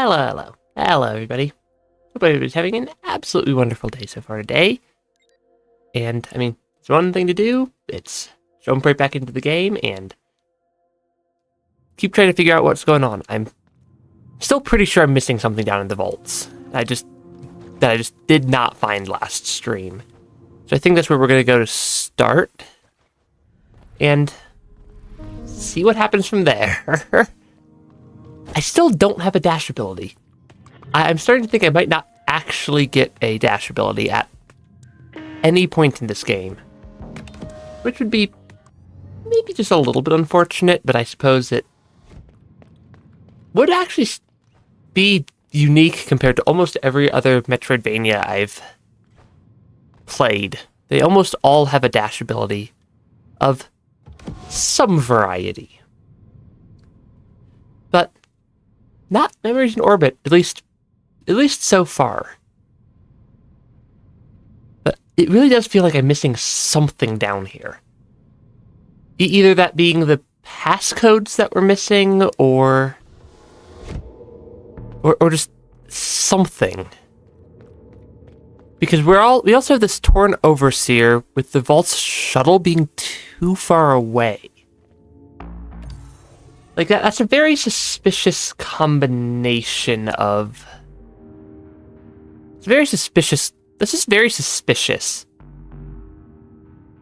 Hello, everybody. Hope everybody's having an absolutely wonderful day so far today. And, I mean, it's one thing to do. It's jump right back into the game and keep trying to figure out what's going on. I'm still pretty sure I'm missing something down in the vaults. that I just did not find last stream. So I think that's where we're going to go to start. And see what happens from there. I still don't have a dash ability. I'm starting to think I might not actually get a dash ability at any point in this game. Which would be maybe just a little bit unfortunate, but I suppose it would actually be unique compared to almost every other Metroidvania I've played. They almost all have a dash ability of some variety. But not Memories in Orbit, at least so far. But it really does feel like I'm missing something down here. Either that being the passcodes that we're missing, or just something. Because we also have this torn overseer with the vault's shuttle being too far away. Like that's a very suspicious combination of... It's very suspicious. This is very suspicious.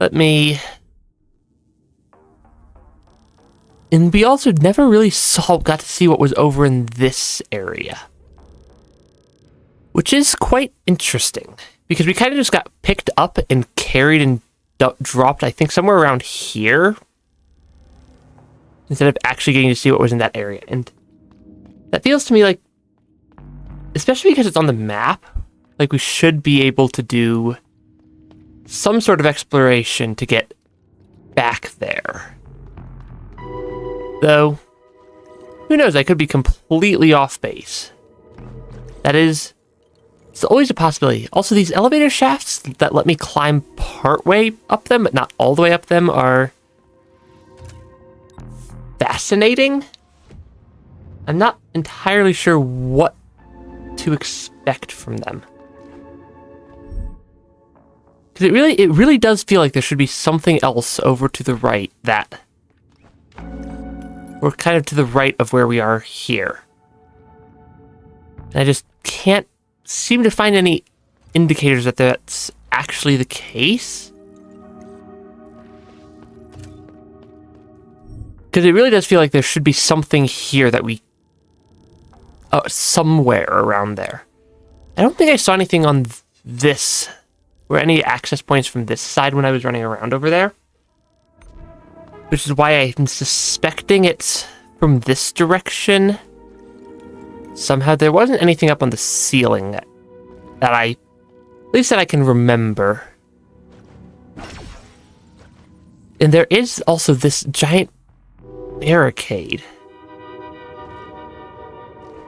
Let me... And we also never really got to see what was over in this area. Which is quite interesting. Because we kind of just got picked up and carried and dropped, I think, somewhere around here. Instead of actually getting to see what was in that area. And that feels to me like, especially because it's on the map, like we should be able to do some sort of exploration to get back there. Though, who knows, I could be completely off base. It's always a possibility. Also, these elevator shafts that let me climb partway up them, but not all the way up them, are fascinating. I'm not entirely sure what to expect from them. Because it really does feel like there should be something else over to the right that... We're kind of to the right of where we are here. And I just can't seem to find any indicators that that's actually the case. Because it really does feel like there should be something here that we... somewhere around there. I don't think I saw anything on this, or any access points from this side when I was running around over there. Which is why I'm suspecting it's from this direction. Somehow there wasn't anything up on the ceiling that at least that I can remember. And there is also this giant barricade.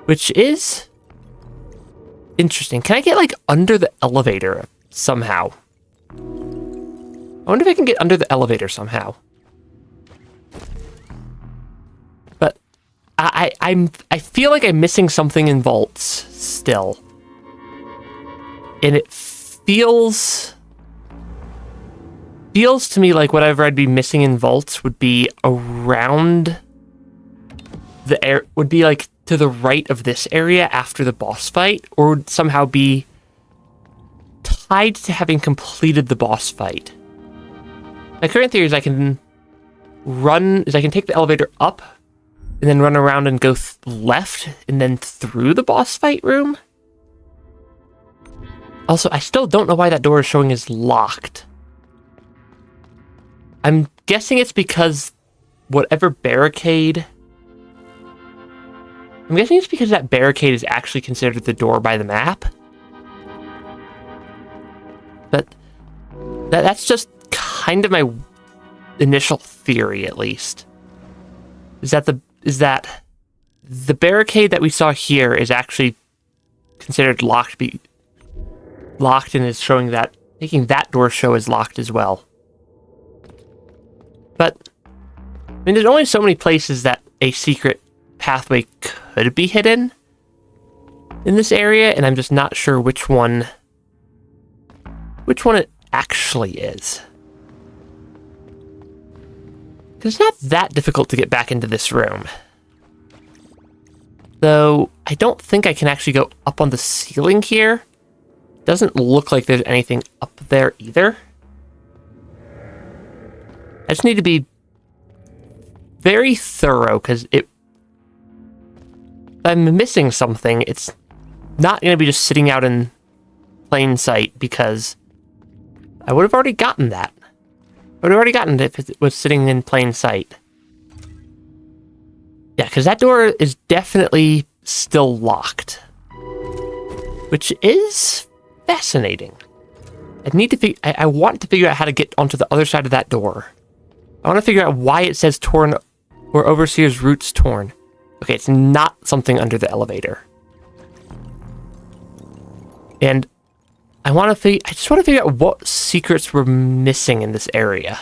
Which is interesting. Can I get, like, under the elevator somehow? I wonder if I can get under the elevator somehow. But I feel like I'm missing something in vaults still. And it feels to me like whatever I'd be missing in vaults would be around the air, would be like to the right of this area after the boss fight, or would somehow be tied to having completed the boss fight. My current theory is I can take the elevator up and then run around and go left and then through the boss fight room. Also, I still don't know why that door is showing as locked. I'm guessing it's because whatever barricade... I'm guessing it's because that barricade is actually considered the door by the map. But that's just kind of my initial theory, at least. Is that the barricade that we saw here is actually considered locked and is showing that, making that door show as locked as well. But I mean, there's only so many places that a secret pathway could be hidden. in this area, and I'm just not sure which one it actually is. Because it's not that difficult to get back into this room. Though, I don't think I can actually go up on the ceiling here. Doesn't look like there's anything up there either. I just need to be very thorough, because if I'm missing something, it's not going to be just sitting out in plain sight, because I would have already gotten that. I would have already gotten it if it was sitting in plain sight. Yeah, because that door is definitely still locked. Which is fascinating. I want to figure out how to get onto the other side of that door. I want to figure out why it says torn or Overseer's roots torn. Okay, it's not something under the elevator. And I just want to figure out what secrets we're missing in this area.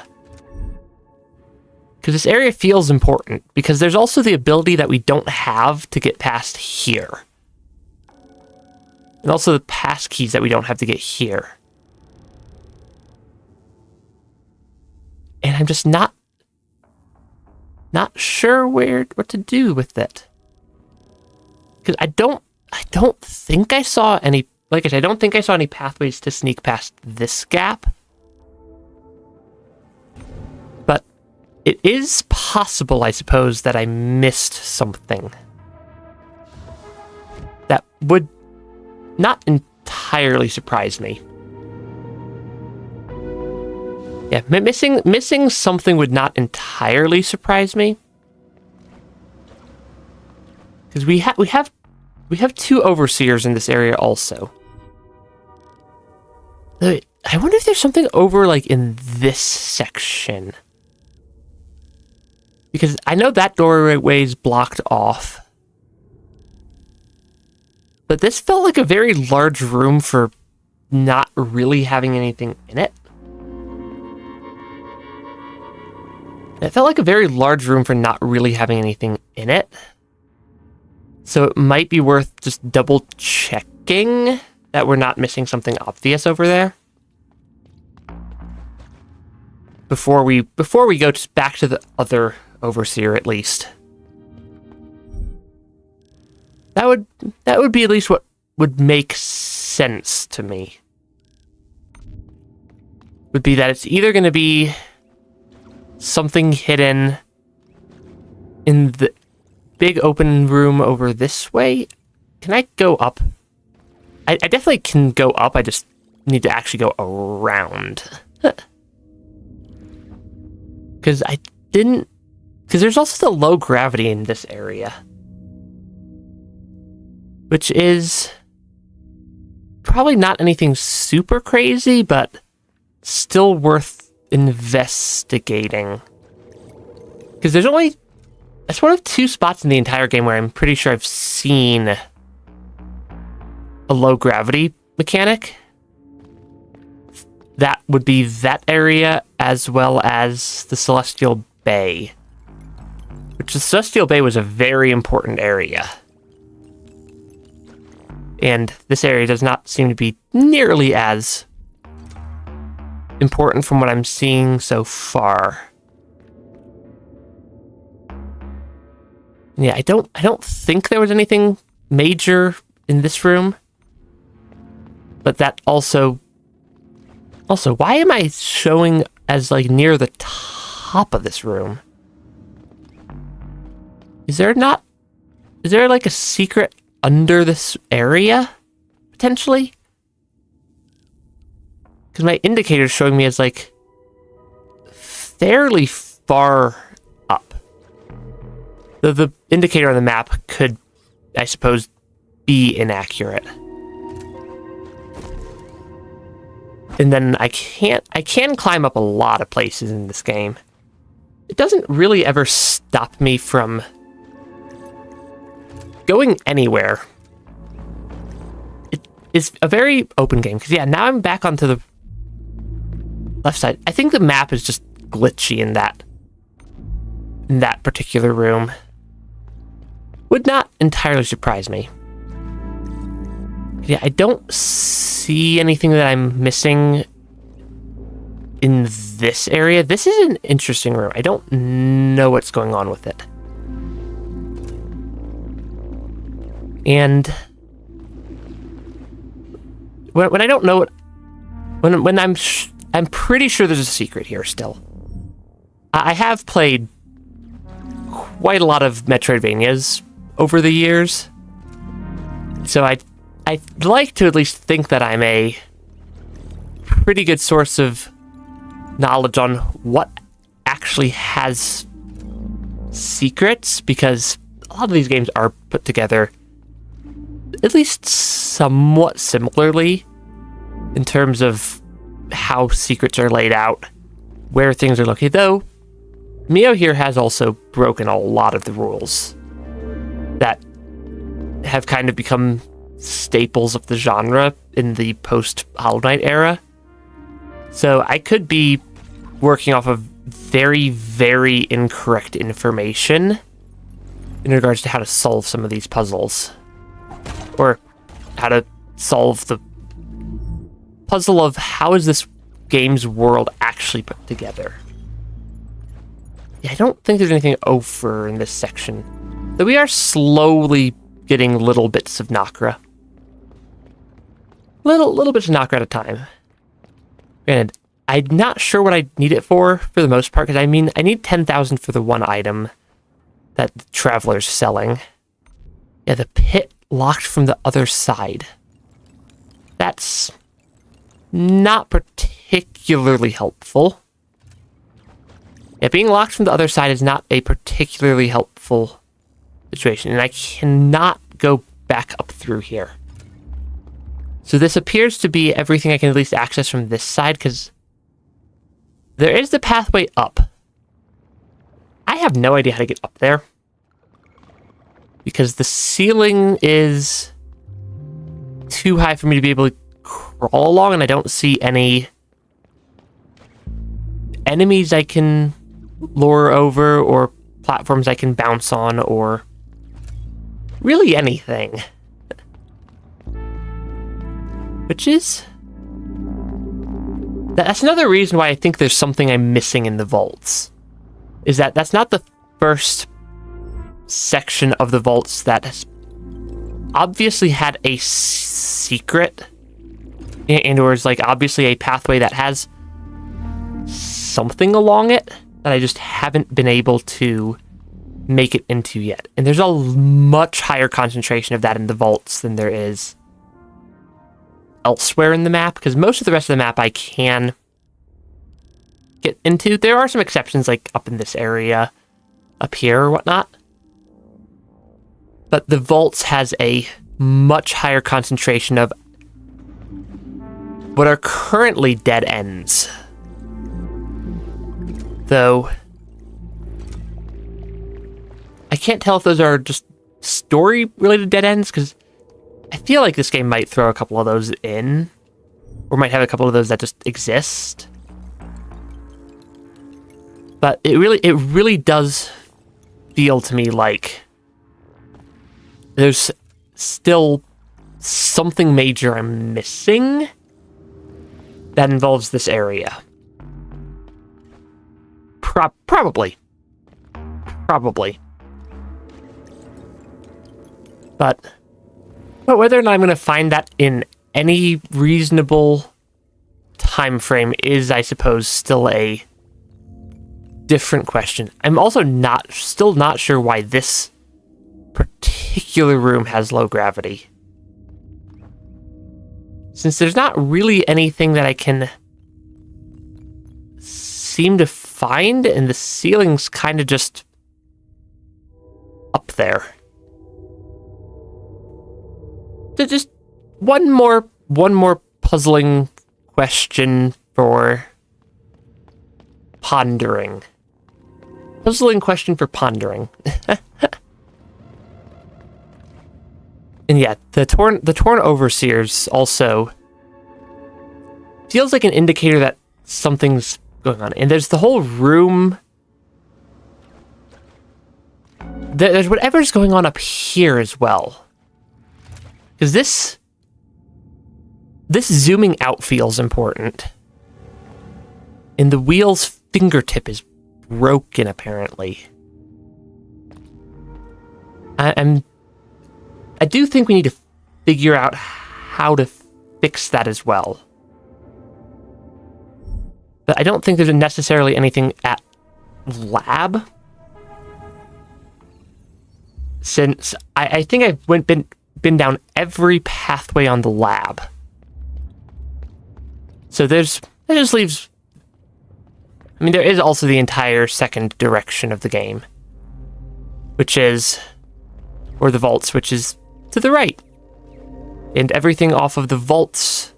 Because this area feels important, because there's also the ability that we don't have to get past here. And also the passkeys that we don't have to get here. And I'm just not sure what to do with it. Because I don't think I saw any, like I said, I don't think I saw any pathways to sneak past this gap. But it is possible, I suppose, that I missed something. That would not entirely surprise me. Yeah, missing something would not entirely surprise me. Because we have two overseers in this area also. I wonder if there's something over like in this section. Because I know that doorway is blocked off. But this felt like a very large room for not really having anything in it. It felt like a very large room for not really having anything in it. So it might be worth just double checking that we're not missing something obvious over there. Before we go back to the other overseer, at least. That would be at least what would make sense to me. Would be that it's either going to be something hidden in the big open room over this way. Can I go up? I definitely can go up. I just need to actually go around. Because there's also the low gravity in this area. Which is probably not anything super crazy, but still worth investigating. Because that's one of two spots in the entire game where I'm pretty sure I've seen a low gravity mechanic. That would be that area, as well as the Celestial Bay. Which the Celestial Bay was a very important area. And this area does not seem to be nearly as important from what I'm seeing so far. Yeah, I don't think there was anything major in this room. But that also, why am I showing as like near the top of this room? Is there like a secret under this area, potentially? Because my indicator is showing me as like fairly far up. The indicator on the map could, I suppose, be inaccurate. And then I can climb up a lot of places in this game. It doesn't really ever stop me from going anywhere. It is a very open game. Because, yeah, now I'm back onto the left side. I think the map is just glitchy in that particular room. Would not entirely surprise me. Yeah, I don't see anything that I'm missing in this area. This is an interesting room. I don't know what's going on with it. And when I don't know what, when I'm pretty sure there's a secret here still. I have played quite a lot of Metroidvanias over the years, so I'd like to at least think that I'm a pretty good source of knowledge on what actually has secrets, because a lot of these games are put together at least somewhat similarly in terms of how secrets are laid out, where things are located, though MIO here has also broken a lot of the rules that have kind of become staples of the genre in the post-Hollow Knight era. So I could be working off of very, very incorrect information in regards to how to solve some of these puzzles. Or how to solve the puzzle of how is this game's world actually put together. Yeah, I don't think there's anything over in this section, though we are slowly getting little bits of Nakra. Little bits of Nakra at a time. Granted, I'm not sure what I need it for the most part, because I mean, I need 10,000 for the one item that the Traveler's selling. Yeah, the pit locked from the other side. That's not particularly helpful. Yeah, being locked from the other side is not a particularly helpful situation, and I cannot go back up through here. So this appears to be everything I can at least access from this side, because there is the pathway up. I have no idea how to get up there, because the ceiling is too high for me to be able to crawl along, and I don't see any enemies I can lure over, or platforms I can bounce on, or really anything. Which is... that's another reason why I think there's something I'm missing in the vaults. Is that that's not the first section of the vaults that has obviously had a secret, and or is like obviously a pathway that has something along it that I just haven't been able to make it into yet. And there's a much higher concentration of that in the vaults than there is elsewhere in the map, because most of the rest of the map I can get into. There are some exceptions, like up in this area, up here or whatnot. But the vaults has a much higher concentration of what are currently dead ends. Though I can't tell if those are just story-related dead ends, because I feel like this game might throw a couple of those in, or might have a couple of those that just exist. But it really does feel to me like there's still something major I'm missing that involves this area. Probably. But whether or not I'm going to find that in any reasonable time frame is, I suppose, still a different question. I'm also still not sure why this particular room has low gravity, since there's not really anything that I can seem to find, and the ceiling's kind of just up there. So just one more puzzling question for pondering. Puzzling question for pondering. And yeah, the torn overseers also feels like an indicator that something's going on. And there's the whole room. There's whatever's going on up here as well. Because this this zooming out feels important. And the wheel's fingertip is broken, apparently. I do think we need to figure out how to fix that as well. But I don't think there's necessarily anything at lab. Since I think I've been down every pathway on the lab. So that just leaves... I mean, there is also the entire second direction of the game. Which is... or the vaults, which is to the right. And everything off of the vaults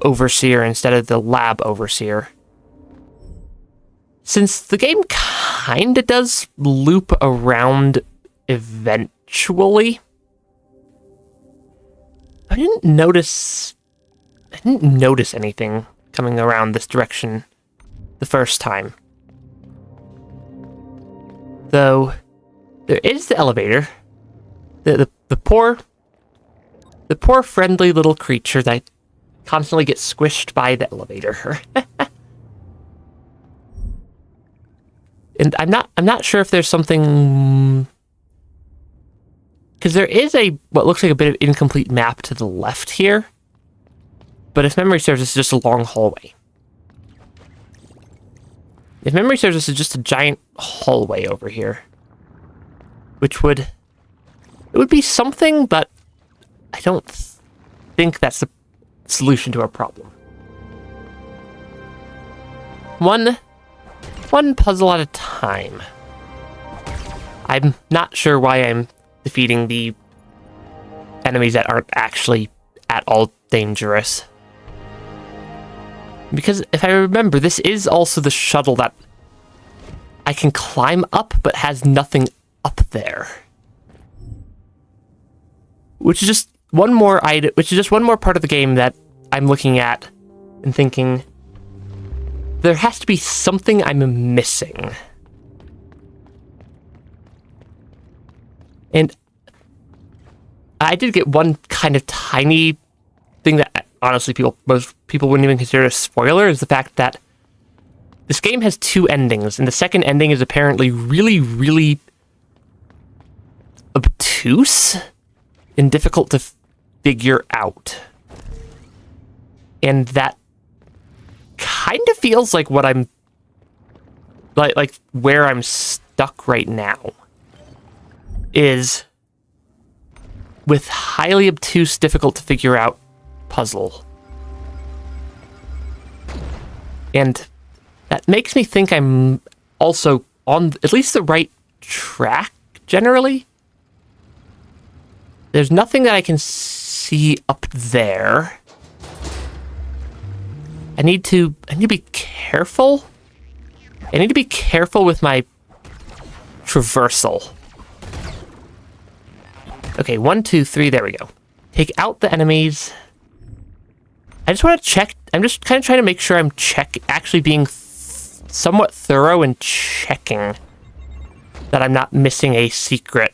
overseer instead of the lab overseer. Since the game kinda does loop around eventually, I didn't notice anything coming around this direction the first time. Though there is the elevator. The poor friendly little creature that constantly gets squished by the elevator. And I'm not sure if there's something, because there is what looks like a bit of incomplete map to the left here. But if memory serves, this is just a long hallway. If memory serves, this is just a giant hallway over here. Which would be something, but I don't think that's the solution to our problem. One puzzle at a time. I'm not sure why I'm defeating the enemies that aren't actually at all dangerous. Because if I remember, this is also the shuttle that I can climb up, but has nothing up there. Which is just one more part of the game that I'm looking at and thinking, there has to be something I'm missing. And I did get one kind of tiny thing that honestly most people wouldn't even consider a spoiler, is the fact that this game has two endings, and the second ending is apparently really, really obtuse and difficult to figure out. And that kind of feels like what I'm... like where I'm stuck right now. Is with highly obtuse, difficult to figure out puzzle. And that makes me think I'm also on at least the right track, generally. There's nothing that I can see up there. I need to be careful. I need to be careful with my traversal. Okay, 1, 2, 3, there we go. Take out the enemies. I just want to check. I'm just kind of trying to make sure I'm actually being somewhat thorough and checking that I'm not missing a secret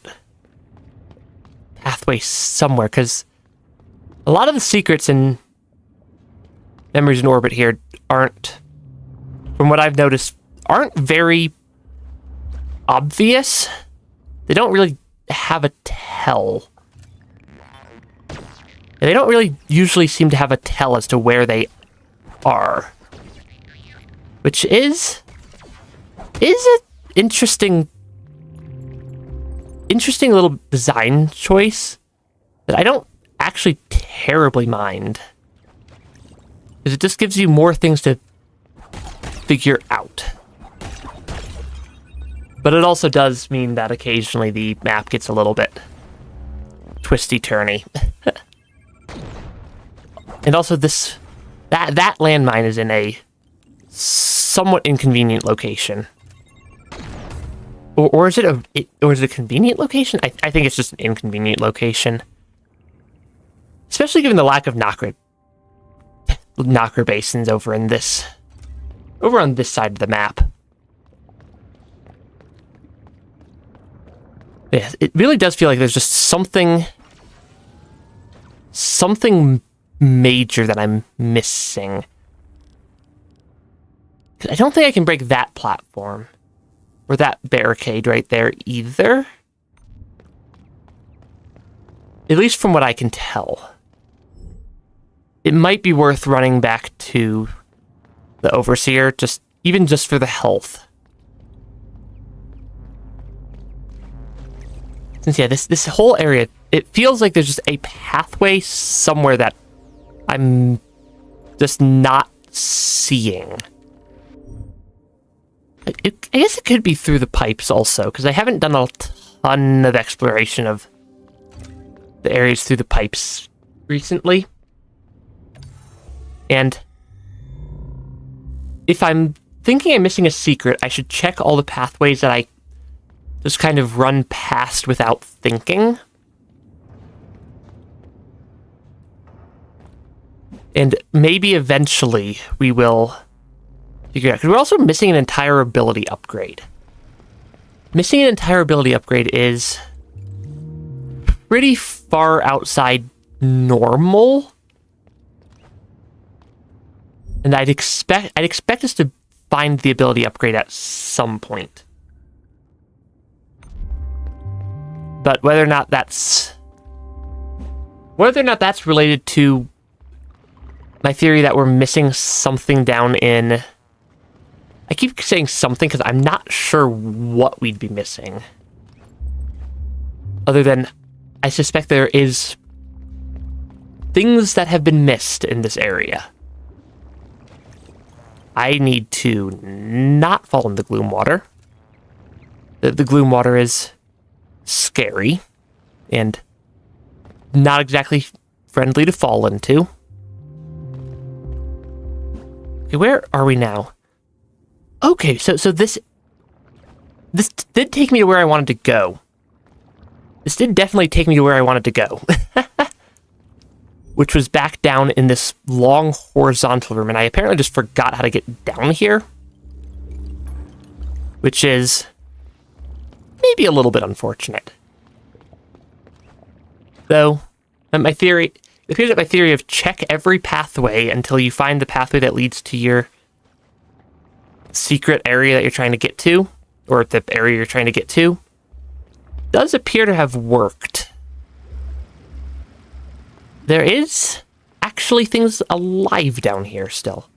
pathway somewhere, because a lot of the secrets in Memories in Orbit here aren't, from what I've noticed, aren't very obvious. They don't really have a tell. And they don't really usually seem to have a tell as to where they are. Which is an interesting little design choice that I don't actually terribly mind. Because it just gives you more things to figure out. But it also does mean that occasionally the map gets a little bit twisty-turny. And also that landmine is in a somewhat inconvenient location. Or is it a convenient location? I think it's just an inconvenient location. Especially given the lack of knocker basins over on this side of the map. Yeah, it really does feel like there's just something major that I'm missing. 'Cause I don't think I can break that platform. Or that barricade right there either. At least from what I can tell. It might be worth running back to the Overseer, even just for the health. Since, yeah, this whole area, it feels like there's just a pathway somewhere that I'm just not seeing. I guess it could be through the pipes also, because I haven't done a ton of exploration of the areas through the pipes recently. And if I'm thinking I'm missing a secret, I should check all the pathways that I just kind of run past without thinking. And maybe eventually we will figure it out. Because we're also missing an entire ability upgrade. Missing an entire ability upgrade is pretty far outside normal. And I'd expect us to find the ability upgrade at some point. But whether or not that's related to my theory that we're missing something down in... I keep saying something because I'm not sure what we'd be missing. Other than, I suspect there is things that have been missed in this area. I need to not fall in the gloom water. The gloom water is scary and not exactly friendly to fall into. Okay, where are we now? Okay, so this did take me to where I wanted to go. This did definitely take me to where I wanted to go. Which was back down in this long horizontal room, and I apparently just forgot how to get down here. Which is maybe a little bit unfortunate. Though, my theory, it appears that my theory of check every pathway until you find the pathway that leads to your secret area that you're trying to get to, or the area you're trying to get to, does appear to have worked. There is actually things alive down here still.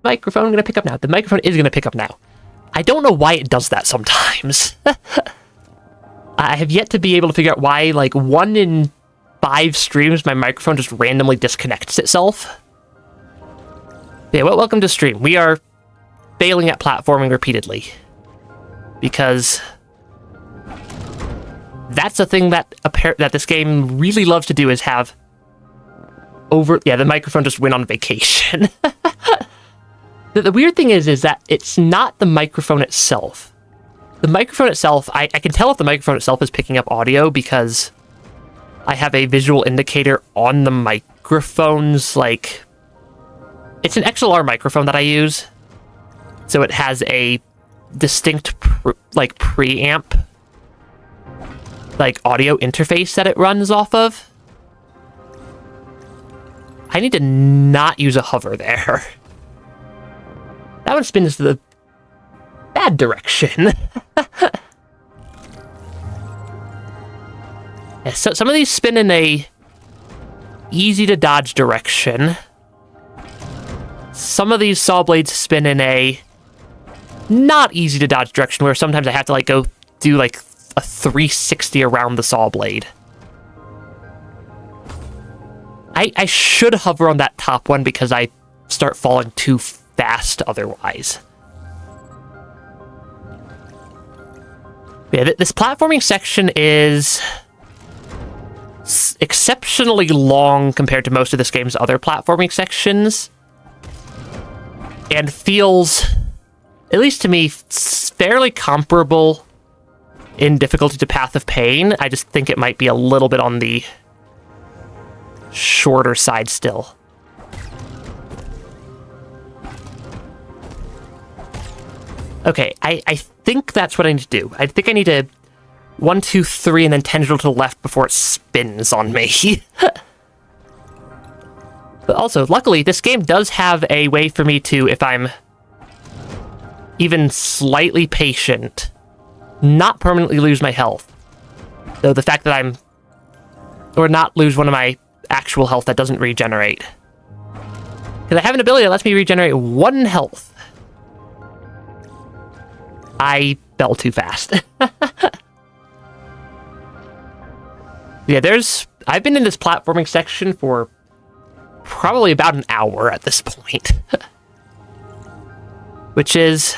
Microphone gonna pick up now. The microphone is gonna pick up now. I don't know why it does that sometimes. I have yet to be able to figure out why, like, 1 in 5 streams, my microphone just randomly disconnects itself. Yeah, well, welcome to stream. We are failing at platforming repeatedly. Because that's a thing that that this game really loves to do, is have yeah, the microphone just went on vacation. The weird thing is that it's not the microphone itself. The microphone itself, I can tell if the microphone itself is picking up audio because I have a visual indicator on the microphone's, like... It's an XLR microphone that I use. So it has a distinct, preamp, audio interface that it runs off of. I need to not use a hover there. That one spins to the bad direction. Yeah, so some of these spin in a easy to dodge direction. Some of these saw blades spin in a not easy to dodge direction, where sometimes I have to go do a 360 around the saw blade. I should hover on that top one because I start falling too fast otherwise. Yeah, this platforming section is exceptionally long compared to most of this game's other platforming sections, and feels, at least to me, fairly comparable in difficulty to Path of Pain. I just think it might be a little bit on the shorter side still. Okay, I think that's what I need to do. I think I need to 1, 2, 3, and then tendril to the left before it spins on me. But also, luckily, this game does have a way for me to, if I'm even slightly patient, not permanently lose my health. Though the fact that or not lose one of my actual health that doesn't regenerate. Because I have an ability that lets me regenerate 1 health. I fell too fast. Yeah, I've been in this platforming section for probably about an hour at this point. Which is...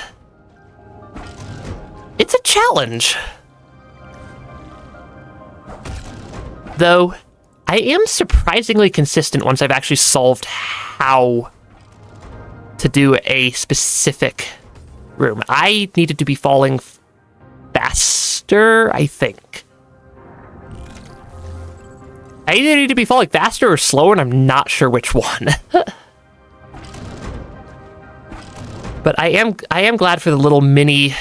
It's a challenge. Though, I am surprisingly consistent once I've actually solved how to do a specific room. I needed to be falling faster, I think. I either need to be falling faster or slower, and I'm not sure which one. But I am glad for the little mini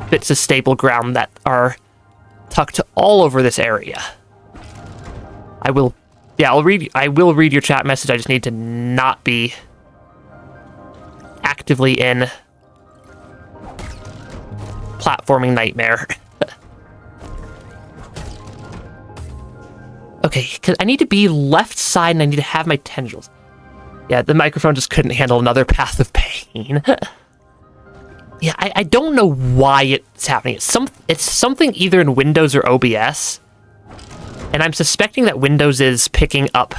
bits of stable ground that are tucked all over this area. I will read your chat message. I just need to not be actively in platforming nightmare. Okay, because I need to be left side and I need to have my tendrils. Yeah, the microphone just couldn't handle another Path of Pain. Yeah, I don't know why it's happening. It's something either in Windows or OBS. And I'm suspecting that Windows is picking up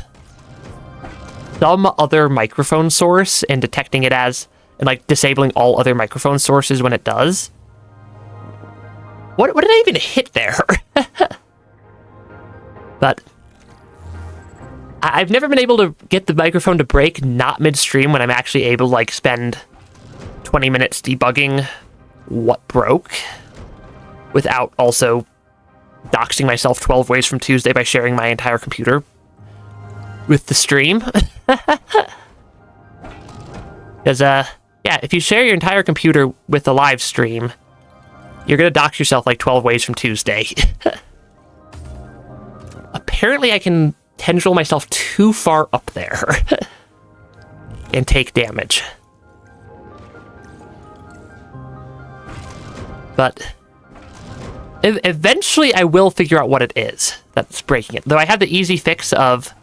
some other microphone source and detecting it as, and disabling all other microphone sources when it does. What did I even hit there? But I've never been able to get the microphone to break not midstream when I'm actually able to spend 20 minutes debugging what broke without also doxing myself 12 ways from Tuesday by sharing my entire computer with the stream. Because, yeah, if you share your entire computer with the live stream, you're gonna dox yourself 12 ways from Tuesday. Apparently I can tendril myself too far up there and take damage. But eventually I will figure out what it is that's breaking it. Though I have the easy fix of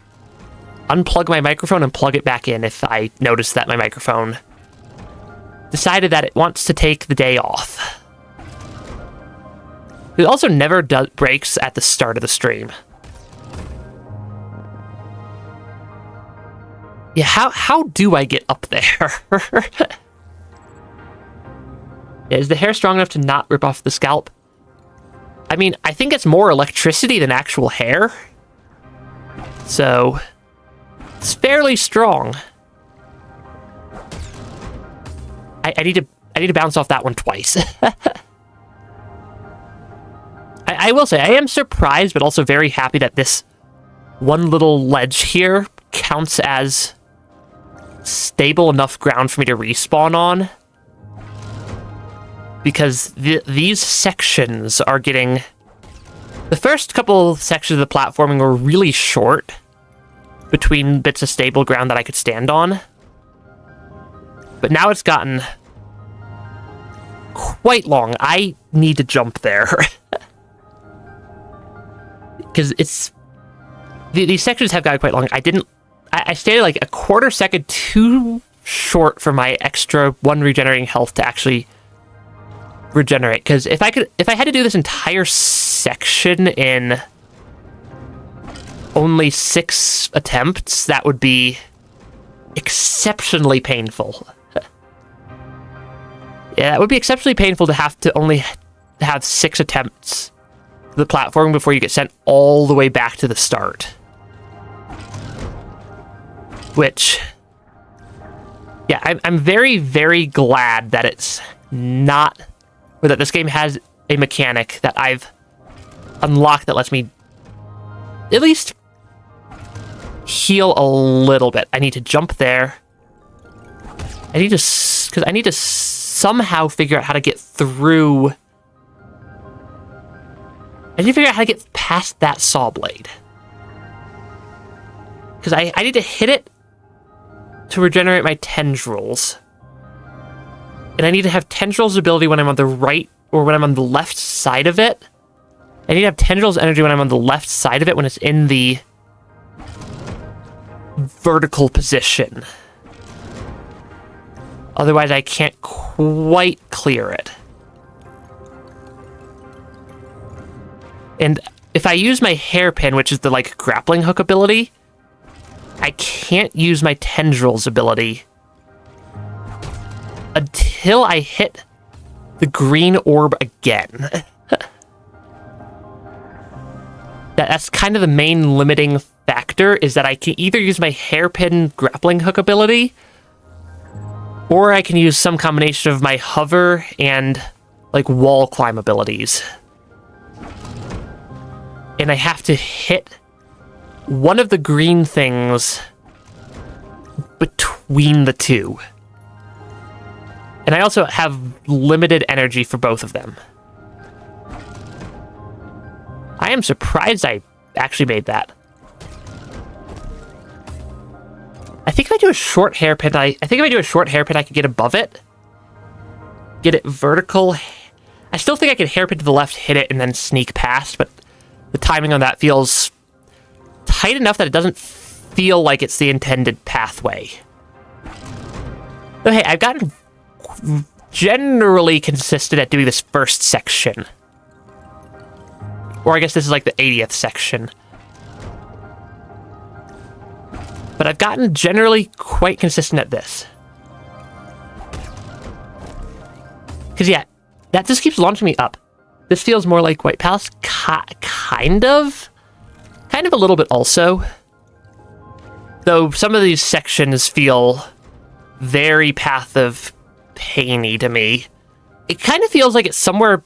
unplug my microphone and plug it back in if I notice that my microphone decided that it wants to take the day off. It also never breaks at the start of the stream. Yeah, how do I get up there? Is the hair strong enough to not rip off the scalp? I mean, I think it's more electricity than actual hair. So, it's fairly strong. I need to bounce off that one twice. I will say, I am surprised, but also very happy that this one little ledge here counts as stable enough ground for me to respawn on. Because these sections are getting... The first couple sections of the platforming were really short between bits of stable ground that I could stand on. But now it's gotten quite long. I need to jump there. Because it's... These sections have gotten quite long. I stayed like a quarter second too short for my extra 1 regenerating health to actually regenerate. Because if I had to do this entire section in only 6 attempts, that would be exceptionally painful. Yeah, it would be exceptionally painful to have to only have 6 attempts to the platform before you get sent all the way back to the start. Which, yeah, I'm very, very glad that it's not, or that this game has a mechanic that I've unlocked that lets me at least heal a little bit. I need to jump there. I need to somehow figure out how to get through. I need to figure out how to get past that saw blade. Because I need to hit it to regenerate my tendrils. And I need to have tendrils ability when I'm on the right or when I'm on the left side of it. I need to have tendrils energy when I'm on the left side of it when it's in the vertical position. Otherwise, I can't quite clear it. And if I use my hairpin, which is the like grappling hook ability, I can't use my tendrils ability until I hit the green orb again. That's kind of the main limiting factor, is that I can either use my hairpin grappling hook ability, or I can use some combination of my hover and like wall climb abilities. And I have to hit one of the green things between the two. And I also have limited energy for both of them. I am surprised I actually made that. I think if I do a short hairpin, I could get above it. Get it vertical. I still think I could hairpin to the left, hit it, and then sneak past, but the timing on that feels tight enough that it doesn't feel like it's the intended pathway. But hey, I've gotten generally consistent at doing this first section. Or I guess this is like the 80th section. But I've gotten generally quite consistent at this. Because yeah, that just keeps launching me up. This feels more like White Palace, kind of. Kind of a little bit also. Though some of these sections feel very Path of Pain-y to me. It kind of feels like it's somewhere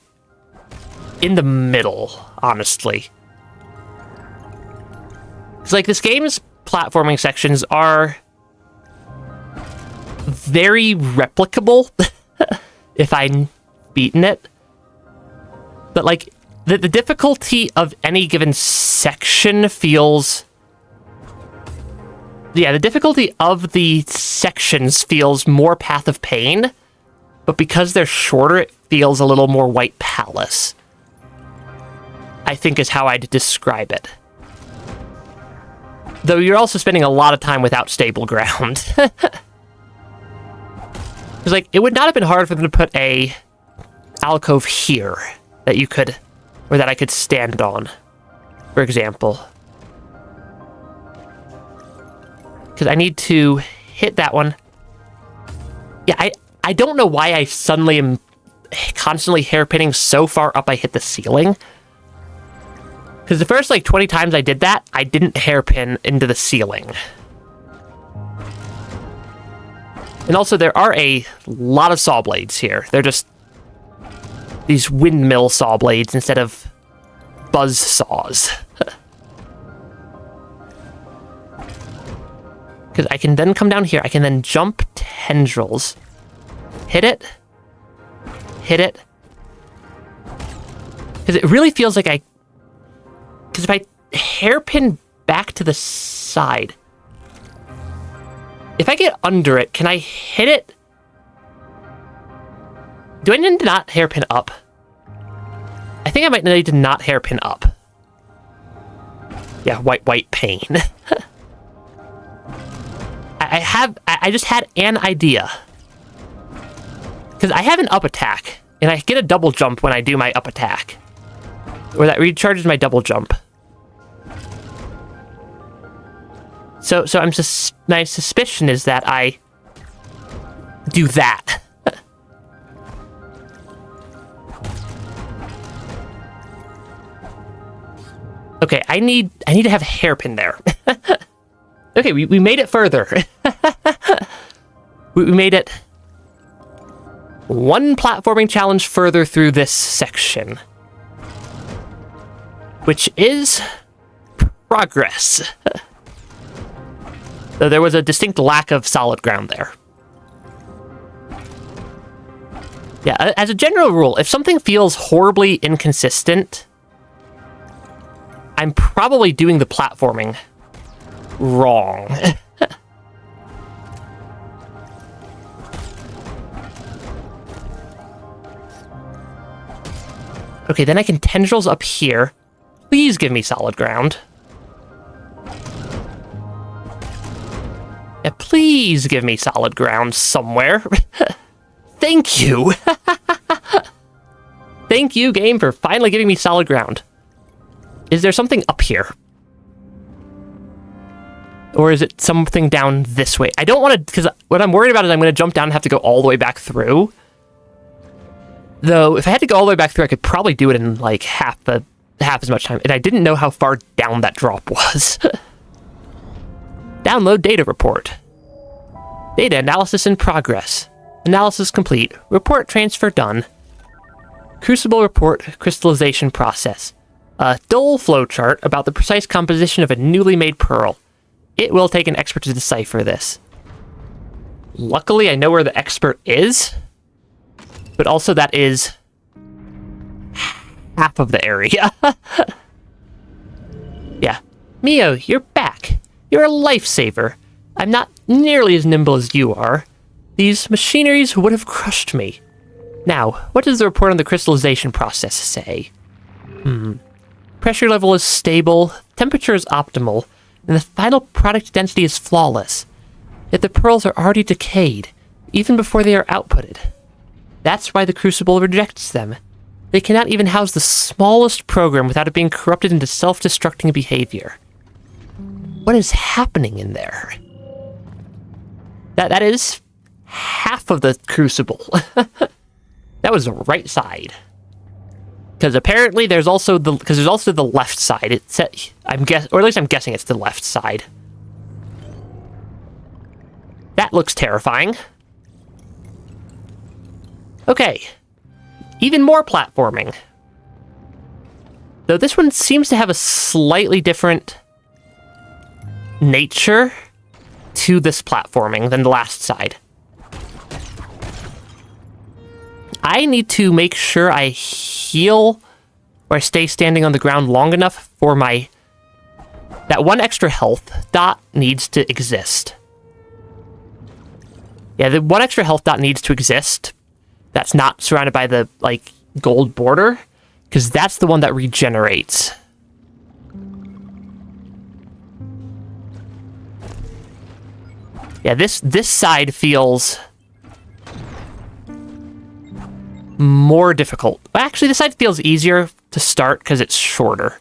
in the middle, honestly. It's like this game's platforming sections are very replicable if I've beaten it. But like the difficulty of any given section feels... Yeah, the difficulty of the sections feels more Path of Pain, but because they're shorter, it feels a little more White Palace, I think is how I'd describe it. Though you're also spending a lot of time without stable ground. Because, like, it would not have been hard for them to put a alcove here that you could, or that I could stand on, for example. Because I need to hit that one. Yeah, I don't know why I suddenly am constantly hairpinning so far up I hit the ceiling. Because the first, like, 20 times I did that, I didn't hairpin into the ceiling. And also, there are a lot of saw blades here. They're just these windmill saw blades instead of buzz saws. Because I can then come down here. I can then jump tendrils. Hit it. Hit it. Because it really feels like because if I hairpin back to the side... If I get under it, can I hit it? Do I need to not hairpin up? I think I might need to not hairpin up. Yeah, white pain. I just had an idea. Because I have an up attack, and I get a double jump when I do my up attack. Or that recharges my double jump. So my suspicion is that I do that. Okay, I need to have a hairpin there. Okay, we made it further. we made it one platforming challenge further through this section. Which is progress. Though there was a distinct lack of solid ground there. Yeah, as a general rule, if something feels horribly inconsistent, I'm probably doing the platforming wrong. Okay, then I can tendrils up here. Please give me solid ground. Yeah, please give me solid ground somewhere. Thank you. Thank you, game, for finally giving me solid ground. Is there something up here? Or is it something down this way? I don't want to, because what I'm worried about is I'm going to jump down and have to go all the way back through. Though, if I had to go all the way back through, I could probably do it in, like, half as much time. And I didn't know how far down that drop was. Download data report. Data analysis in progress. Analysis complete. Report transfer done. Crucible report crystallization process. A dull flowchart about the precise composition of a newly made pearl. It will take an expert to decipher this. Luckily, I know where the expert is. But also that is half of the area. Yeah. MIO, you're back. You're a lifesaver. I'm not nearly as nimble as you are. These machineries would have crushed me. Now, what does the report on the crystallization process say? Pressure level is stable, temperature is optimal, and the final product density is flawless. Yet the pearls are already decayed, even before they are outputted. That's why the Crucible rejects them. They cannot even house the smallest program without it being corrupted into self-destructing behavior. What is happening in there? That is half of the Crucible. That was the right side. Because apparently there's also the left side. Or at least I'm guessing it's the left side. That looks terrifying. Okay. Even more platforming. Though this one seems to have a slightly different nature to this platforming than the last side. I need to make sure I heal or I stay standing on the ground long enough for that one extra health dot needs to exist. Yeah, the one extra health dot needs to exist. That's not surrounded by the, like, gold border, because that's the one that regenerates. Yeah, this side feels more difficult. Actually, this side feels easier to start because it's shorter.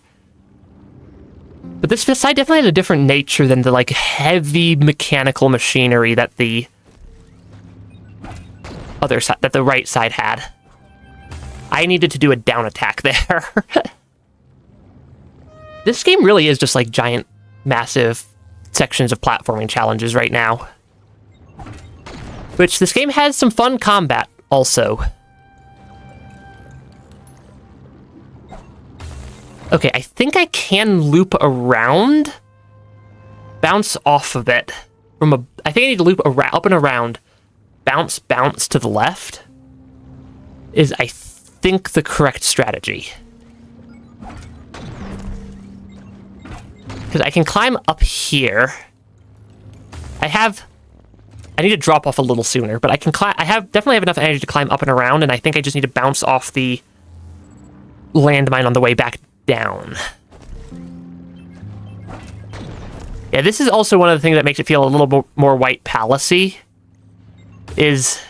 But this side definitely has a different nature than the, like, heavy mechanical machinery that the other side, that the right side had. I needed to do a down attack there. This game really is just, like, giant, massive sections of platforming challenges right now. Which, this game has some fun combat, also. Okay, I think I can loop around. Bounce off of it. I think I need to loop around, up and around. Bounce to the left. Is, I think, the correct strategy. Because I can climb up here. I need to drop off a little sooner, but I can climb. Definitely have enough energy to climb up and around, and I think I just need to bounce off the landmine on the way back down. Yeah, this is also one of the things that makes it feel a little more White Palace-y, is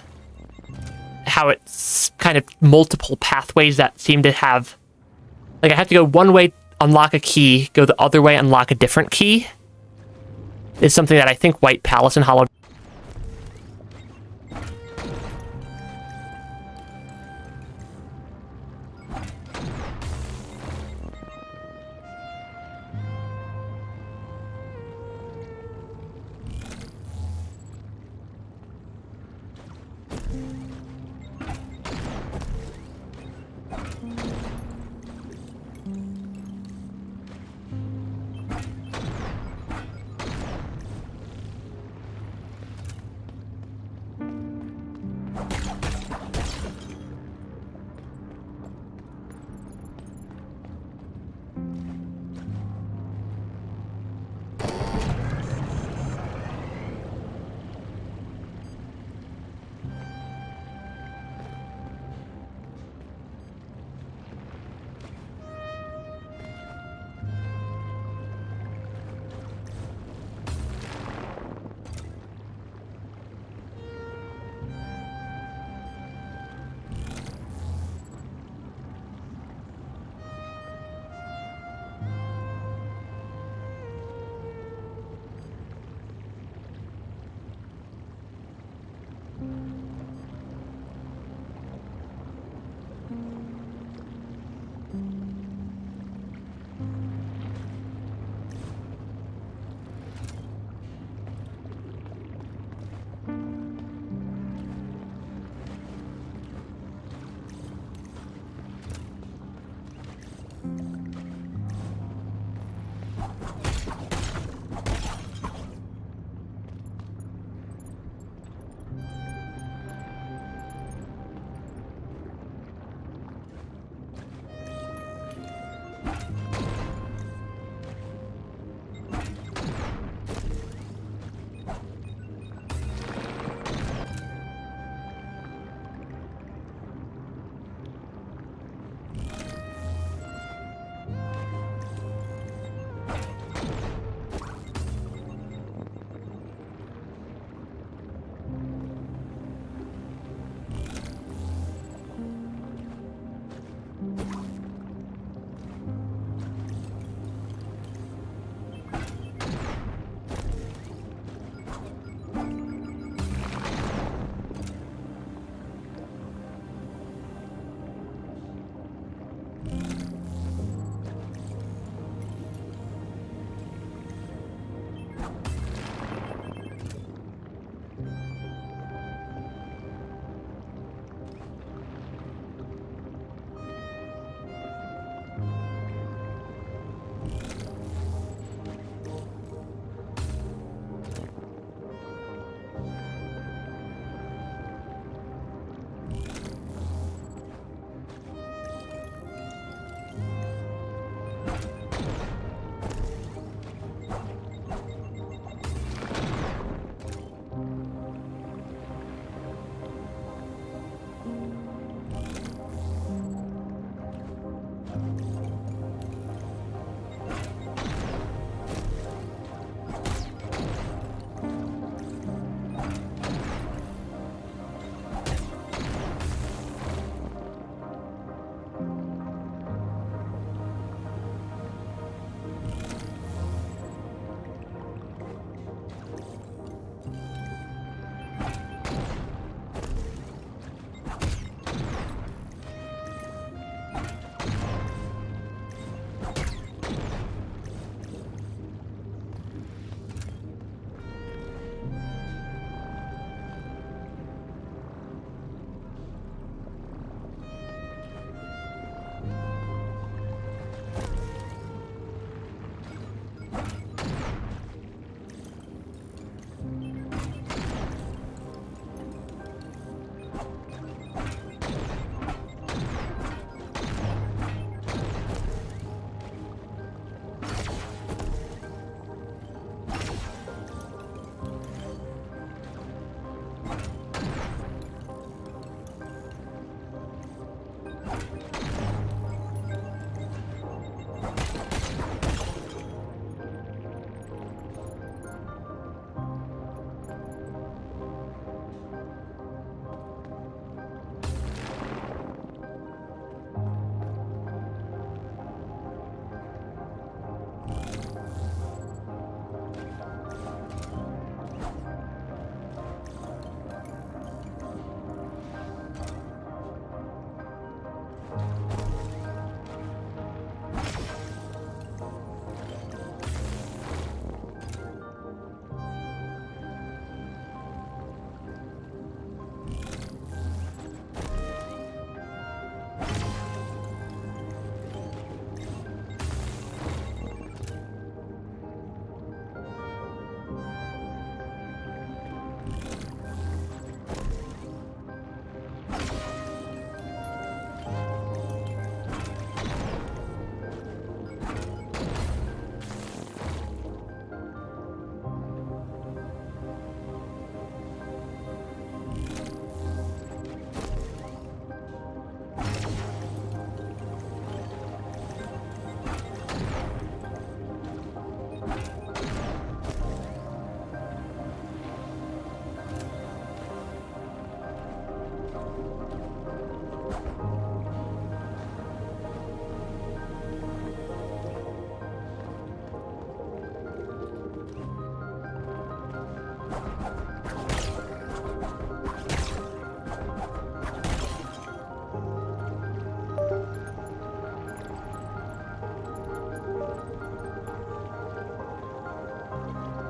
how it's kind of multiple pathways that seem to have... Like, I have to go one way, unlock a key, go the other way, unlock a different key, is something that I think White Palace and Hollow...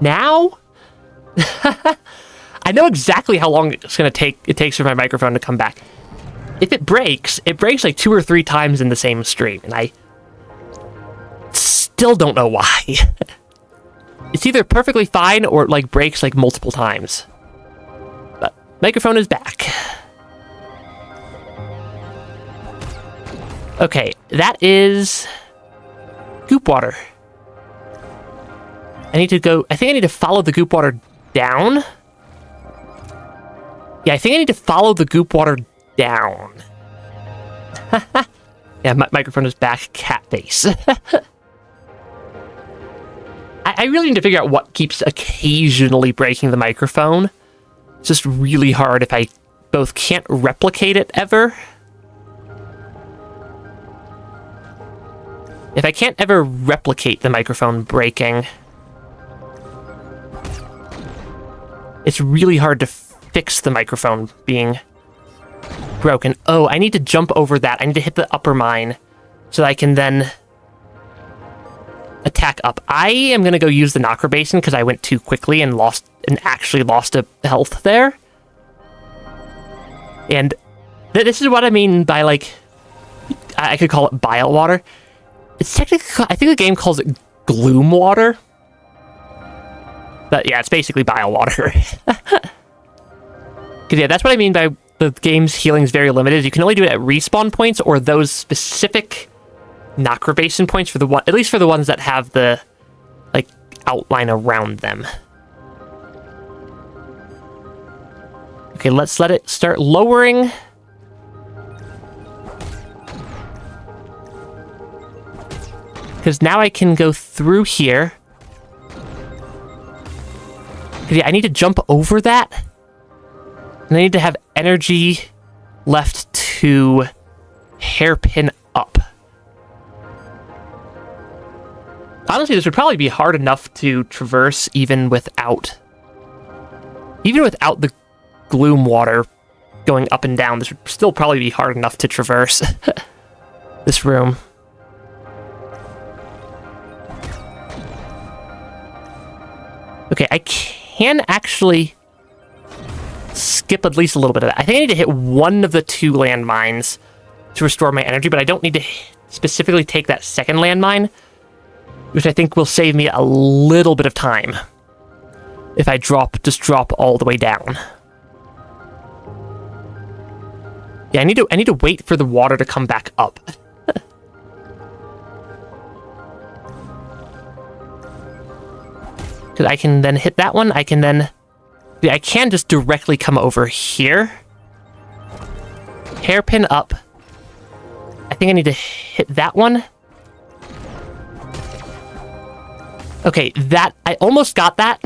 Now? I know exactly how long it takes for my microphone to come back. If it breaks like 2 or 3 times in the same stream, and I still don't know why. It's either perfectly fine or it like breaks like multiple times. But microphone is back. Okay, that is goop water. I think I need to follow the goop water down. Yeah, I think I need to follow the goop water down. Yeah, my microphone is back. Cat face. I really need to figure out what keeps occasionally breaking the microphone. It's just really hard if I both can't replicate it ever. If I can't ever replicate the microphone breaking, it's really hard to fix the microphone being broken. Oh, I need to jump over that. I need to hit the upper mine so that I can then attack up. I am going to go use the knocker basin because I went too quickly and actually lost a health there. And this is what I mean by, like, I could call it bile water. It's technically, I think the game calls it gloom water. But yeah, it's basically bile water. Because yeah, that's what I mean by the game's healing is very limited. You can only do it at respawn points or those specific knocker basin points for at least for the ones that have the like outline around them. Okay, let's let it start lowering. Because now I can go through here. Yeah, I need to jump over that. And I need to have energy left to hairpin up. Honestly, this would probably be hard enough to traverse even without the gloom water going up and down. This would still probably be hard enough to traverse this room. Okay, I can actually skip at least a little bit of that. I think I need to hit one of the 2 landmines to restore my energy, but I don't need to specifically take that second landmine, which I think will save me a little bit of time if I just drop all the way down. Yeah, I need to wait for the water to come back up. Because I can then hit that one. I can just directly come over here. Hairpin up. I think I need to hit that one. Okay, I almost got that.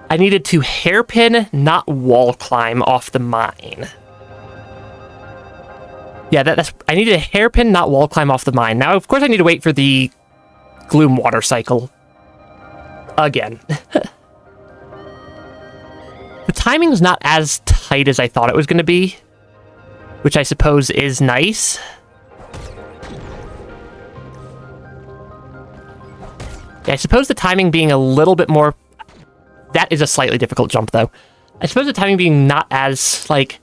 I needed to hairpin, not wall climb off the mine. Yeah, I needed a hairpin, not wall climb off the mine. Now, of course, I need to wait for the gloom water cycle. Again. The timing's not as tight as I thought it was going to be, which I suppose is nice. Yeah, I suppose the timing being a little bit more... That is a slightly difficult jump, though. I suppose the timing being not as, like,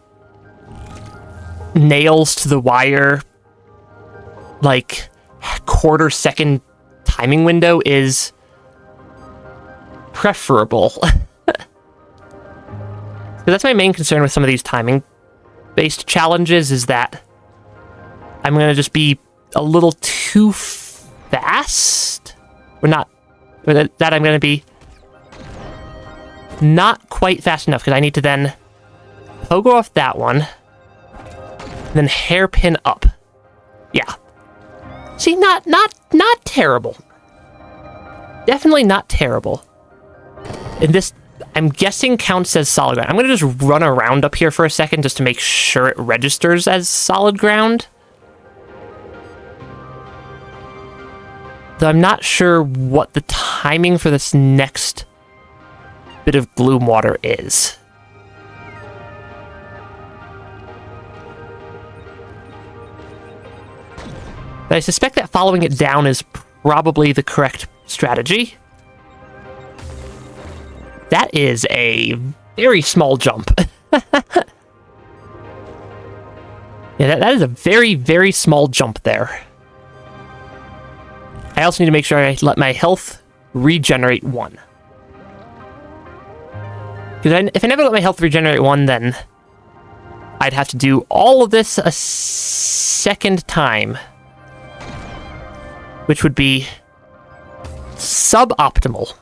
nails to the wire, like, quarter-second timing window is preferable. So that's my main concern with some of these timing-based challenges, is that I'm going to just be a little too fast. That I'm going to be not quite fast enough, because I need to then pogo off that one, then hairpin up. Yeah. See, not terrible. Definitely not terrible. And this, I'm guessing, counts as solid ground. I'm going to just run around up here for a second just to make sure it registers as solid ground. Though I'm not sure what the timing for this next bit of gloom water is. But I suspect that following it down is probably the correct strategy. That is a very small jump. Yeah, that is a very, very small jump there. I also need to make sure I let my health regenerate 1. Because if I never let my health regenerate 1, then I'd have to do all of this a second time, which would be suboptimal.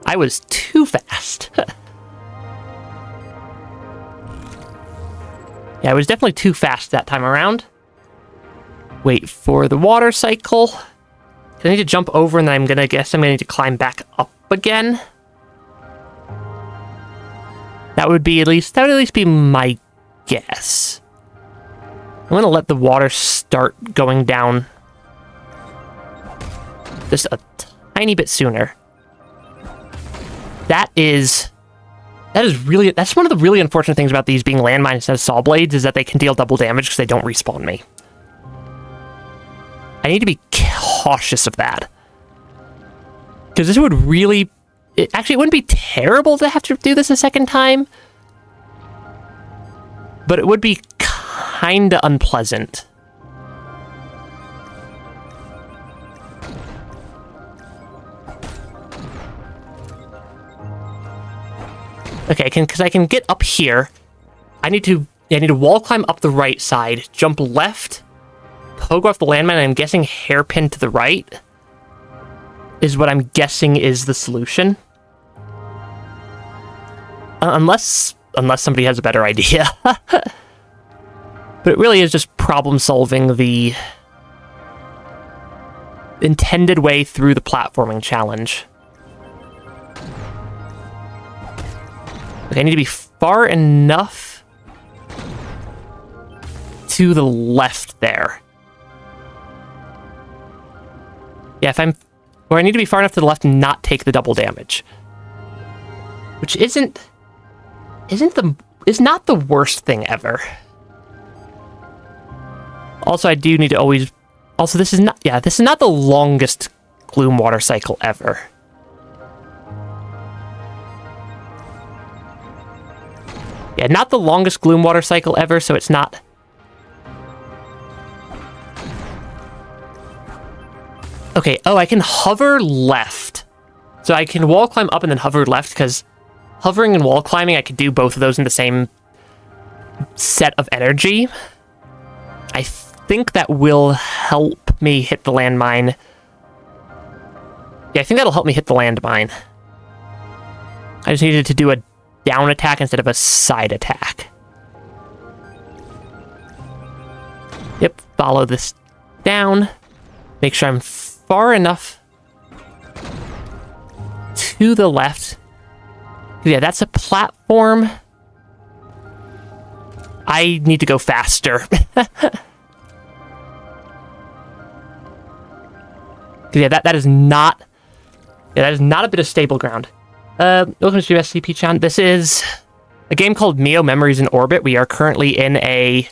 I was too fast. Yeah, I was definitely too fast that time around. Wait for the water cycle. I need to jump over, and then I'm gonna need to climb back up again. That would at least be my guess. I'm gonna let the water start going down just a tiny bit sooner. That's one of the really unfortunate things about these being landmines instead of saw blades, is that they can deal double damage because they don't respawn me. I need to be cautious of that. Because this would really... it wouldn't be terrible to have to do this a second time, but it would be kinda unpleasant. Okay, because I can get up here. I need to wall climb up the right side, jump left, pogo off the landmine, and I'm guessing hairpin to the right is what I'm guessing is the solution. Unless somebody has a better idea. But it really is just problem solving the intended way through the platforming challenge. Okay, I need to be far enough to the left there. Yeah, I need to be far enough to the left and not take the double damage. Which is not the worst thing ever. Also, I do need to always... Also, this is not the longest Gloom water cycle ever. Yeah, not the longest Gloom water cycle ever, so it's not... Okay, I can hover left. So I can wall climb up and then hover left, because hovering and wall climbing, I could do both of those in the same set of energy. I think that will help me hit the landmine. Yeah, I think that'll help me hit the landmine. I just needed to do a down attack instead of a side attack. Yep, follow this down. Make sure I'm far enough to the left. Yeah, that's a platform. I need to go faster. Yeah, that is not a bit of stable ground. Welcome to the SCP Chan. This is a game called MIO Memories in Orbit. We are currently in a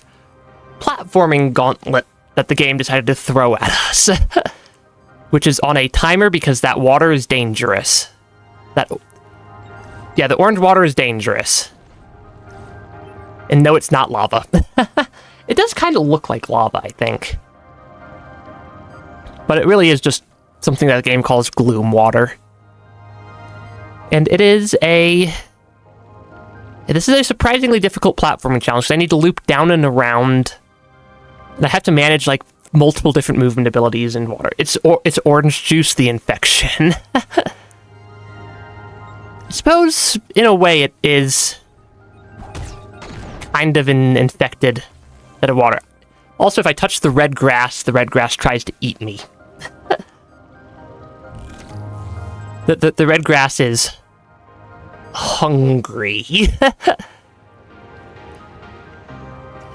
platforming gauntlet that the game decided to throw at us. Which is on a timer because that water is dangerous. Yeah, the orange water is dangerous. And no, it's not lava. It does kind of look like lava, I think. But it really is just something that the game calls Gloom water. And this is a surprisingly difficult platforming challenge, because I need to loop down and around. And I have to manage, like, multiple different movement abilities in water. It's orange juice, the infection. I suppose, in a way, it is kind of an infected set of water. Also, if I touch the red grass tries to eat me. The red grass is hungry.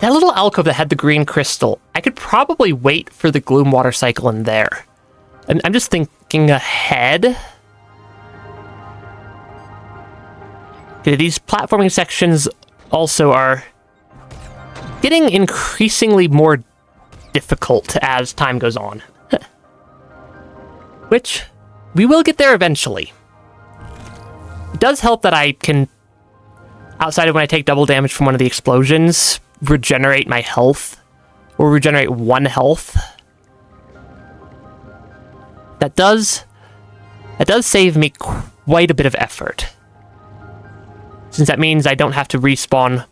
That little alcove that had the green crystal, I could probably wait for the Gloom water cycle in there. I'm just thinking ahead. Okay, these platforming sections also are getting increasingly more difficult as time goes on. Which, we will get there eventually. It does help that I can, outside of when I take double damage from one of the explosions, regenerate my health, or regenerate 1 health. That does save me quite a bit of effort, since that means I don't have to respawn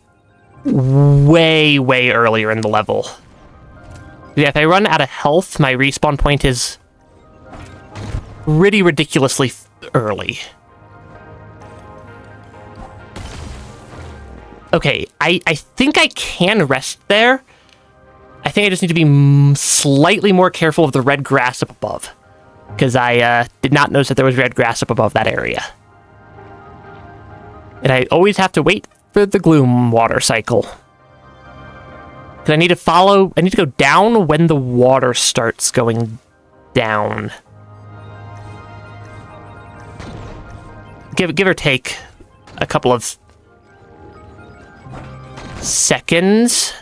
way, way earlier in the level. Yeah, if I run out of health, my respawn point is pretty ridiculously early. Okay, I think I can rest there. I think I just need to be slightly more careful of the red grass up above, because I did not notice that there was red grass up above that area. And I always have to wait for the gloom water cycle. Because I need to go down when the water starts going down. Give or take a couple of seconds.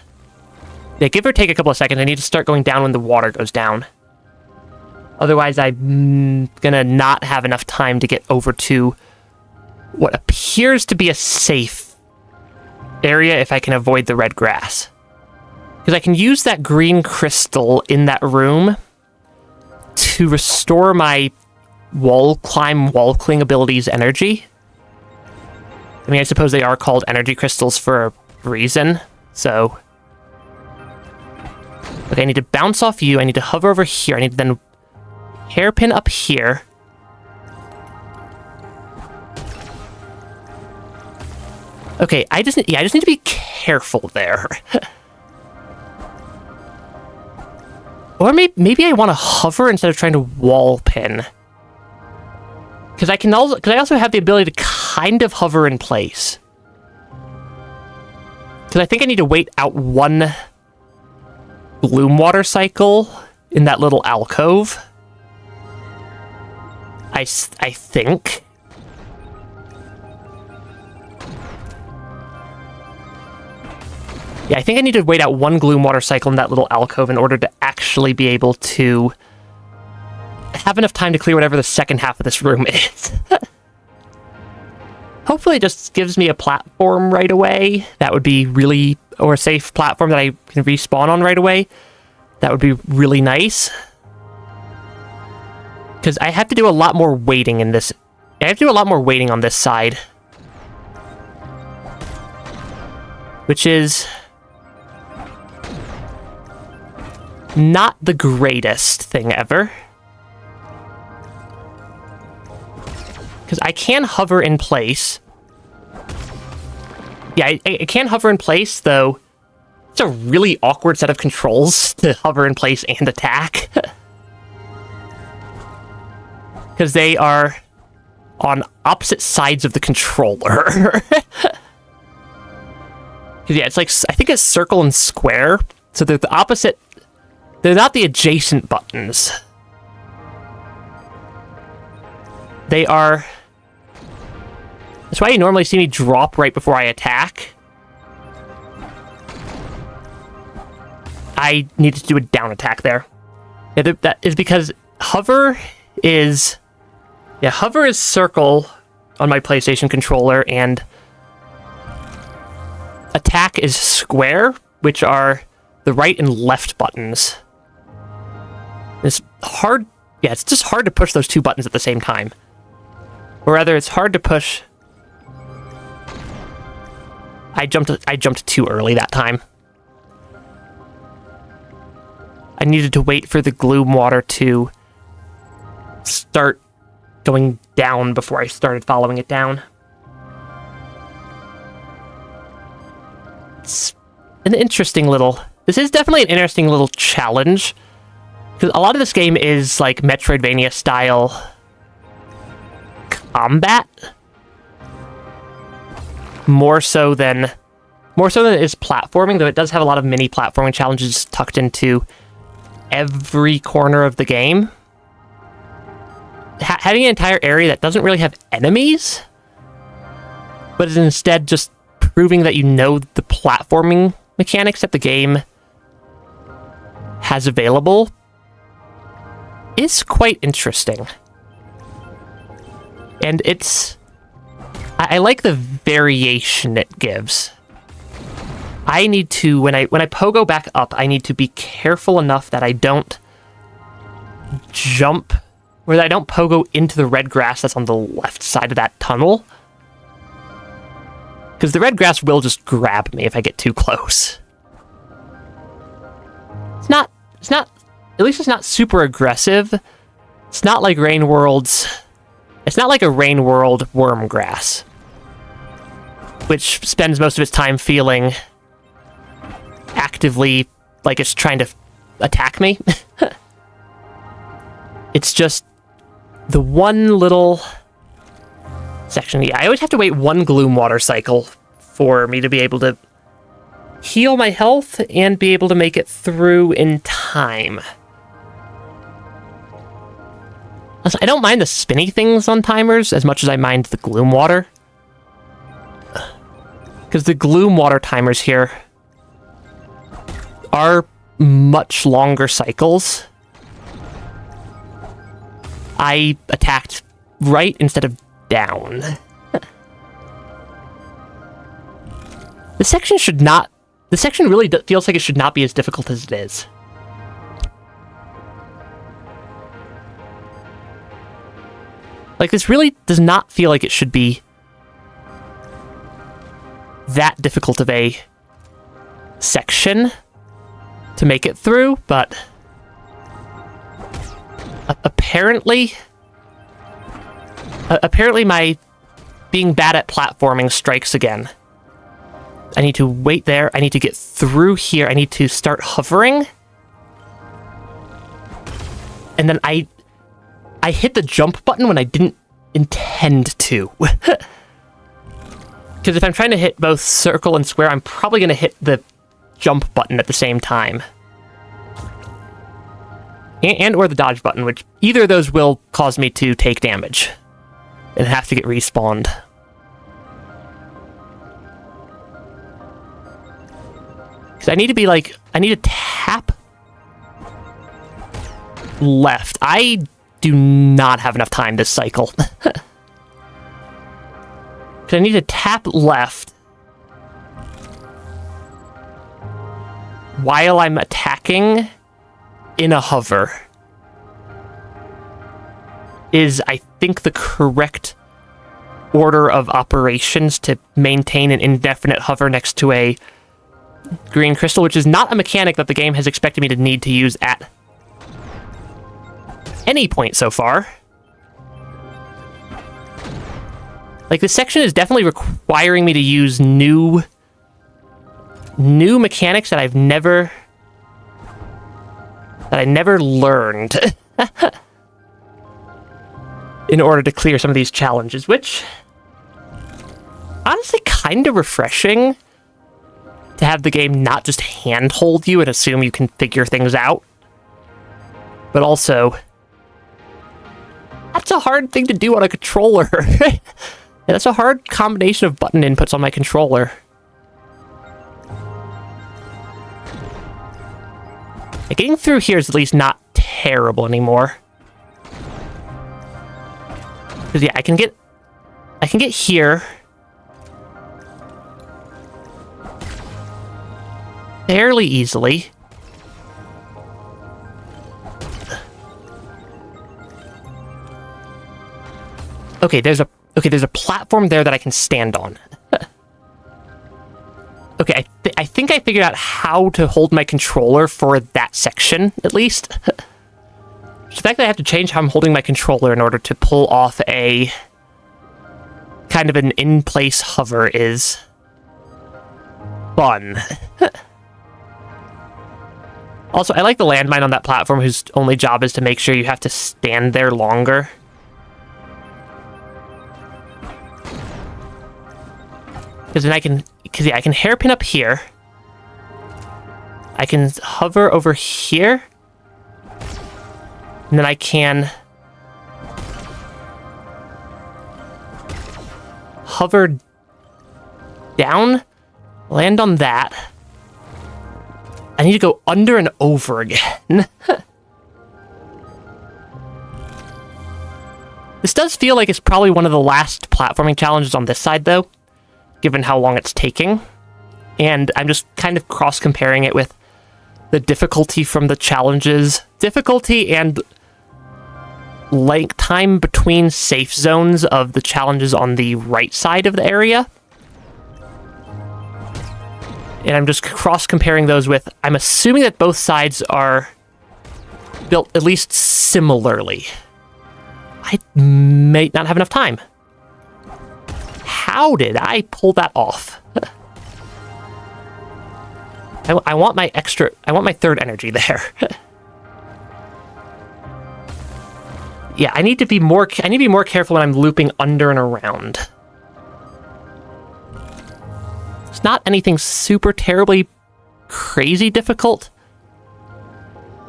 Yeah, give or take a couple of seconds. I need to start going down when the water goes down. Otherwise, I'm gonna not have enough time to get over to what appears to be a safe area if I can avoid the red grass. Because I can use that green crystal in that room to restore my wall cling abilities energy. I mean, I suppose they are called energy crystals for a reason, so... Okay, I need to bounce off you, I need to hover over here, I need to then hairpin up here. Okay, I just need to be careful there. Or maybe I want to hover instead of trying to wall pin. Because I also have the ability to kind of hover in place. Because I think I need to wait out 1 gloom water cycle in that little alcove. I think. Yeah, I think I need to wait out 1 gloom water cycle in that little alcove in order to actually be able to have enough time to clear whatever the second half of this room is. Hopefully it just gives me a platform right away. That would be really... Or a safe platform that I can respawn on right away. That would be really nice. Because I have to do a lot more waiting in this... I have to do a lot more waiting on this side. Which is... not the greatest thing ever. Because I can hover in place. Yeah, I can hover in place, though it's a really awkward set of controls to hover in place and attack. Because they are on opposite sides of the controller. Because, yeah, it's like, I think it's circle and square. So they're the opposite... They're not the adjacent buttons. They are... That's why you normally see me drop right before I attack. I needed to do a down attack there. Yeah, that is because hover is... Yeah, hover is circle on my PlayStation controller, and attack is square, which are the right and left buttons. It's hard... Yeah, it's just hard to push those 2 buttons at the same time. Or rather, it's hard to push... I jumped too early that time. I needed to wait for the gloom water to start going down before I started following it down. It's an interesting little... This is definitely an interesting little challenge. Because a lot of this game is like Metroidvania style combat. More so than it is platforming, though it does have a lot of mini platforming challenges tucked into every corner of the game. Having an entire area that doesn't really have enemies, but is instead just proving that you know the platforming mechanics that the game has available is quite interesting. And it's I like the variation it gives. I need to, when I pogo back up, I need to be careful enough that I don't jump, or that I don't pogo into the red grass that's on the left side of that tunnel. Because the red grass will just grab me if I get too close. It's not, at least it's not super aggressive. It's not like Rain World's, it's not like a Rain World worm grass, which spends most of its time feeling actively like it's trying to attack me. It's just the one little section. Yeah, I always have to wait one gloom water cycle for me to be able to heal my health and be able to make it through in time. I don't mind the spinny things on timers as much as I mind the gloom water. Because the gloom water timers here are much longer cycles. I attacked right instead of down. This section should not... This section really feels like it should not be as difficult as it is. Like, this really does not feel like it should be that difficult of a section to make it through, but apparently my being bad at platforming strikes again. I need to wait there, I need to get through here, I need to start hovering, and then I hit the jump button when I didn't intend to. Because if I'm trying to hit both circle and square, I'm probably going to hit the jump button at the same time. And or the dodge button, which either of those will cause me to take damage and have to get respawned. Because I need to be like, I need to tap left. I do not have enough time this cycle. Because I need to tap left while I'm attacking in a hover. Is, I think, the correct order of operations to maintain an indefinite hover next to a green crystal, which is not a mechanic that the game has expected me to need to use at any point so far. Like, this section is definitely requiring me to use new mechanics that I never learned in order to clear some of these challenges, which honestly kind of refreshing to have the game not just handhold you and assume you can figure things out, but also that's a hard thing to do on a controller. That's a hard combination of button inputs on my controller. Getting through here is at least not terrible anymore. Because yeah, I can get here fairly easily. Okay, there's a platform there that I can stand on. Okay, I think I figured out how to hold my controller for that section, at least. The fact that I have to change how I'm holding my controller in order to pull off a kind of an in-place hover is fun. Also, I like the landmine on that platform whose only job is to make sure you have to stand there longer. Because then I can hairpin up here. I can hover over here. And then I can hover down, land on that. I need to go under and over again. This does feel like it's probably one of the last platforming challenges on this side, though, given how long it's taking. And I'm just kind of cross-comparing it with the difficulty from the challenges. Difficulty and length time between safe zones of the challenges on the right side of the area. And I'm just cross-comparing those with... I'm assuming that both sides are built at least similarly. I may not have enough time. How did I pull that off? I want my extra... I want my third energy there. Yeah, I need to be more careful when I'm looping under and around. It's not anything super terribly crazy difficult,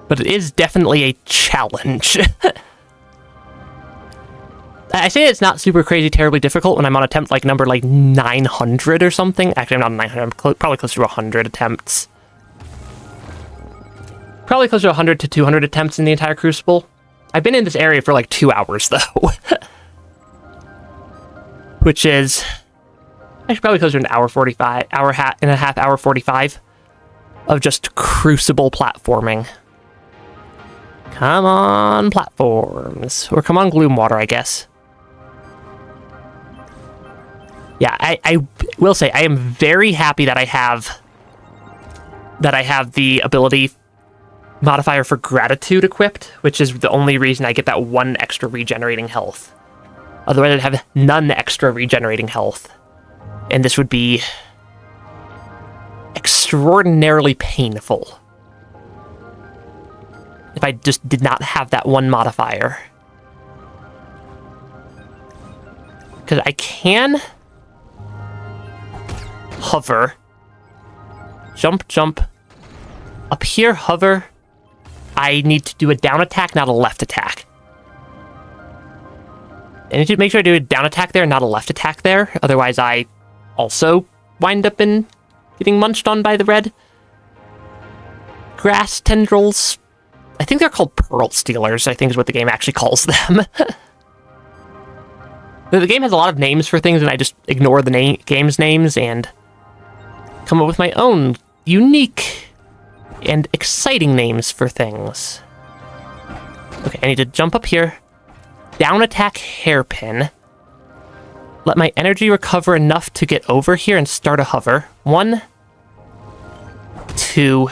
but it is definitely a challenge. I say it's not super crazy terribly difficult when I'm on attempt like number like 900 or something. Actually, I'm not 900. I'm probably closer to 100 attempts. Probably closer to 100 to 200 attempts in the entire Crucible. I've been in this area for like 2 hours, though. Which is... actually probably closer to an hour 45, hour 45 of just Crucible platforming. Come on, platforms. Or come on, Gloom Water, I guess. Yeah, I will say, I am very happy that I have the ability modifier for Gratitude equipped, which is the only reason I get that 1 extra regenerating health. Otherwise, I'd have none extra regenerating health. And this would be extraordinarily painful if I just did not have that 1 modifier. Because I can hover, jump, up here, hover. I need to do a down attack, not a left attack. I need to make sure I do a down attack there, not a left attack there. Otherwise, I also wind up in getting munched on by the red grass tendrils. I think they're called pearl stealers, I think is what the game actually calls them. The game has a lot of names for things, and I just ignore the game's names and come up with my own unique and exciting names for things. Okay, I need to jump up here, down attack hairpin, let my energy recover enough to get over here and start a hover. 1, 2,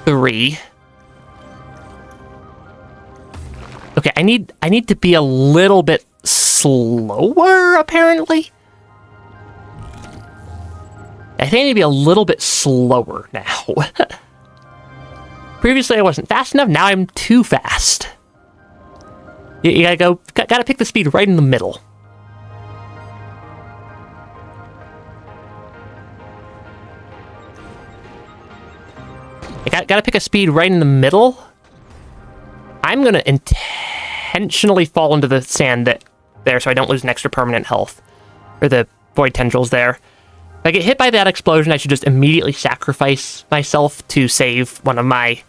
3. Okay, I need to be a little bit slower, apparently. I think I need to be a little bit slower now. Previously, I wasn't fast enough. Now I'm too fast. You gotta pick the speed right in the middle. I gotta pick a speed right in the middle. I'm gonna intentionally fall into the sand there so I don't lose an extra permanent health. Or the void tendrils there. If I get hit by that explosion, I should just immediately sacrifice myself to save one of my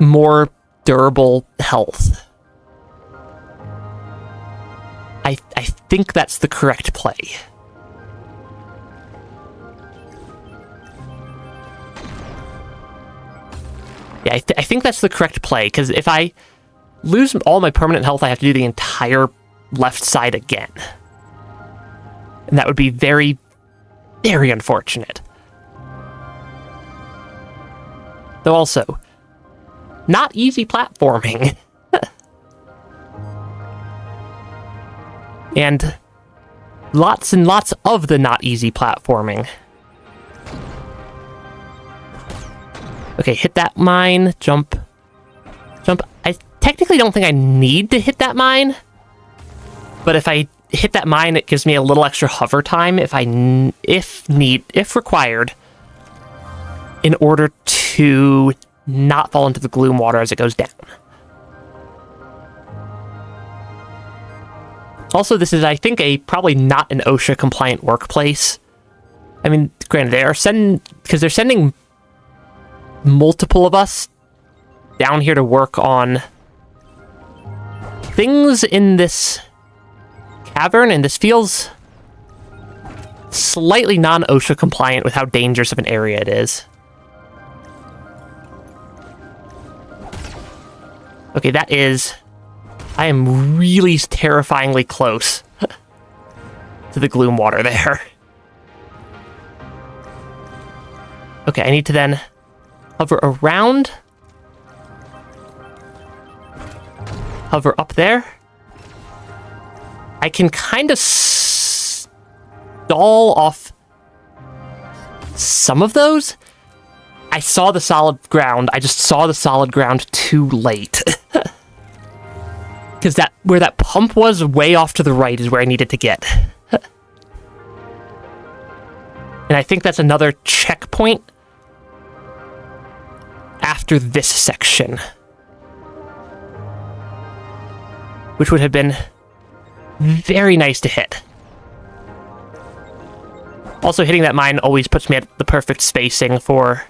more durable health. I think that's the correct play. Yeah, I think that's the correct play, because if I lose all my permanent health, I have to do the entire left side again. And that would be very, very unfortunate. Though also, not easy platforming. And lots of the not easy platforming. Okay, hit that mine, jump. I technically don't think I need to hit that mine, but if I hit that mine, it gives me a little extra hover time if required, in order to not fall into the gloom water as it goes down. Also, this is, I think, probably not an OSHA compliant workplace. I mean, granted, they're sending multiple of us down here to work on things in this cavern, and this feels slightly non-OSHA compliant with how dangerous of an area it is. Okay, that is... I am really terrifyingly close to the gloom water there. Okay, I need to then hover around. Hover up there. I can kind of stall off some of those. I saw the solid ground. I just saw the solid ground too late. Because where that pump was way off to the right is where I needed to get. And I think that's another checkpoint after this section. Which would have been very nice to hit. Also, hitting that mine always puts me at the perfect spacing for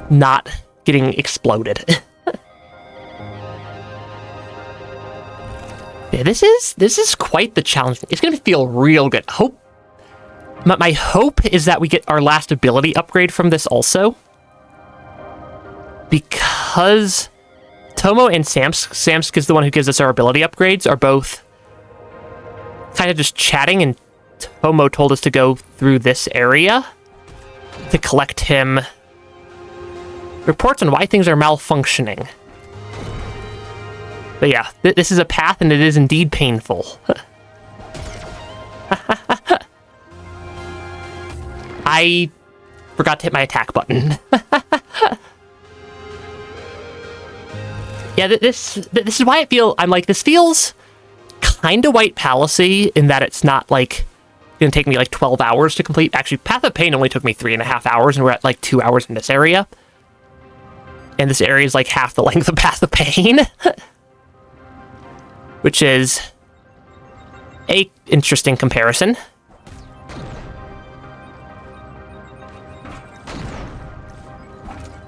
not getting exploded. Yeah, this is quite the challenge. It's gonna feel real good. My hope is that we get our last ability upgrade from this also. Because Tomo and Samsk is the one who gives us our ability upgrades, are both kind of just chatting, and Tomo told us to go through this area to collect him reports on why things are malfunctioning. But yeah, this is a path, and it is indeed painful. I forgot to hit my attack button. Yeah, this is why I'm like, this feels kind of White Palace-y in that it's not like gonna take me like 12 hours to complete. Actually, Path of Pain only took me 3.5 hours, and we're at like 2 hours in this area. And this area is like half the length of Path of Pain. Which is a interesting comparison.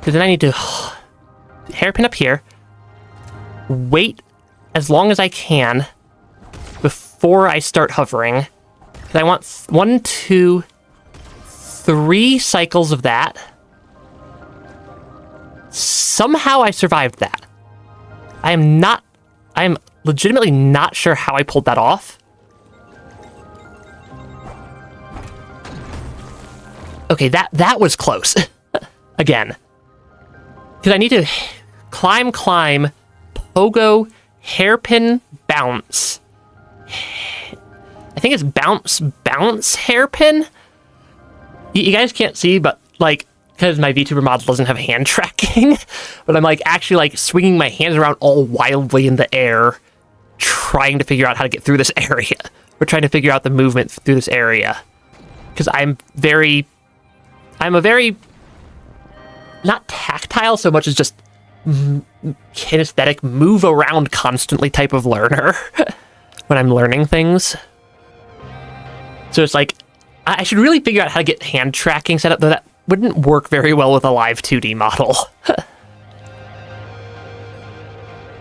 Because then I need to hairpin up here, wait as long as I can before I start hovering. Because I want 1, 2, 3 cycles of that. Somehow I survived that. I am legitimately not sure how I pulled that off. Okay, that was close. Again. Because I need to climb, pogo, hairpin, bounce. I think it's bounce, hairpin? You guys can't see, but like, because my VTuber model doesn't have hand tracking, but I'm like actually like swinging my hands around all wildly in the air, trying to figure out how to get through this area. We're trying to figure out the movement through this area. Because I'm a very, not tactile so much as just kinesthetic, move around constantly type of learner when I'm learning things. So it's like, I should really figure out how to get hand tracking set up, though that wouldn't work very well with a live 2D model.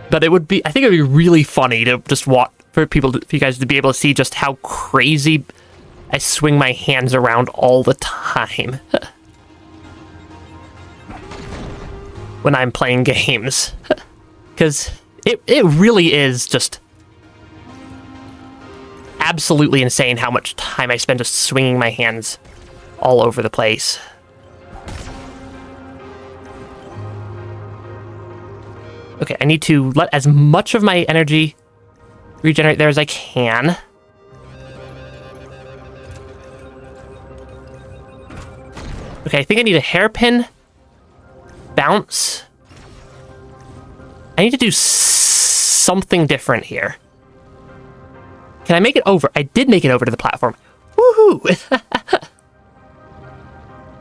But it would be, I think it would be really funny to just watch, for you guys to be able to see just how crazy I swing my hands around all the time when I'm playing games. Because it really is just absolutely insane how much time I spend just swinging my hands all over the place. Okay, I need to let as much of my energy regenerate there as I can. Okay, I think I need a hairpin, bounce. I need to do something different here. Can I make it over? I did make it over to the platform. Woohoo!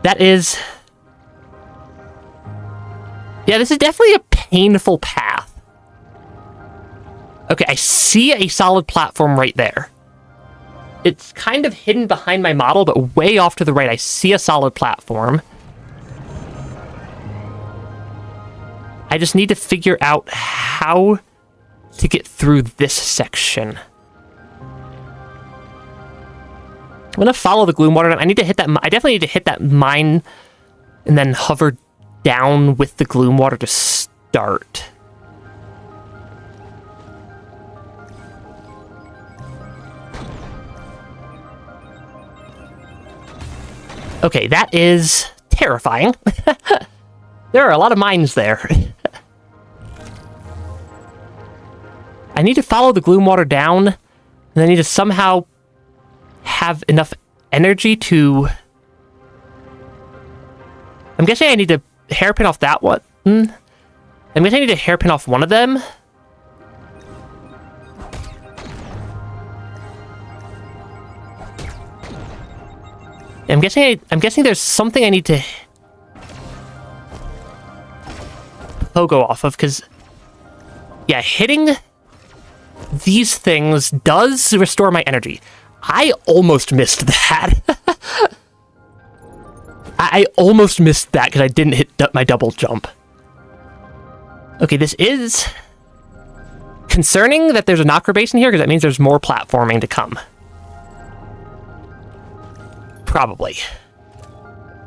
That is... Yeah, this is definitely a painful path. Okay, I see a solid platform right there. It's kind of hidden behind my model, but way off to the right, I see a solid platform. I just need to figure out how to get through this section. I'm gonna follow the gloom water. I need to hit that. I definitely need to hit that mine and then hover down with the gloom water to start. Okay, that is terrifying. There are a lot of mines there. I need to follow the gloom water down, and I need to somehow have enough energy to... I'm guessing I need to hairpin off that one. I'm guessing I need to hairpin off one of them. I'm guessing there's something I need to pogo off of, because yeah, hitting these things does restore my energy. I almost missed that. I almost missed that because I didn't hit my double jump. Okay, this is concerning that there's a knocker basin here, because that means there's more platforming to come. Probably.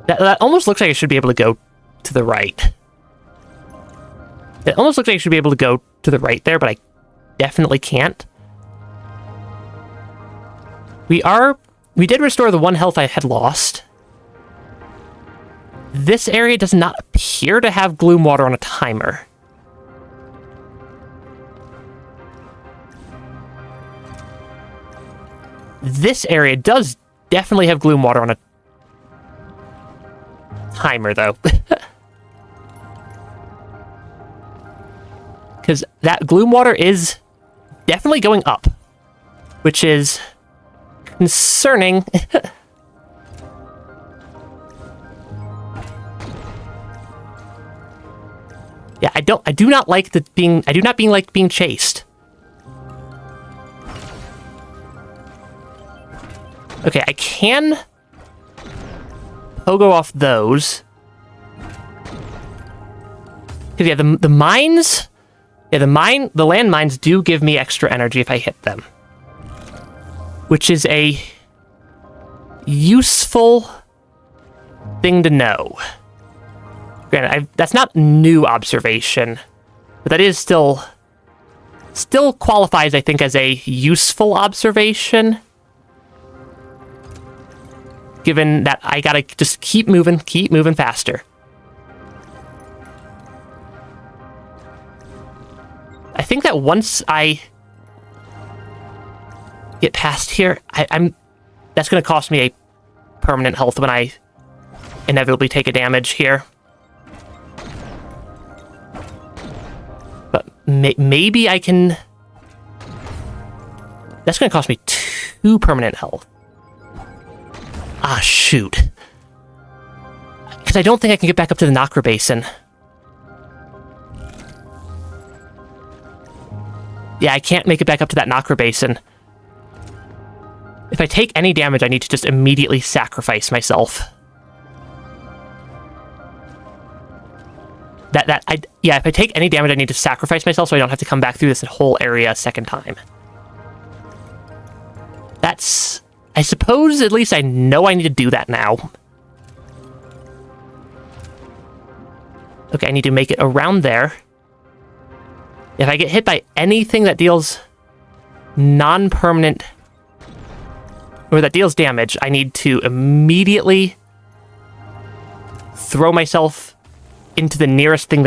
That almost looks like I should be able to go to the right. It almost looks like I should be able to go to the right there, but I definitely can't. We did restore the 1 health I had lost. This area does not appear to have gloom water on a timer. This area does definitely have gloom water on a timer, though. Because that gloom water is definitely going up, which is concerning. Yeah, I do not like being chased. Okay, I can pogo off those. Cause yeah, the mines, yeah, the landmines do give me extra energy if I hit them, which is a useful thing to know. Granted, that's not new observation, but that is still qualifies, I think, as a useful observation. Given that I gotta just keep moving faster. I think that once I get past here, that's gonna cost me a permanent health when I inevitably take a damage here. But maybe I can... That's gonna cost me 2 permanent health. Ah, shoot. Because I don't think I can get back up to the knocker basin. Yeah, I can't make it back up to that knocker basin. If I take any damage, I need to just immediately sacrifice myself. Yeah, if I take any damage, I need to sacrifice myself so I don't have to come back through this whole area a second time. That's... I suppose at least I know I need to do that now. Okay, I need to make it around there. If I get hit by anything that deals non-permanent... or that deals damage, I need to immediately throw myself into the nearest thing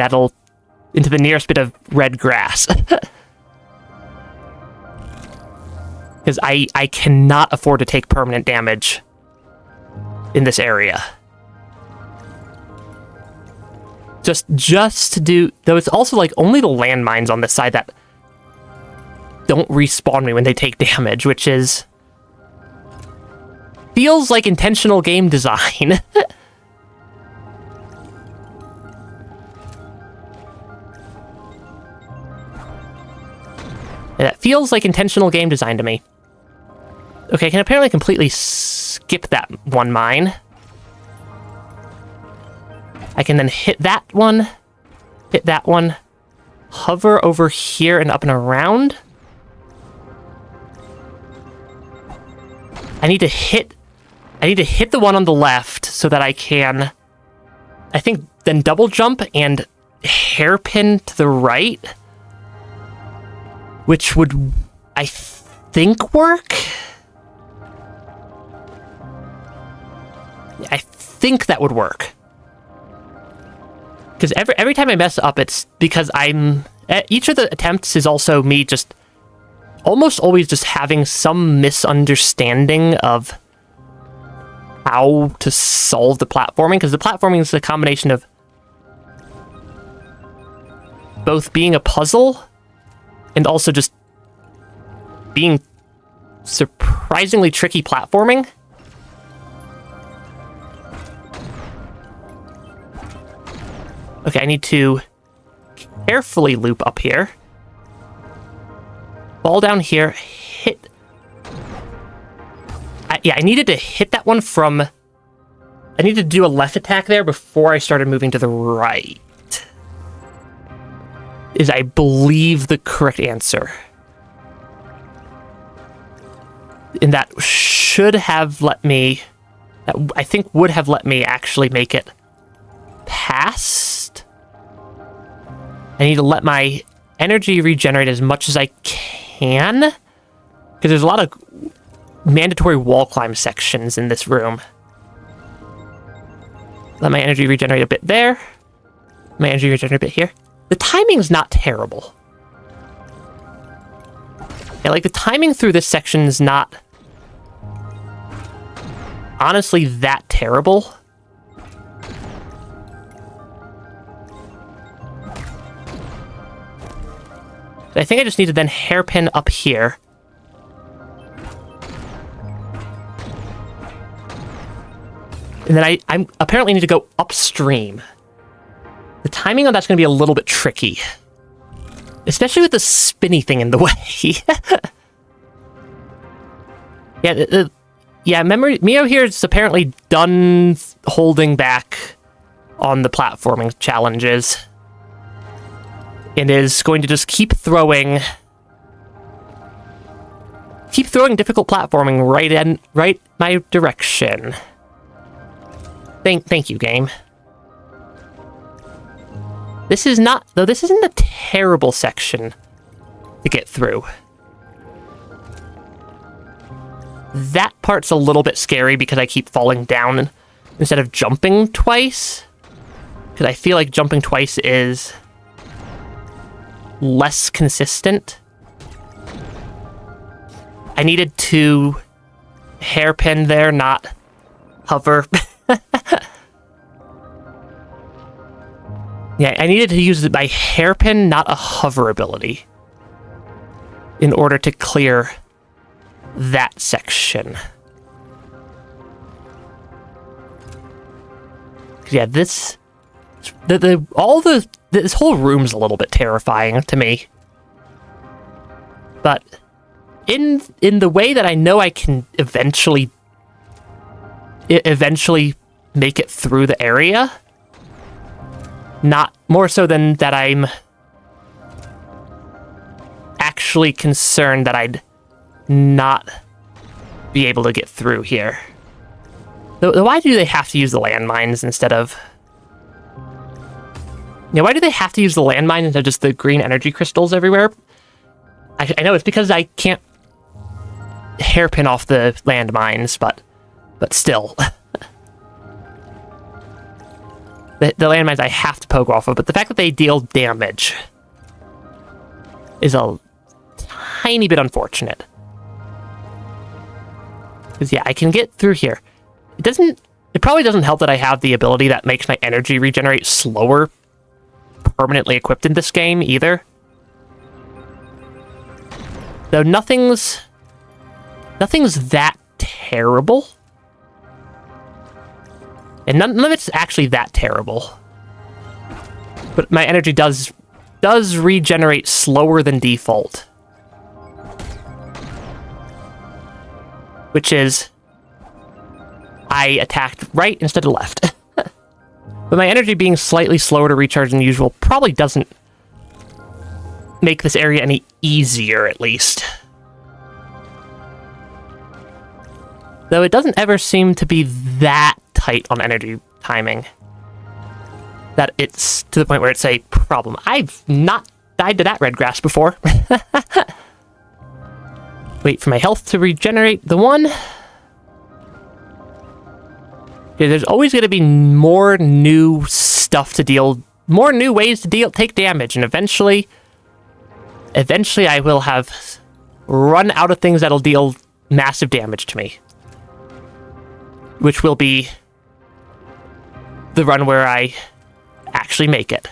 into the nearest bit of red grass. Because I cannot afford to take permanent damage in this area. Just to do... Though it's also like only the landmines on this side that don't respawn me when they take damage, which is... Feels like intentional game design. That feels like intentional game design to me. Okay, I can apparently completely skip that one mine. I can then hit that one, hover over here and up and around. I need to hit the one on the left so that I can, I think, then double jump and hairpin to the right, which would, I think, work. I think that would work. Because every time I mess up, it's because each of the attempts is also me just almost always just having some misunderstanding of how to solve the platforming, because the platforming is a combination of both being a puzzle and also just being surprisingly tricky platforming. Okay, I need to carefully loop up here. Fall down here, hit... I needed to hit that one from... I needed to do a left attack there before I started moving to the right. Is, I believe, the correct answer. And that should have let me... That I think would have let me actually make it past. I need to let my energy regenerate as much as I can, because there's a lot of mandatory wall climb sections in this room. Let my energy regenerate a bit there. My energy regenerate a bit here. The timing's not terrible. Yeah, like the timing through this section is not honestly that terrible. I think I just need to then hairpin up here. And then I apparently need to go upstream. The timing on that's going to be a little bit tricky. Especially with the spinny thing in the way. Yeah, MIO here is apparently done holding back on the platforming challenges. And is going to just keep throwing difficult platforming right my direction. Thank you, game. This isn't a terrible section to get through. That part's a little bit scary because I keep falling down instead of jumping twice. Because I feel like jumping twice is less consistent. I needed to hairpin there, not hover. Yeah, I needed to use my hairpin, not a hover ability, in order to clear that section. Yeah, this whole room's a little bit terrifying to me. But in the way that I know I can eventually make it through the area, not more so than that I'm actually concerned that I'd not be able to get through here. So why do they have to use the landmines instead of... Yeah, why do they have to use the landmine instead of just the green energy crystals everywhere? I know it's because I can't hairpin off the landmines, but still. The landmines I have to poke off of, but the fact that they deal damage is a tiny bit unfortunate. Because yeah, I can get through here. It probably doesn't help that I have the ability that makes my energy regenerate slower permanently equipped in this game either. Though nothing's that terrible. And none of it's actually that terrible. But my energy does regenerate slower than default. Which is... I attacked right instead of left. But my energy being slightly slower to recharge than usual probably doesn't make this area any easier, at least. Though it doesn't ever seem to be that tight on energy timing that it's to the point where it's a problem. I've not died to that red grass before. Wait for my health to regenerate the one. Yeah, there's always going to be more new stuff to deal, more new ways to take damage, and eventually I will have run out of things that'll deal massive damage to me. Which will be the run where I actually make it.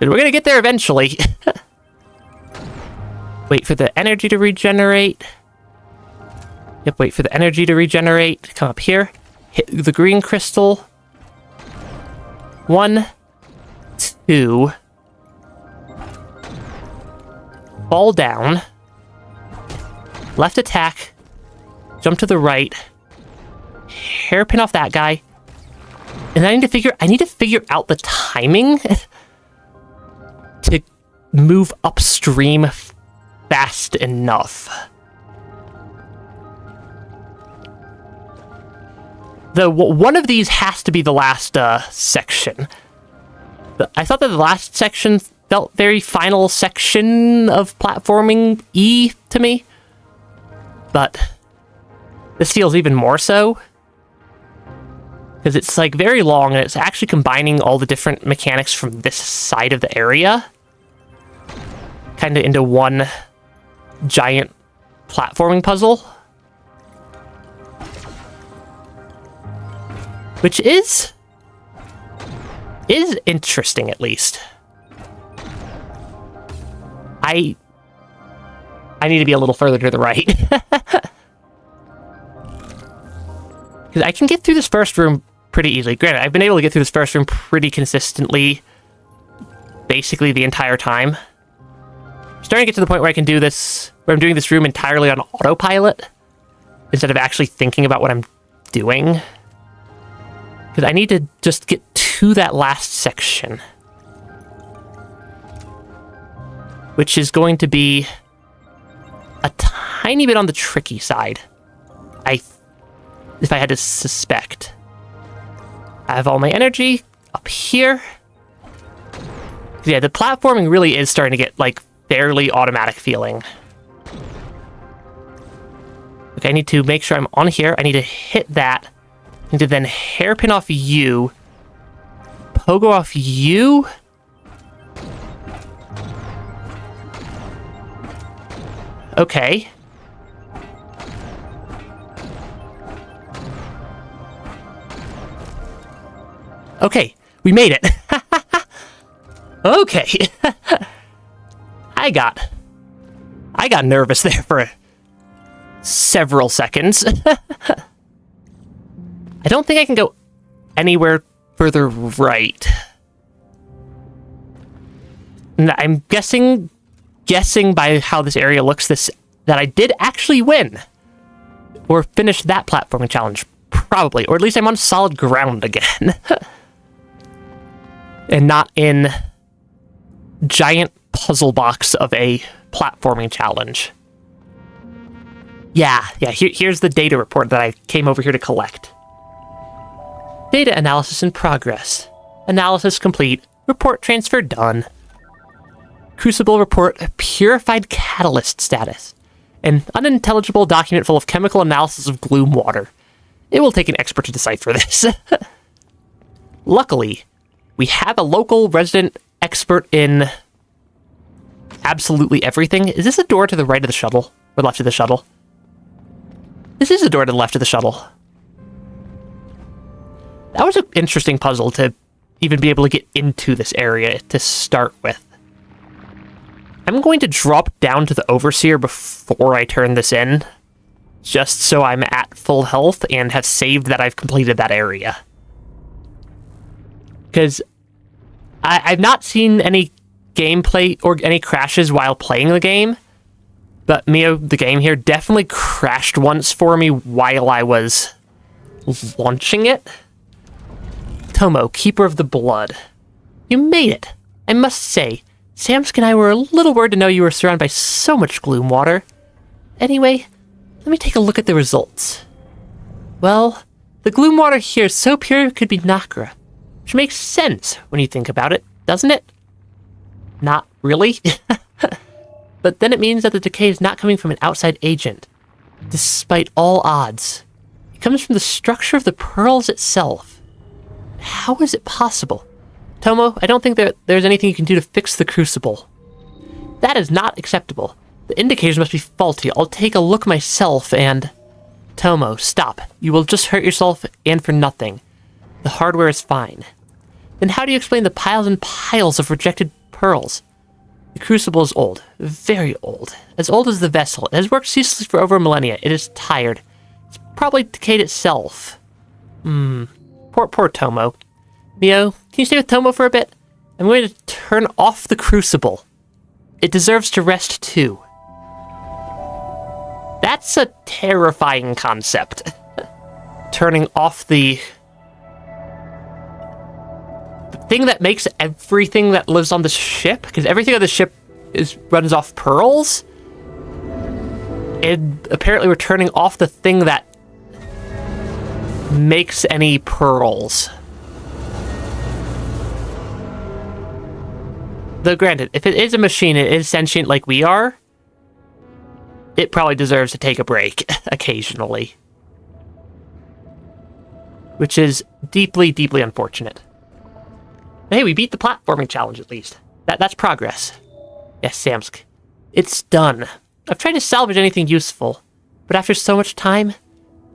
And we're gonna get there eventually. Wait for the energy to regenerate. Yep, wait for the energy to regenerate. Come up here. Hit the green crystal. 1, 2. Fall down. Left attack. Jump to the right. Hairpin off that guy. And I need to figure out the timing to move upstream fast enough. One of these has to be the last section. I thought that the last section felt very final section of platforming E to me. But this feels even more so. Because it's like very long and it's actually combining all the different mechanics from this side of the area. Kind of into one giant platforming puzzle. Which is interesting, at least. I need to be a little further to the right. Because I can get through this first room pretty easily. Granted, I've been able to get through this first room pretty consistently, basically the entire time. I'm starting to get to the point where I can do this, where I'm doing this room entirely on autopilot, instead of actually thinking about what I'm doing. Because I need to just get to that last section. Which is going to be a tiny bit on the tricky side. If I had to suspect. I have all my energy up here. Yeah, the platforming really is starting to get, like, fairly automatic feeling. Okay, I need to make sure I'm on here. I need to hit that. I need to then hairpin off you. Pogo off you. Okay. Okay, we made it. Okay. I got nervous there for several seconds. I don't think I can go anywhere further right. And I'm guessing by how this area looks that I did actually win. Or finish that platforming challenge. Probably. Or at least I'm on solid ground again. And not in giant puzzle box of a platforming challenge. Yeah, here's the data report that I came over here to collect. Data analysis in progress. Analysis complete. Report transfer done. Crucible report purified catalyst status. An unintelligible document full of chemical analysis of gloom water. It will take an expert to decipher this. Luckily, we have a local resident expert in absolutely everything. Is this a door to the right of the shuttle? Or left of the shuttle? This is a door to the left of the shuttle. That was an interesting puzzle to even be able to get into this area to start with. I'm going to drop down to the Overseer before I turn this in, just so I'm at full health and have saved that I've completed that area. Because I've not seen any gameplay or any crashes while playing the game, but MIO, the game here, definitely crashed once for me while I was launching it. Tomo, Keeper of the Blood. You made it. I must say, Samsk and I were a little worried to know you were surrounded by so much gloom water. Anyway, let me take a look at the results. Well, the gloom water here is so pure it could be Nacra, which makes sense when you think about it, doesn't it? Not really. But then it means that the decay is not coming from an outside agent. Despite all odds, it comes from the structure of the pearls itself. How is it possible? Tomo, I don't think that there's anything you can do to fix the crucible. That is not acceptable. The indicators must be faulty. I'll take a look myself and... Tomo, stop. You will just hurt yourself and for nothing. The hardware is fine. Then how do you explain the piles and piles of rejected pearls? The crucible is old. Very old. As old as the vessel. It has worked ceaselessly for over a millennia. It is tired. It's probably decayed itself. Poor Tomo. Mio, can you stay with Tomo for a bit? I'm going to turn off the crucible. It deserves to rest too. That's a terrifying concept. Turning off the thing that makes everything that lives on the ship, because everything on the ship runs off pearls, and apparently we're turning off the thing that makes any pearls. Though granted, if it is a machine, it is sentient like we are, it probably deserves to take a break occasionally. Which is deeply, deeply unfortunate. Hey, we beat the platforming challenge at least. That's progress. Yes, Samsk. It's done. I've tried to salvage anything useful, but after so much time,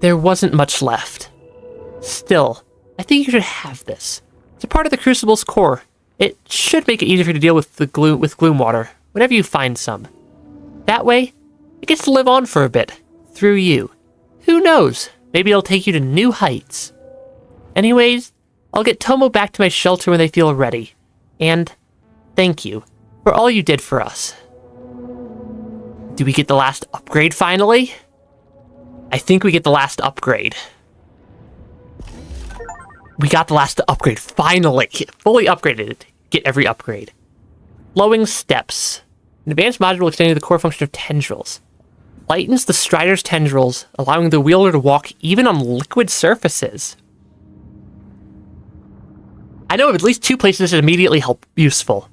there wasn't much left. Still, I think you should have this. It's a part of the Crucible's core. It should make it easier for you to deal with gloom water whenever you find some. That way, it gets to live on for a bit, through you. Who knows? Maybe it'll take you to new heights. Anyways, I'll get Tomo back to my shelter when they feel ready. And thank you for all you did for us. Do we get the last upgrade finally? I think we get the last upgrade. We got the last upgrade, finally! Fully upgraded. Get every upgrade. Flowing steps. An advanced module extending the core function of tendrils. Lightens the strider's tendrils, allowing the wielder to walk even on liquid surfaces. I know of at least two places this is immediately useful.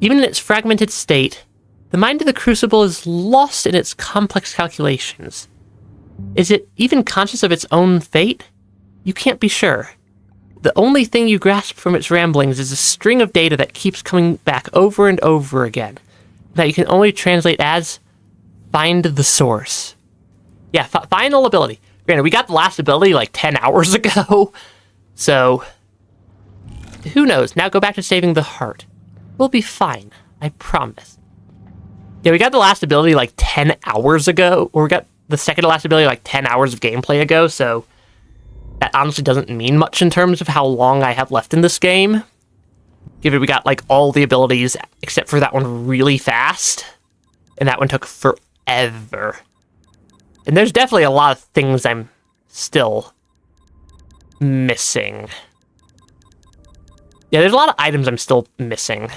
Even in its fragmented state, the mind of the Crucible is lost in its complex calculations. Is it even conscious of its own fate? You can't be sure. The only thing you grasp from its ramblings is a string of data that keeps coming back over and over again, that you can only translate as, find the source. Yeah, final ability. Granted, we got the last ability like 10 hours ago, so who knows? Now go back to saving the heart. We'll be fine, I promise. Yeah, we got the last ability like 10 hours ago, or we got the second to last ability like 10 hours of gameplay ago, so that honestly doesn't mean much in terms of how long I have left in this game. Given we got like all the abilities except for that one really fast, and that one took forever. And there's definitely a lot of things I'm still missing. Yeah, there's a lot of items I'm still missing.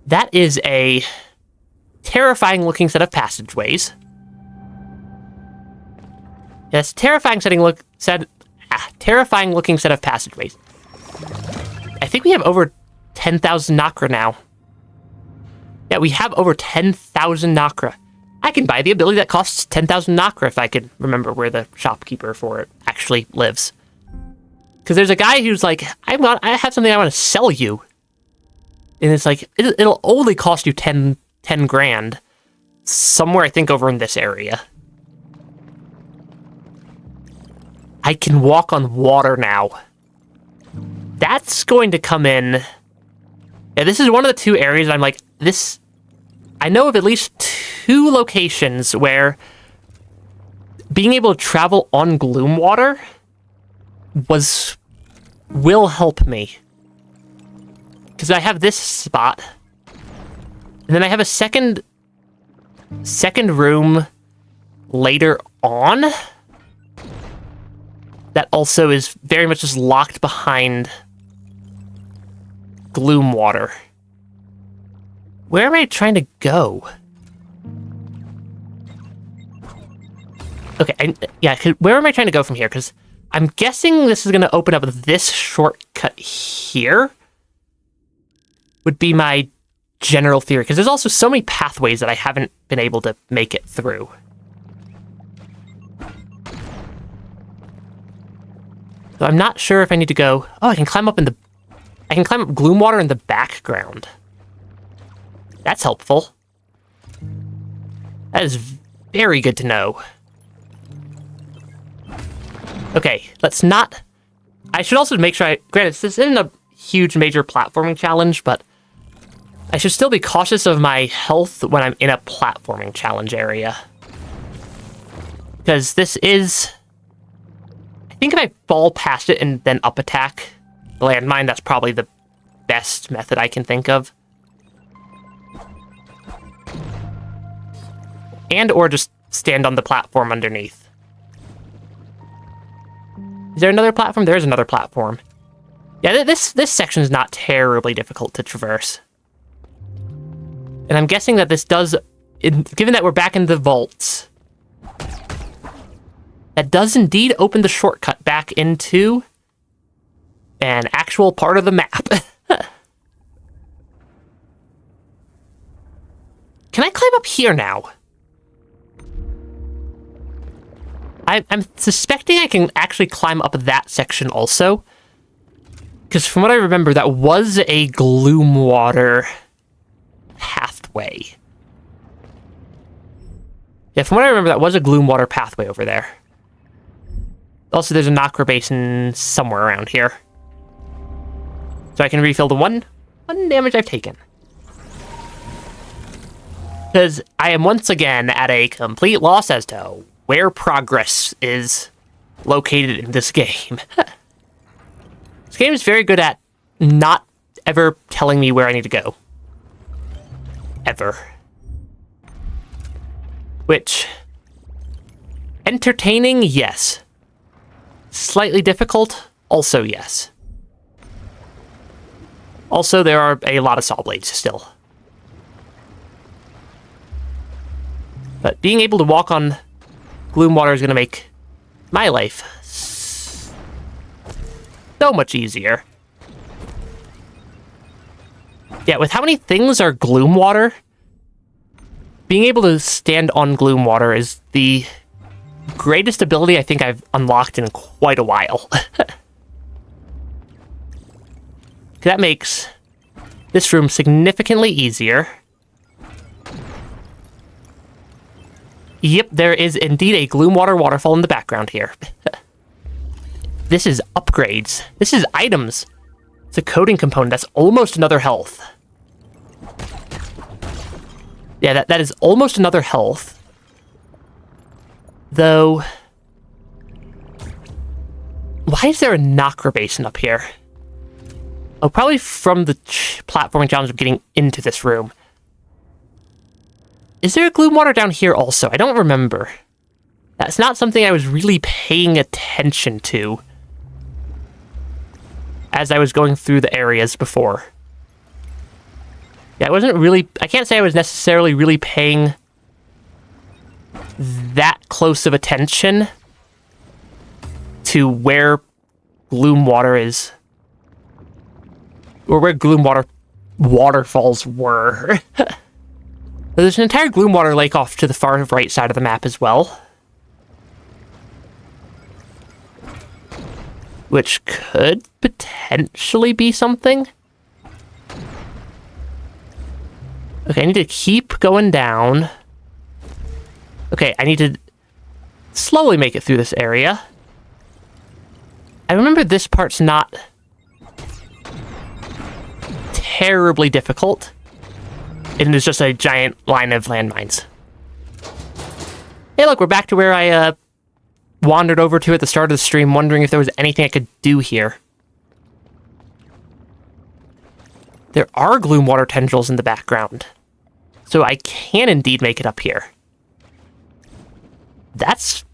That is a terrifying looking set of passageways. Yes, terrifying looking set of passageways. I think we have over 10,000 Nacra now. Yeah, we have over 10,000 Nacra. I can buy the ability that costs 10,000 Nacra if I could remember where the shopkeeper for it actually lives. Because there's a guy who's like, I have something I want to sell you. And it's like, it'll only cost you 10 grand. Somewhere, I think, over in this area. I can walk on water now. That's going to come in. Yeah, this is one of the two areas I'm like, this. I know of at least two locations where being able to travel on gloom water will help me. Because I have this spot. And then I have a second room later on that also is very much just locked behind gloom water. Where am I trying to go? Okay, where am I trying to go from here? Because I'm guessing this is going to open up this shortcut here. Would be my general theory, because there's also so many pathways that I haven't been able to make it through. So I'm not sure if I need to go... Oh, I can climb up gloom water in the background. That's helpful. That is very good to know. Okay, let's not... I should also make sure granted, this isn't a huge major platforming challenge, but I should still be cautious of my health when I'm in a platforming challenge area. Because this is... I think if I fall past it and then up attack the landmine, that's probably the best method I can think of. And or just stand on the platform underneath. Is there another platform? There is another platform. Yeah, this section is not terribly difficult to traverse. And I'm guessing that this does, given that we're back in the vaults, that does indeed open the shortcut back into an actual part of the map. Can I climb up here now? I'm suspecting I can actually climb up that section also. Because from what I remember, that was a gloom water pathway. Yeah, from what I remember, that was a gloom water pathway over there. Also, there's a Nokra basin somewhere around here. So I can refill the one damage I've taken. Because I am once again at a complete loss as to where progress is located in this game. This game is very good at not ever telling me where I need to go. Ever. Which, entertaining, yes. Slightly difficult, also yes. Also, there are a lot of saw blades still. But being able to walk on gloom water is going to make my life so much easier. Yeah, with how many things are gloom water, being able to stand on gloom water is the greatest ability I think I've unlocked in quite a while. That makes this room significantly easier. Yep, there is indeed a gloom water waterfall in the background here. This is upgrades. This is items. It's a coding component. That's almost another health. Yeah, that is almost another health. Though... Why is there a Nokra basin up here? Oh, probably from the platforming challenge of getting into this room. Is there a gloom water down here also? I don't remember. That's not something I was really paying attention to as I was going through the areas before. Yeah, I can't say I was necessarily really paying that close of attention to where gloom water is. Or where gloom water waterfalls were. There's an entire gloom water lake off to the far right side of the map as well. Which could potentially be something. Okay, I need to keep going down. Okay, I need to slowly make it through this area. I remember this part's not terribly difficult. And it's just a giant line of landmines. Hey, look, we're back to where I wandered over to at the start of the stream, wondering if there was anything I could do here. There are gloom water tendrils in the background, so I can indeed make it up here. This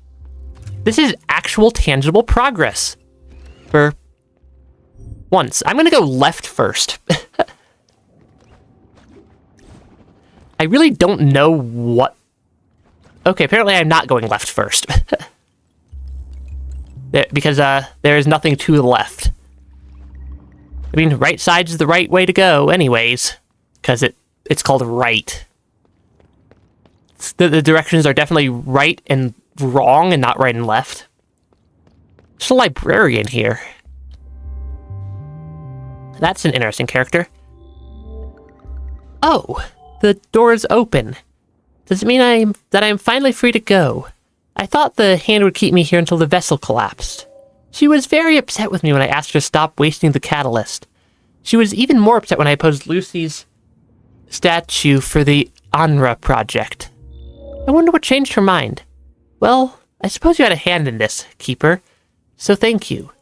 is actual tangible progress. For once. I'm gonna go left first. I really don't know what... Okay, apparently I'm not going left first. Because there is nothing to the left. I mean, right side's the right way to go anyways. Because it's called right. The directions are definitely right and wrong and not right and left. There's a librarian here. That's an interesting character. Oh, the door is open. Does it mean that I am finally free to go? I thought the hand would keep me here until the vessel collapsed. She was very upset with me when I asked her to stop wasting the catalyst. She was even more upset when I opposed Lucy's statue for the ANRA project. I wonder what changed her mind. Well, I suppose you had a hand in this, Keeper. So thank you.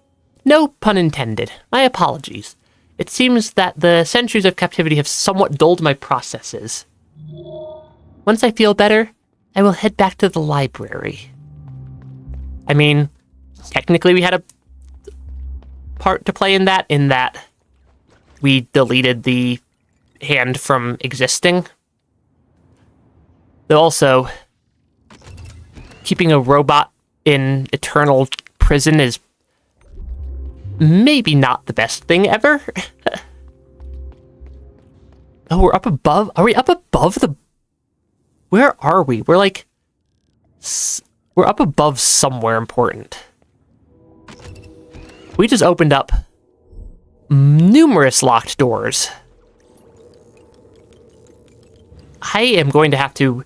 No pun intended. My apologies. It seems that the centuries of captivity have somewhat dulled my processes. Once I feel better, I will head back to the library. I mean, technically we had a part to play in that we deleted the hand from existing. Though also, keeping a robot in eternal prison is maybe not the best thing ever. Oh, we're up above? Are we up above the... Where are we? We're like... We're up above somewhere important. We just opened up numerous locked doors. I am going to have to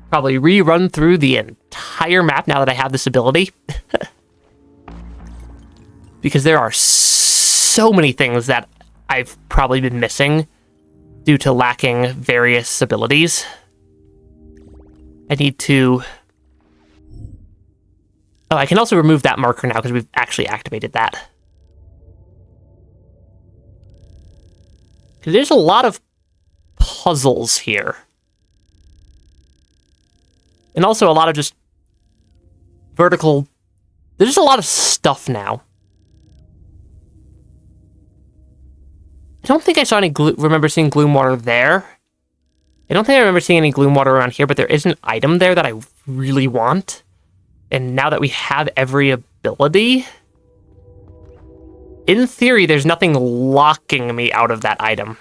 probably rerun through the entire map now that I have this ability. Because there are so many things that I've probably been missing due to lacking various abilities. I need to... Oh, I can also remove that marker now because we've actually activated that. Because there's a lot of puzzles here. And also a lot of just vertical... There's just a lot of stuff now. I don't think I saw any remember seeing gloom water there. I don't think I remember seeing any gloom water around here, but there is an item there that I really want. And now that we have every ability, in theory, there's nothing locking me out of that item.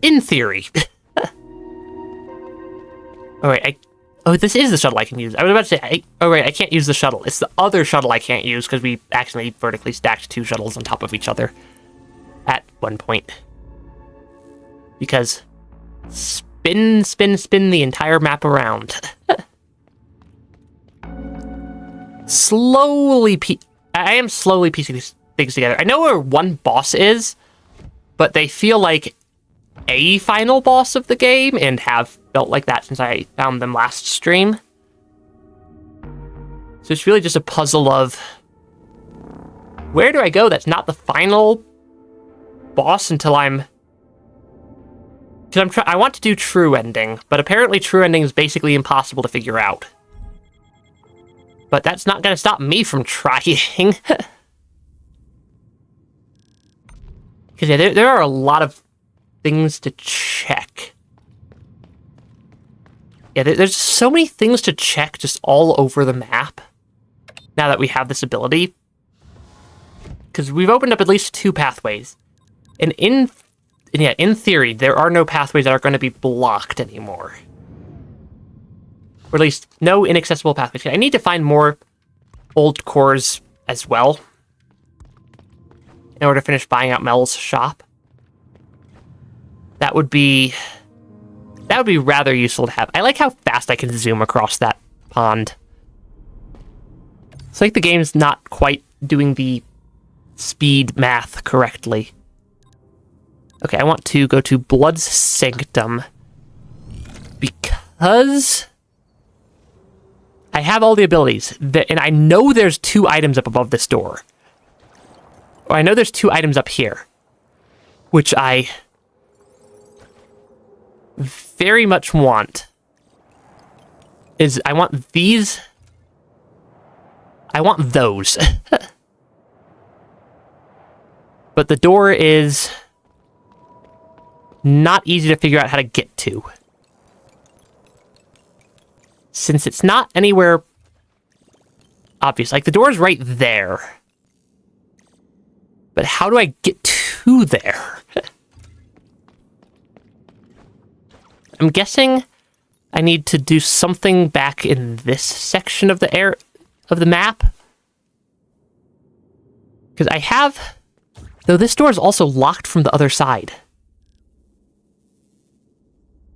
In theory. Alright, oh, this is the shuttle I can use. I was about to say, I can't use the shuttle. It's the other shuttle I can't use because we accidentally vertically stacked two shuttles on top of each other at one point. Because spin the entire map around. I am slowly piecing these things together. I know where one boss is, but they feel like a final boss of the game and have felt like that since I found them last stream. So it's really just a puzzle of where do I go that's not the final boss until I'm... Because I want to do true ending, but apparently true ending is basically impossible to figure out. But that's not going to stop me from trying. Because yeah, there are a lot of things to check. Yeah, there's so many things to check just all over the map now that we have this ability. Because we've opened up at least two pathways. And in theory, there are no pathways that are going to be blocked anymore. Or at least, no inaccessible pathways. I need to find more old cores as well in order to finish buying out Mel's shop. That would be rather useful to have. I like how fast I can zoom across that pond. It's like the game's not quite doing the speed math correctly. Okay, I want to go to Blood's Sanctum because I have all the abilities, and I know there's two items up above this door. Or I know there's two items up here, which I very much want. I want these. I want those. But the door is not easy to figure out how to get to. Since it's not anywhere obvious. Like, the door's right there. But how do I get to there? I'm guessing I need to do something back in this section of the map. Because I have... Though this door is also locked from the other side.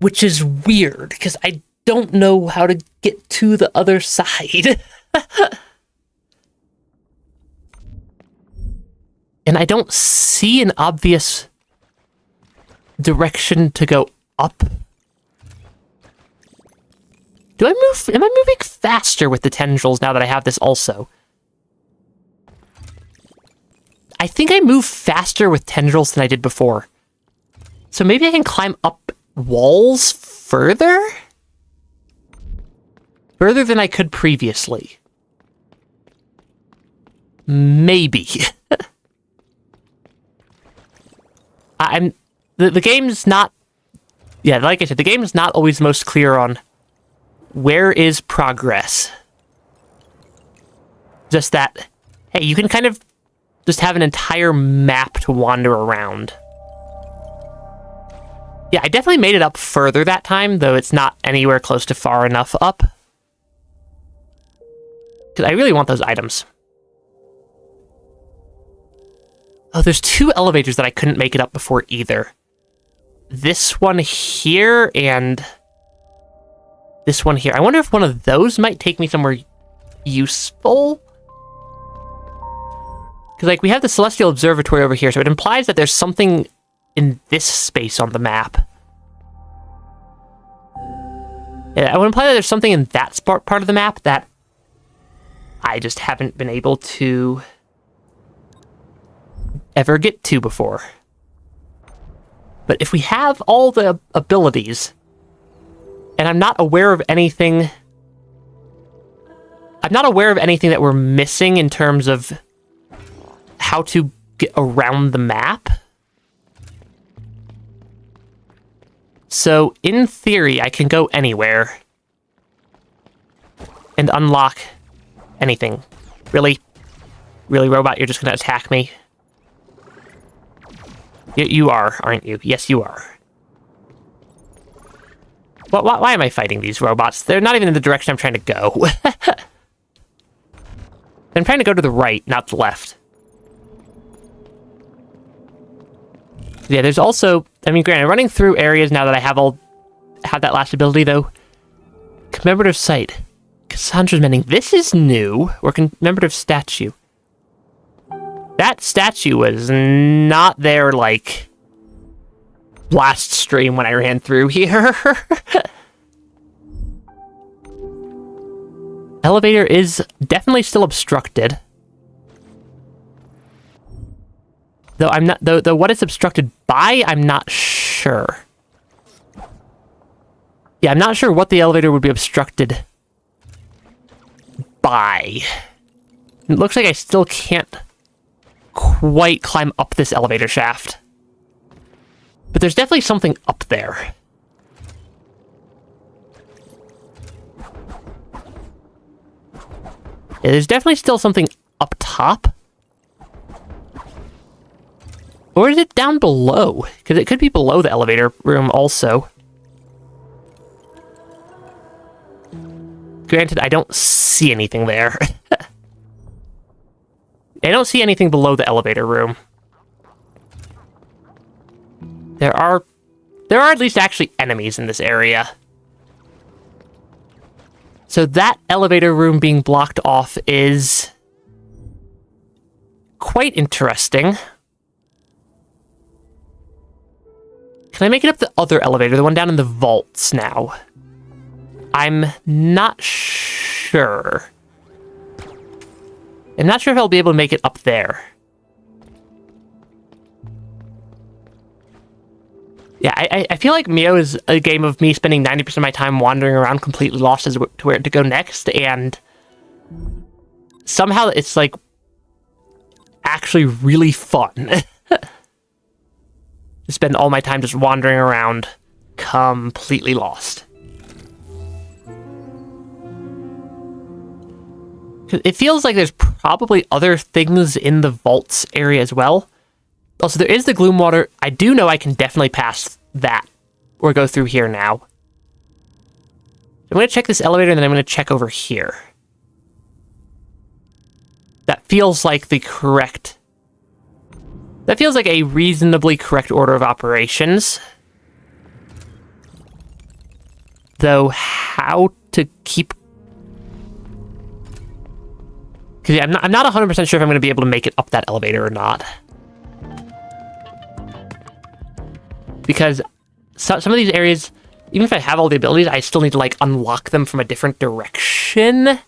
Which is weird, because I don't know how to get to the other side. And I don't see an obvious direction to go up. Am I moving faster with the tendrils now that I have this also? I think I move faster with tendrils than I did before. So maybe I can climb up walls further? Further than I could previously. Maybe. The game's not... Yeah, like I said, the game's not always most clear on where is progress. Just that, hey, you can kind of just have an entire map to wander around. Yeah, I definitely made it up further that time, though it's not anywhere close to far enough up. Because I really want those items. Oh, there's two elevators that I couldn't make it up before either. This one here and this one here. I wonder if one of those might take me somewhere useful. Because, like, we have the Celestial Observatory over here, so it implies that there's something in this space on the map. Yeah, I would imply that there's something in that part of the map that I just haven't been able to ever get to before. But if we have all the abilities, and I'm not aware of anything... I'm not aware of anything that we're missing in terms of how to get around the map. So, in theory, I can go anywhere and unlock anything. Really? Really, robot? You're just gonna attack me? You are, aren't you? Yes, you are. Why am I fighting these robots? They're not even in the direction I'm trying to go. I'm trying to go to the right, not the left. Yeah, there's also... I mean, granted, running through areas now that I have that last ability, though. Commemorative site. Cassandra's mending. This is new. Or commemorative statue. That statue was not there, like, last stream when I ran through here. Elevator is definitely still obstructed. Though I'm not... Though what it's obstructed by, I'm not sure. Yeah, I'm not sure what the elevator would be obstructed by. It looks like I still can't quite climb up this elevator shaft. But there's definitely something up there. Yeah, there's definitely still something up top. Or is it down below? Because it could be below the elevator room also. Granted, I don't see anything there. I don't see anything below the elevator room. There are at least actually enemies in this area. So that elevator room being blocked off is quite interesting. Can I make it up the other elevator, the one down in the vaults now? I'm not sure. I'm not sure if I'll be able to make it up there. Yeah, I feel like MIO is a game of me spending 90% of my time wandering around completely lost as to where to go next, and somehow it's, like, actually really fun. to spend all my time just wandering around, completely lost. It feels like there's probably other things in the vaults area as well. Also, there is the gloom water. I do know I can definitely pass that or go through here now. I'm going to check this elevator, and then I'm going to check over here. That feels like the correct... That feels like a reasonably correct order of operations. Though, how to keep... Because yeah, I'm not 100% sure if I'm going to be able to make it up that elevator or not. Because some of these areas, even if I have all the abilities, I still need to, like, unlock them from a different direction.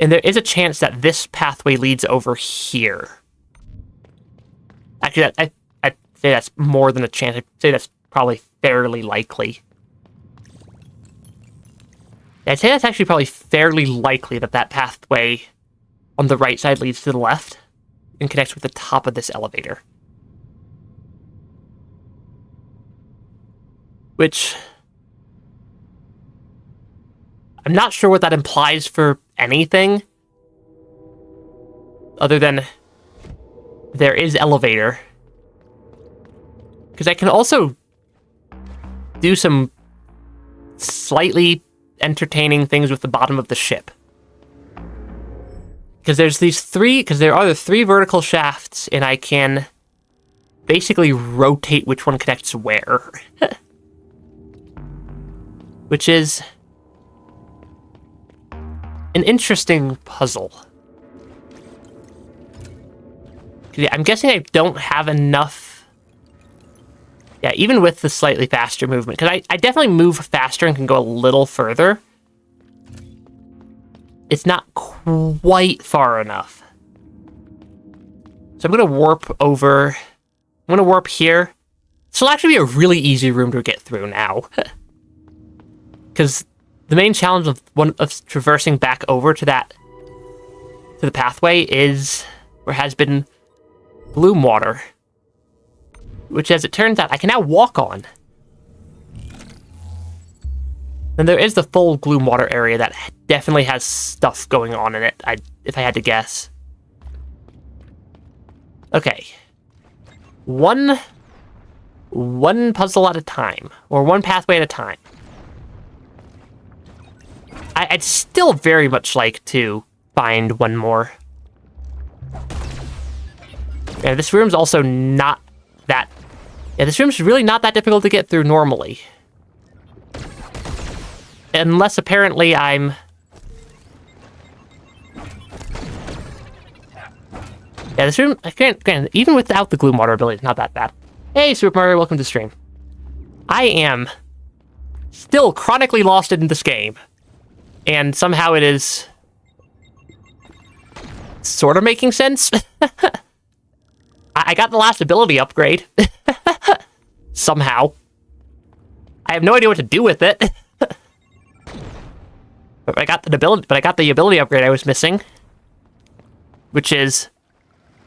And there is a chance that this pathway leads over here. Actually, I'd say that's more than a chance. I'd say that's probably fairly likely. I'd say that's actually probably fairly likely that that pathway on the right side leads to the left and connects with the top of this elevator. Which... I'm not sure what that implies for anything other than there is elevator. Because I can also do some slightly entertaining things with the bottom of the ship. Because there are the three vertical shafts, and I can basically rotate which one connects where. Which is an interesting puzzle. Yeah, I'm guessing I don't have enough... Yeah, even with the slightly faster movement, because I definitely move faster and can go a little further. It's not quite far enough. So I'm going to warp over... I'm going to warp here. This will actually be a really easy room to get through now. Because the main challenge of traversing back over to the pathway is, or has been, gloom water. Which, as it turns out, I can now walk on. And there is the full gloom water area that definitely has stuff going on in it, if I had to guess. Okay. One puzzle at a time, or one pathway at a time. I'd still very much like to find one more. Yeah, this room's also not that... Yeah, this room's really not that difficult to get through normally. Unless apparently I'm... Yeah, this room, again, even without the gloom water ability, it's not that bad. Hey, Super Mario, welcome to stream. I am still chronically lost in this game. And somehow it is sort of making sense. I got the last ability upgrade. Somehow. I have no idea what to do with it. But I got the ability upgrade I was missing. Which is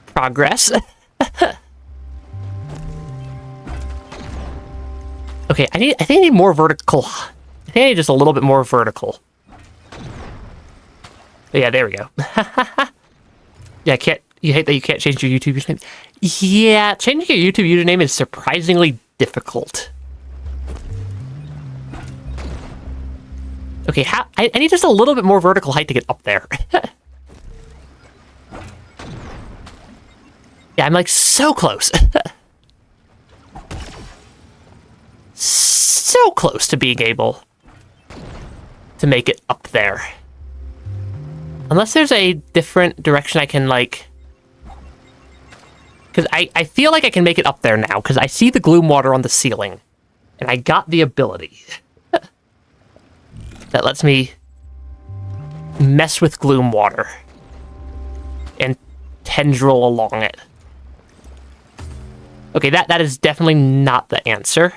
progress. Okay, I think I need more vertical. I think I need just a little bit more vertical. Yeah, there we go. Yeah, you hate that you can't change your YouTube username? Yeah, changing your YouTube username is surprisingly difficult. Okay, I need just a little bit more vertical height to get up there. Yeah, I'm like so close. So close to being able to make it up there. Unless there's a different direction I can, like... Because I feel like I can make it up there now, because I see the gloom water on the ceiling. And I got the ability. That lets me mess with gloom water. And tendril along it. Okay, that is definitely not the answer.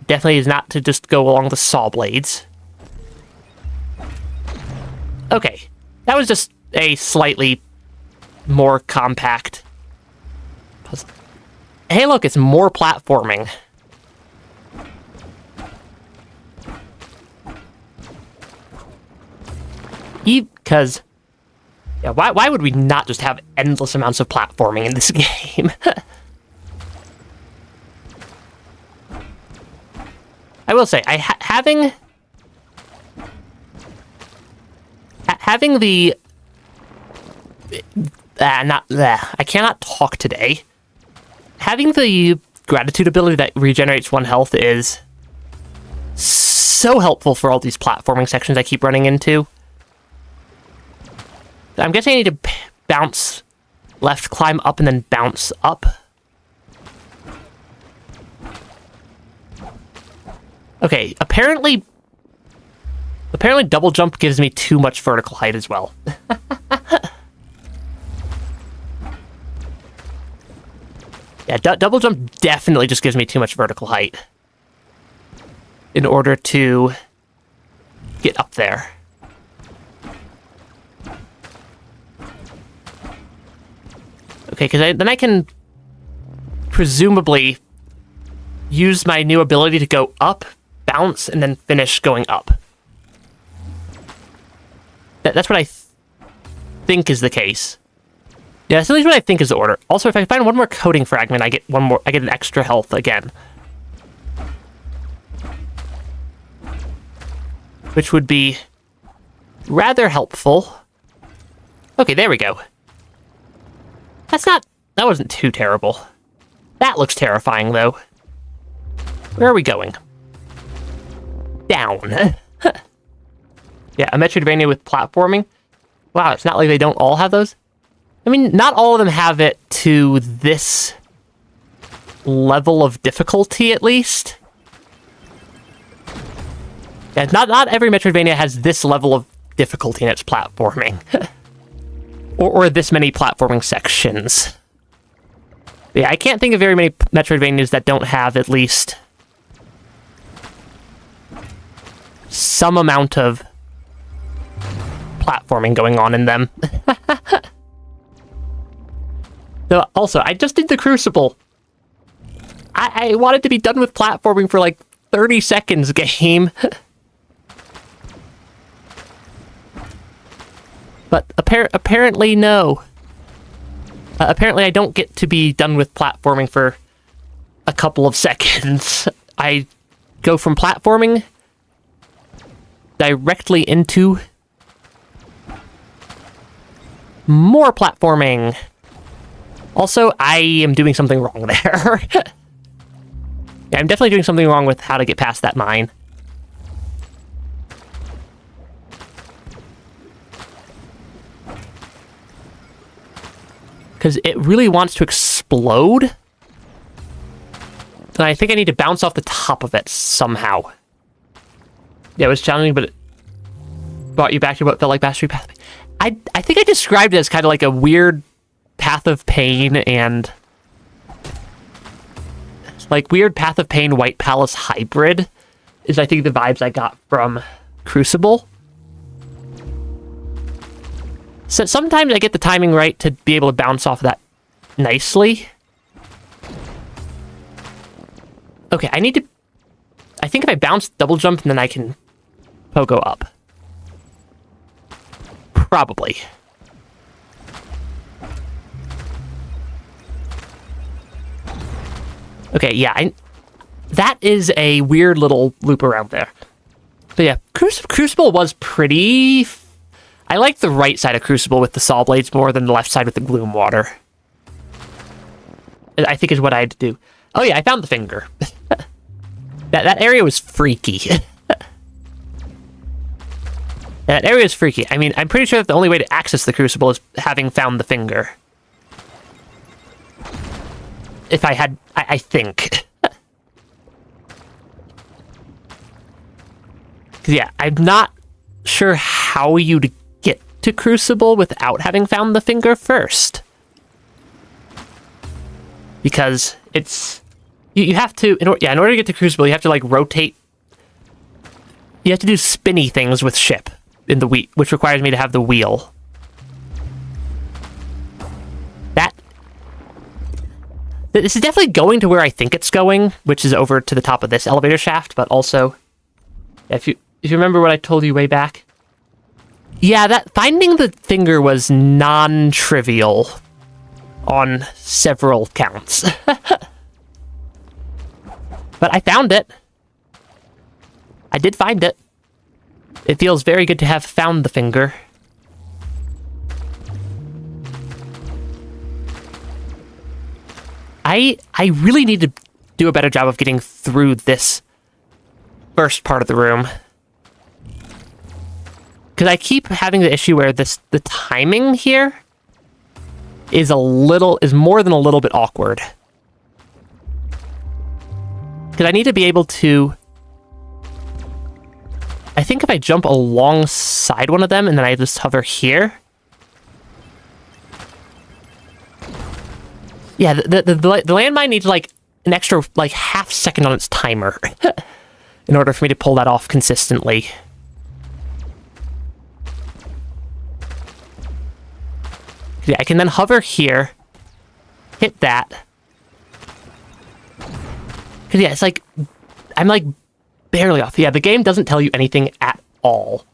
Definitely is not to just go along the saw blades. Okay, that was just a slightly more compact Hey, look, it's more platforming. Because, yeah, why would we not just have endless amounts of platforming in this game? I will say, having the I cannot talk today. Having the gratitude ability that regenerates 1 health is so helpful for all these platforming sections I keep running into. I'm guessing I need to bounce left, climb up, and then bounce up. Okay, apparently double jump gives me too much vertical height as well. Yeah, double jump definitely just gives me too much vertical height in order to get up there. Okay, because then I can presumably use my new ability to go up, bounce, and then finish going up. That's what I think is the case. Yeah, that's at least what I think is the order. Also, if I find one more coding fragment, I get an extra health again. Which would be rather helpful. Okay, there we go. That wasn't too terrible. That looks terrifying, though. Where are we going? Down. Yeah, a Metroidvania with platforming. Wow, it's not like they don't all have those. I mean, not all of them have it to this level of difficulty, at least. Yeah, not every Metroidvania has this level of difficulty in its platforming. or this many platforming sections. Yeah, I can't think of very many Metroidvanias that don't have at least some amount of platforming going on in them. So, also, I just did the Crucible. I wanted to be done with platforming for like 30 seconds, game. But apparently no. Apparently I don't get to be done with platforming for a couple of seconds. I go from platforming directly into more platforming. Also, I am doing something wrong there. Yeah, I'm definitely doing something wrong with how to get past that mine. Because it really wants to explode. And I think I need to bounce off the top of it somehow. Yeah, it was challenging, but it brought you back to what felt like Mastery Path. I think I described it as kind of like a weird Path of Pain and like weird Path of Pain White Palace hybrid is I think the vibes I got from Crucible. So sometimes I get the timing right to be able to bounce off that nicely. Okay, I think if I bounce double jump, then I can pogo up. Probably. Okay, yeah, that is a weird little loop around there. But yeah, Crucible was pretty... I like the right side of Crucible with the saw blades more than the left side with the gloom water. I think is what I had to do. Oh yeah, I found the finger. That area was freaky. That area is freaky. I mean, I'm pretty sure that the only way to access the Crucible is having found the finger. If I had... I think. Yeah, I'm not sure how you'd get to Crucible without having found the finger first. Because it's... You have to... in order to get to Crucible, you have to, like, rotate... You have to do spinny things with ship in the wheel, which requires me to have the wheel. This is definitely going to where I think it's going, which is over to the top of this elevator shaft, but also, if you remember what I told you way back, yeah, that finding the finger was non-trivial on several counts. But I found it. I did find it. It feels very good to have found the finger. I really need to do a better job of getting through this first part of the room. Because I keep having the issue where the timing here is more than a little bit awkward. Because I need to be able to... I think if I jump alongside one of them and then I just hover here... Yeah, the landmine needs, like, an extra, like, half second on its timer in order for me to pull that off consistently. Yeah, I can then hover here, hit that. Because, yeah, it's like, I'm, like, barely off. Yeah, the game doesn't tell you anything at all.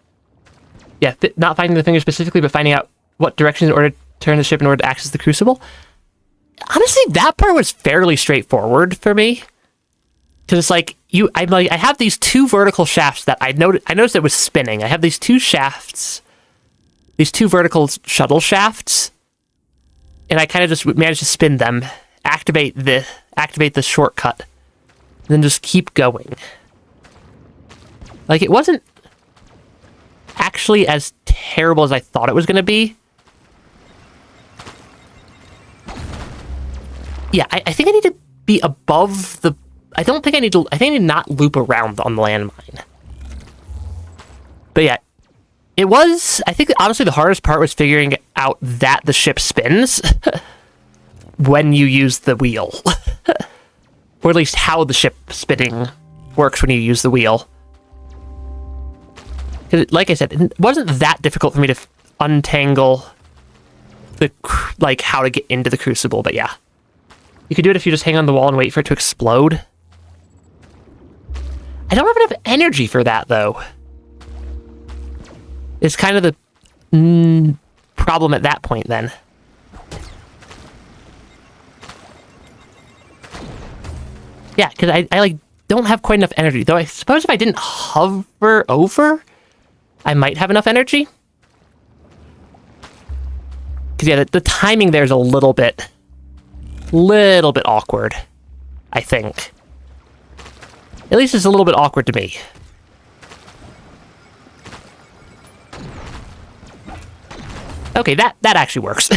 Yeah, not finding the finger specifically, but finding out what direction in order to turn the ship in order to access the crucible. Honestly, that part was fairly straightforward for me. Because it's like, I have these two vertical shafts that I noticed it was spinning. I have these two shafts, these two vertical shuttle shafts, and I kind of just managed to spin them, activate the shortcut, and then just keep going. Like, it wasn't actually as terrible as I thought it was going to be. Yeah, I think I need to be above the... I think I need to not loop around on the landmine. But yeah, it was... I think, honestly, the hardest part was figuring out that the ship spins when you use the wheel. Or at least how the ship spinning works when you use the wheel. Because, like I said, it wasn't that difficult for me to untangle like, how to get into the crucible, but yeah. You could do it if you just hang on the wall and wait for it to explode. I don't have enough energy for that, though. It's kind of the problem at that point, then. Yeah, because I like, don't have quite enough energy. Though I suppose if I didn't hover over, I might have enough energy. Because, yeah, the timing there's a little bit awkward, I think. At least it's a little bit awkward to me. Okay, that actually works.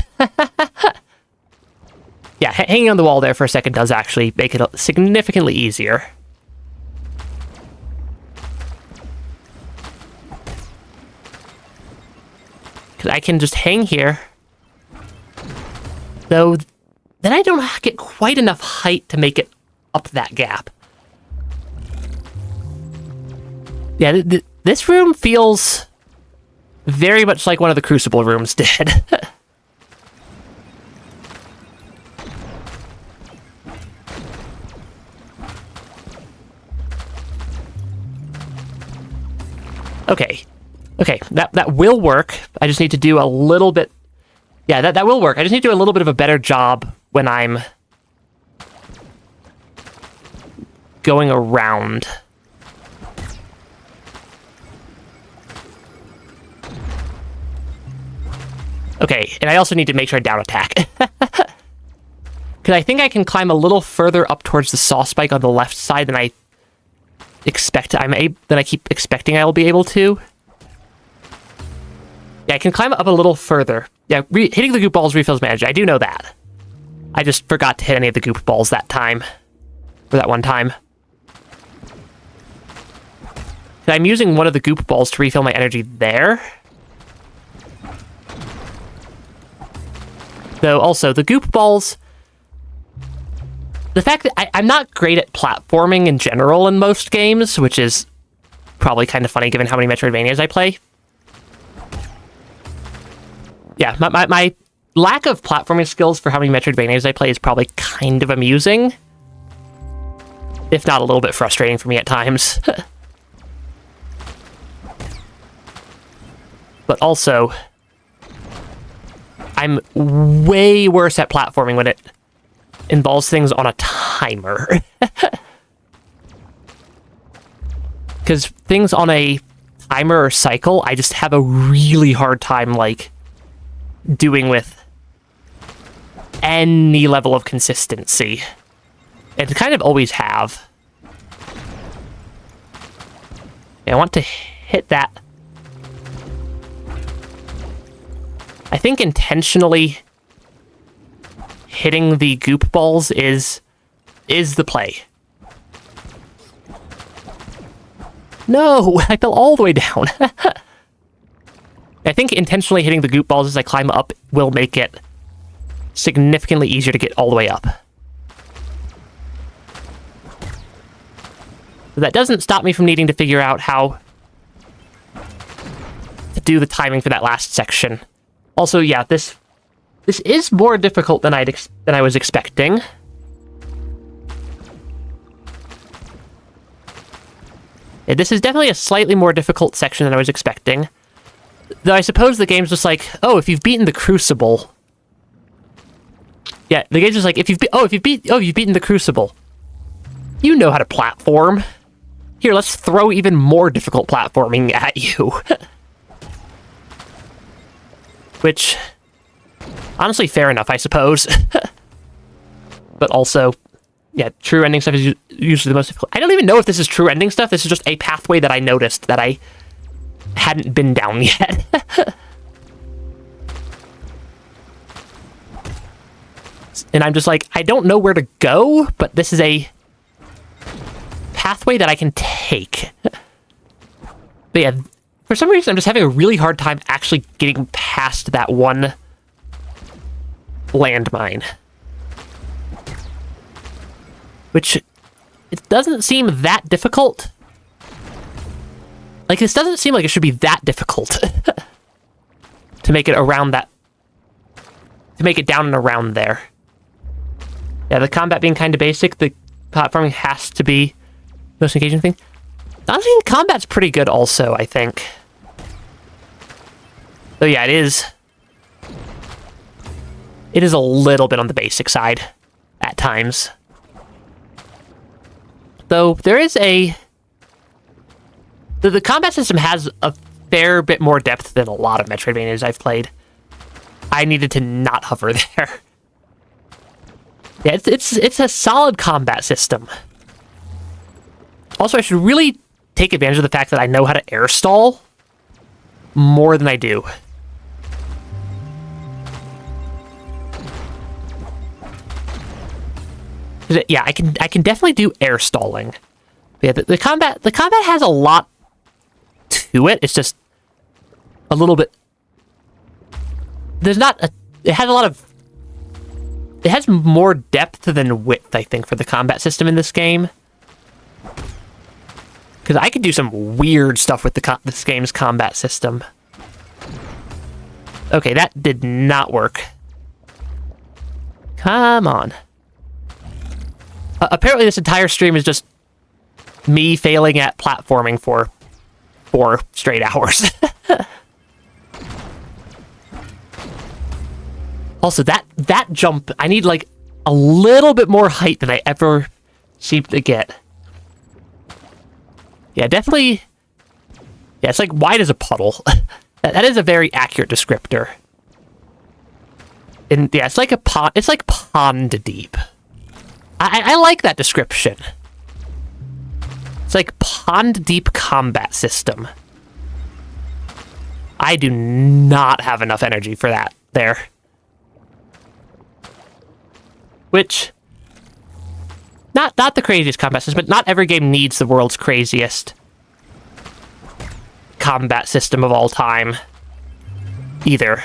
Yeah, hanging on the wall there for a second does actually make it significantly easier. Because I can just hang here. Though... then I don't get quite enough height to make it up that gap. Yeah, this room feels very much like one of the Crucible rooms did. Okay, that will work. I just need to do a little bit... Yeah, that will work. I just need to do a little bit of a better job when I'm going around. Okay, and I also need to make sure I down attack. Because I think I can climb a little further up towards the saw spike on the left side than I expect. Than I keep expecting I will be able to. Yeah, I can climb up a little further. Yeah, hitting the goop balls refills my energy. I do know that. I just forgot to hit any of the goop balls that time. For that one time. And I'm using one of the goop balls to refill my energy there. Though, also, the goop balls... The fact that I'm not great at platforming in general in most games, which is probably kind of funny given how many Metroidvanias I play. Yeah, my lack of platforming skills for how many Metroidvanias I play is probably kind of amusing, if not a little bit frustrating for me at times. But also, I'm way worse at platforming when it involves things on a timer. Because things on a timer or cycle, I just have a really hard time, like, doing with any level of consistency. And kind of always have. Yeah, I want to hit that. I think intentionally hitting the goop balls is the play. No, I fell all the way down. I think intentionally hitting the goop balls as I climb up will make it significantly easier to get all the way up. But that doesn't stop me from needing to figure out how to do the timing for that last section. Also, yeah, this is more difficult than I was expecting. Yeah, this is definitely a slightly more difficult section than I was expecting. Though I suppose the game's just like, oh, if you've beaten the Crucible. Yeah, the game's just like, if you've beaten the Crucible, you know how to platform. Here, let's throw even more difficult platforming at you. Which, honestly, fair enough, I suppose. But also, yeah, true ending stuff is usually the most difficult. I don't even know if this is true ending stuff. This is just a pathway that I noticed that I hadn't been down yet. And I'm just like, I don't know where to go, but this is a pathway that I can take. But yeah, for some reason, I'm just having a really hard time actually getting past that one landmine. Which, it doesn't seem that difficult. Like, this doesn't seem like it should be that difficult to make it around that, to make it down and around there. Yeah, the combat being kind of basic, the platforming has to be the most engaging thing. Honestly, combat's pretty good also, I think. So yeah, it is a little bit on the basic side at times. Though there is a... The combat system has a fair bit more depth than a lot of Metroidvanias I've played. I needed to not hover there. Yeah, it's a solid combat system. Also, I should really take advantage of the fact that I know how to air stall more than I do. Yeah, I can definitely do air stalling. Yeah, the combat has a lot to it. It's just a little bit. It has a lot of. It has more depth than width, I think, for the combat system in this game. Because I could do some weird stuff with this game's combat system. Okay, that did not work. Come on. Apparently this entire stream is just me failing at platforming for 4 straight hours. Also, that jump, I need, like, a little bit more height than I ever seem to get. Yeah, definitely... Yeah, it's like wide as a puddle. That is a very accurate descriptor. And yeah, it's like a pond. It's like pond deep. I like that description. It's like pond deep combat system. I do not have enough energy for that there. Which, not the craziest combat system, but not every game needs the world's craziest combat system of all time either.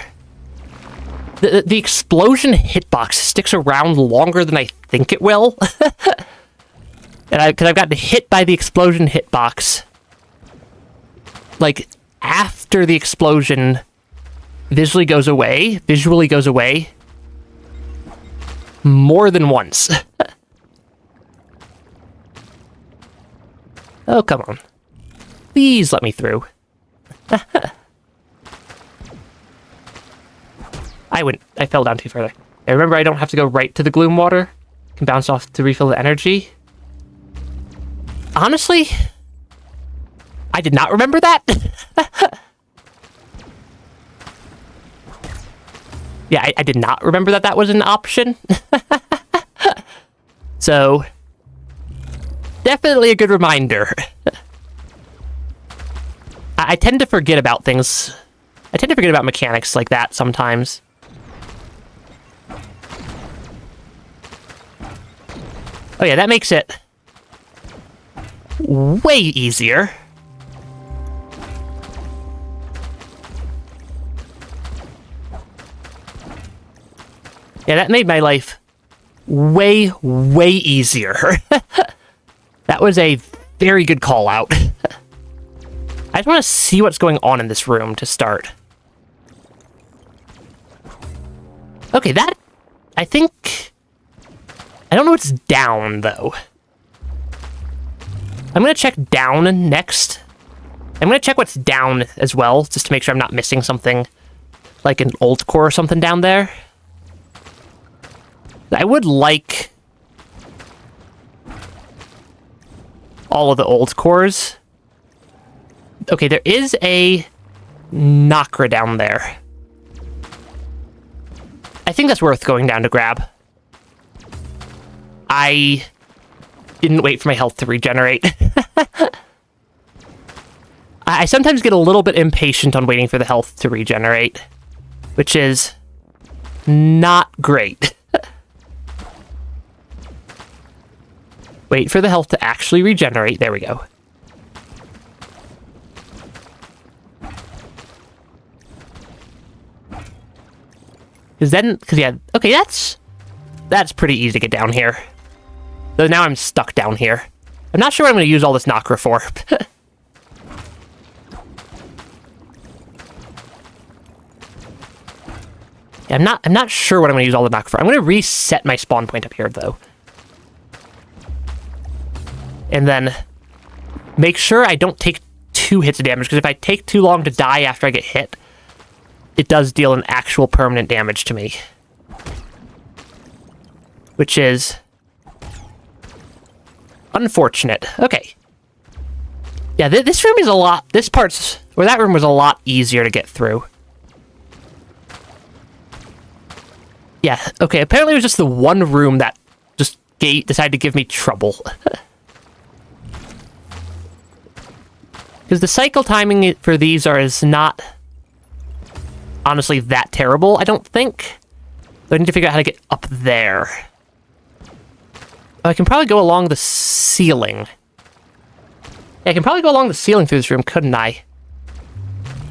The explosion hitbox sticks around longer than I think it will. And because I've gotten hit by the explosion hitbox, like, after the explosion visually goes away more than once. Oh, come on. Please let me through. I fell down too far. I remember I don't have to go right to the gloom water. I can bounce off to refill the energy. Honestly, I did not remember that. Yeah, I did not remember that was an option. So, definitely a good reminder. I tend to forget about things. I tend to forget about mechanics like that sometimes. Oh yeah, that makes it way easier. Yeah, that made my life way, way easier. That was a very good call out. I just want to see what's going on in this room to start. Okay, that... I think... I don't know what's down, though. I'm going to check down next. I'm going to check what's down as well, just to make sure I'm not missing something like an old core or something down there. I would like all of the old cores. Okay, there is a Nakra down there. I think that's worth going down to grab. I didn't wait for my health to regenerate. I sometimes get a little bit impatient on waiting for the health to regenerate, which is not great. Wait for the health to actually regenerate. There we go. Because yeah, okay, that's pretty easy to get down here. Though now I'm stuck down here. I'm not sure what I'm going to use all this Nakra for. Yeah, I'm not sure what I'm going to use all the Nakra for. I'm going to reset my spawn point up here, though. And then make sure I don't take 2 hits of damage, because if I take too long to die after I get hit, it does deal an actual permanent damage to me. Which is unfortunate. Okay. Yeah, this room is a lot... that room was a lot easier to get through. Yeah, okay, apparently it was just the one room that just decided to give me trouble. Because the cycle timing for these is not honestly that terrible, I don't think. So I need to figure out how to get up there. I can probably go along the ceiling. Yeah, I can probably go along the ceiling through this room, couldn't I?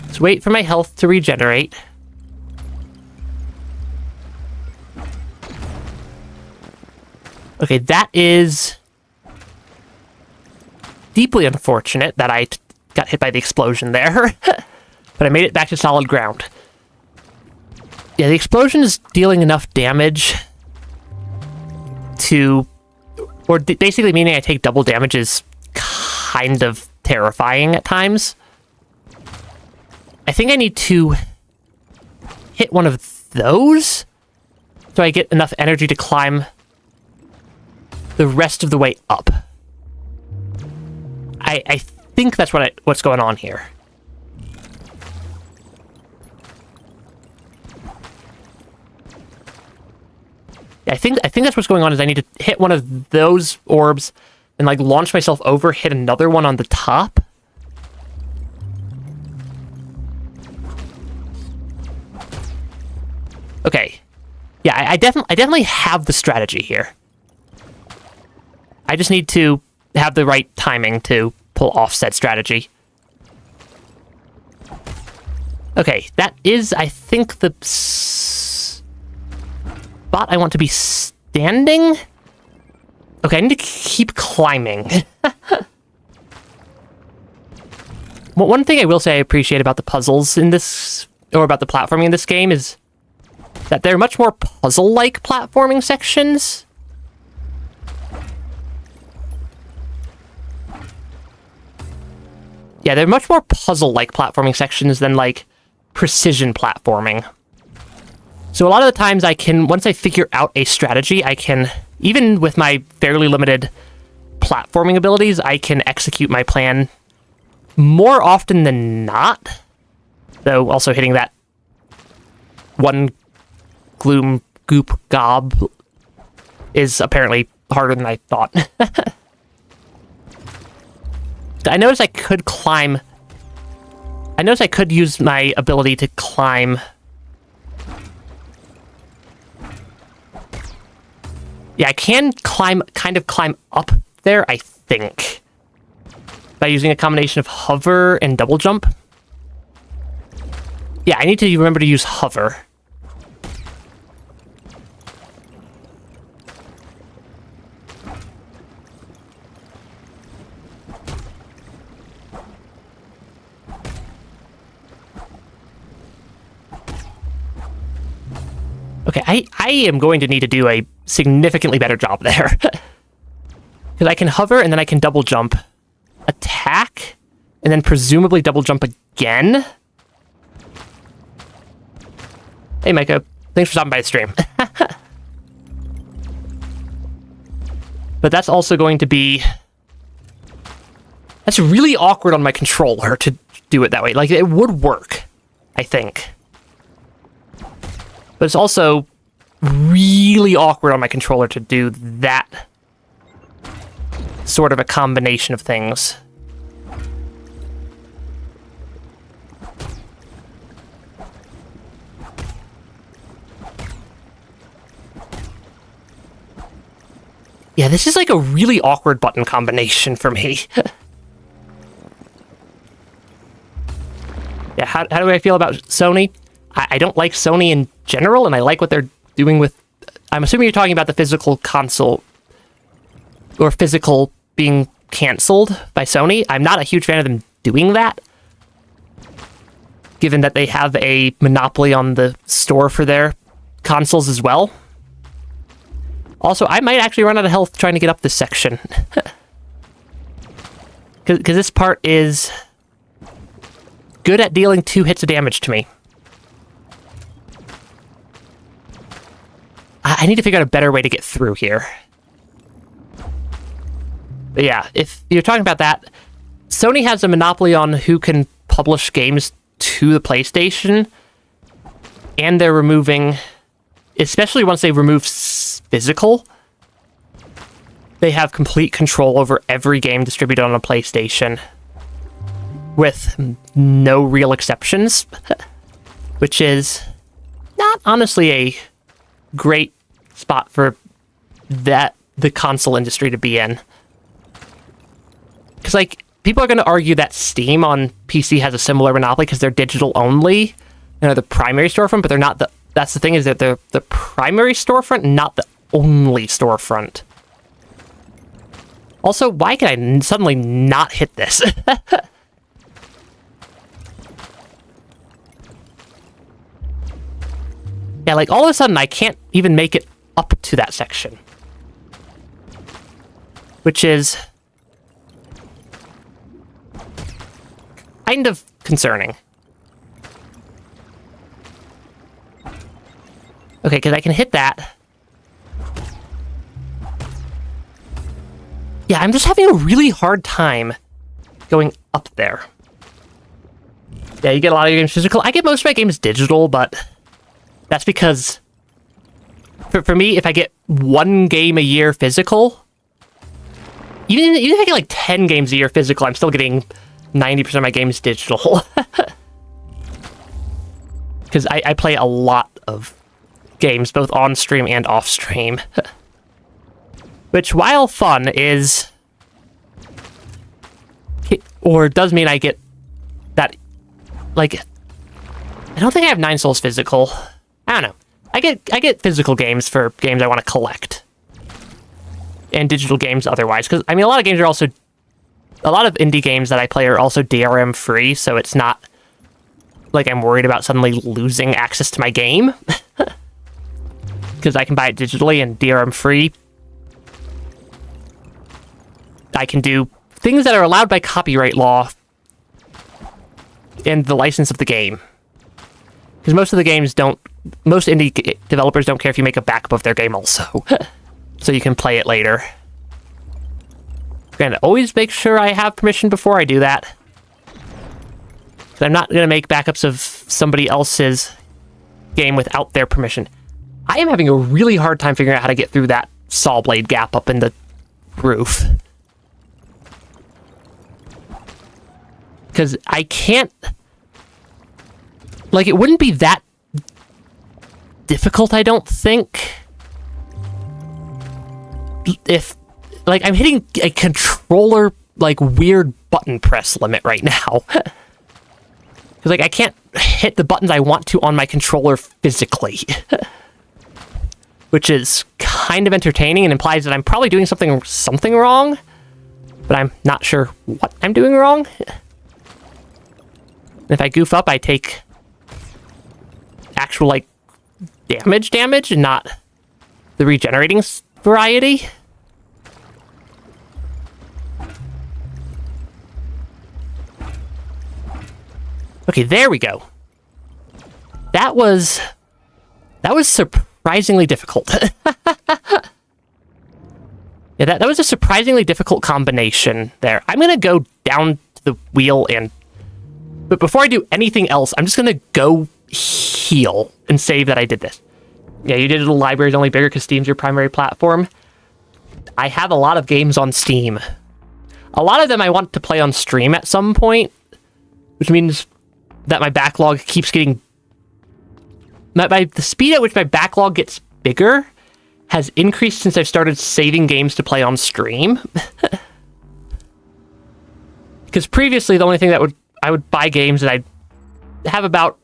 Let's wait for my health to regenerate. Okay, that is deeply unfortunate that I got hit by the explosion there. But I made it back to solid ground. Yeah, the explosion is dealing enough damage to... Or basically meaning I take double damage is kind of terrifying at times. I think I need to hit one of those so I get enough energy to climb the rest of the way up. I think that's what's going on here. I think that's what's going on is I need to hit one of those orbs and like launch myself over, hit another one on the top. Okay. Yeah, I definitely have the strategy here. I just need to have the right timing to pull off said strategy. Okay, that is, I think, the spot I want to be standing. Okay, I need to keep climbing. One thing I will say I appreciate about the puzzles in this or about the platforming in this game is that they're much more puzzle-like platforming sections. Yeah, they're much more puzzle-like platforming sections than, like, precision platforming. So a lot of the times I can, once I figure out a strategy, I can, even with my fairly limited platforming abilities, I can execute my plan more often than not. Though also hitting that one gloom goop gob is apparently harder than I thought. I noticed I could climb. I noticed I could use my ability to climb. Yeah, I can climb, kind of climb up there, I think, by using a combination of hover and double jump. Yeah, I need to remember to use hover. Okay, I am going to need to do a significantly better job there. Because I can hover, and then I can double jump, attack, and then presumably double jump again. Hey, Micah. Thanks for stopping by the stream. But that's also going to be... That's really awkward on my controller to do it that way. Like, it would work, I think. But it's also really awkward on my controller to do that sort of a combination of things. Yeah, this is like a really awkward button combination for me. Yeah, how do I feel about Sony? I don't like Sony in general, and I like what they're doing with... I'm assuming you're talking about the physical console, or physical being cancelled by Sony. I'm not a huge fan of them doing that, given that they have a monopoly on the store for their consoles as well. Also, I might actually run out of health trying to get up this section. Because this part is good at dealing 2 hits of damage to me. I need to figure out a better way to get through here. But yeah, if you're talking about that, Sony has a monopoly on who can publish games to the PlayStation, and they're removing, especially once they remove physical, they have complete control over every game distributed on a PlayStation, with no real exceptions, which is not honestly a great spot for the console industry to be in. Because, like, people are going to argue that Steam on PC has a similar monopoly because they're digital only, and they're the primary storefront, but they're not the... That's the thing, is that they're the primary storefront, not the only storefront. Also, why can I suddenly not hit this? Yeah, like, all of a sudden, I can't even make it up to that section. Which is... kind of concerning. Okay, because I can hit that. Yeah, I'm just having a really hard time going up there. Yeah, you get a lot of your games physical. I get most of my games digital, but that's because for me, if I get 1 game a year physical, even if I get like 10 games a year physical, I'm still getting 90% of my games digital. Because I play a lot of games, both on stream and off stream. Which, while fun, is... or does mean I get that... like... I don't think I have 9 Souls physical. I don't know. I get physical games for games I want to collect. And digital games otherwise. Because, I mean, a lot of games are also... a lot of indie games that I play are also DRM free, so it's not like I'm worried about suddenly losing access to my game. Because I can buy it digitally and DRM free. I can do things that are allowed by copyright law and the license of the game. Because most indie developers don't care if you make a backup of their game also. So you can play it later. And always make sure I have permission before I do that. Because I'm not going to make backups of somebody else's game without their permission. I am having a really hard time figuring out how to get through that saw blade gap up in the roof. Because I can't... Like, it wouldn't be that difficult, I don't think. If... Like, I'm hitting a controller, like, weird button press limit right now. Because, like, I can't hit the buttons I want to on my controller physically. Which is kind of entertaining and implies that I'm probably doing something wrong. But I'm not sure what I'm doing wrong. If I goof up, I take actual, like, damage and not the regenerating variety. Okay, there we go. That was surprisingly difficult. Yeah, that was a surprisingly difficult combination there. I'm gonna go down to the wheel but before I do anything else, I'm just gonna go heal and save that I did this. Yeah, your digital library is only bigger because Steam's your primary platform. I have a lot of games on Steam. A lot of them I want to play on stream at some point, which means that my backlog keeps getting... the speed at which my backlog gets bigger has increased since I've started saving games to play on stream. Because previously, the only thing that I would buy games and I'd have about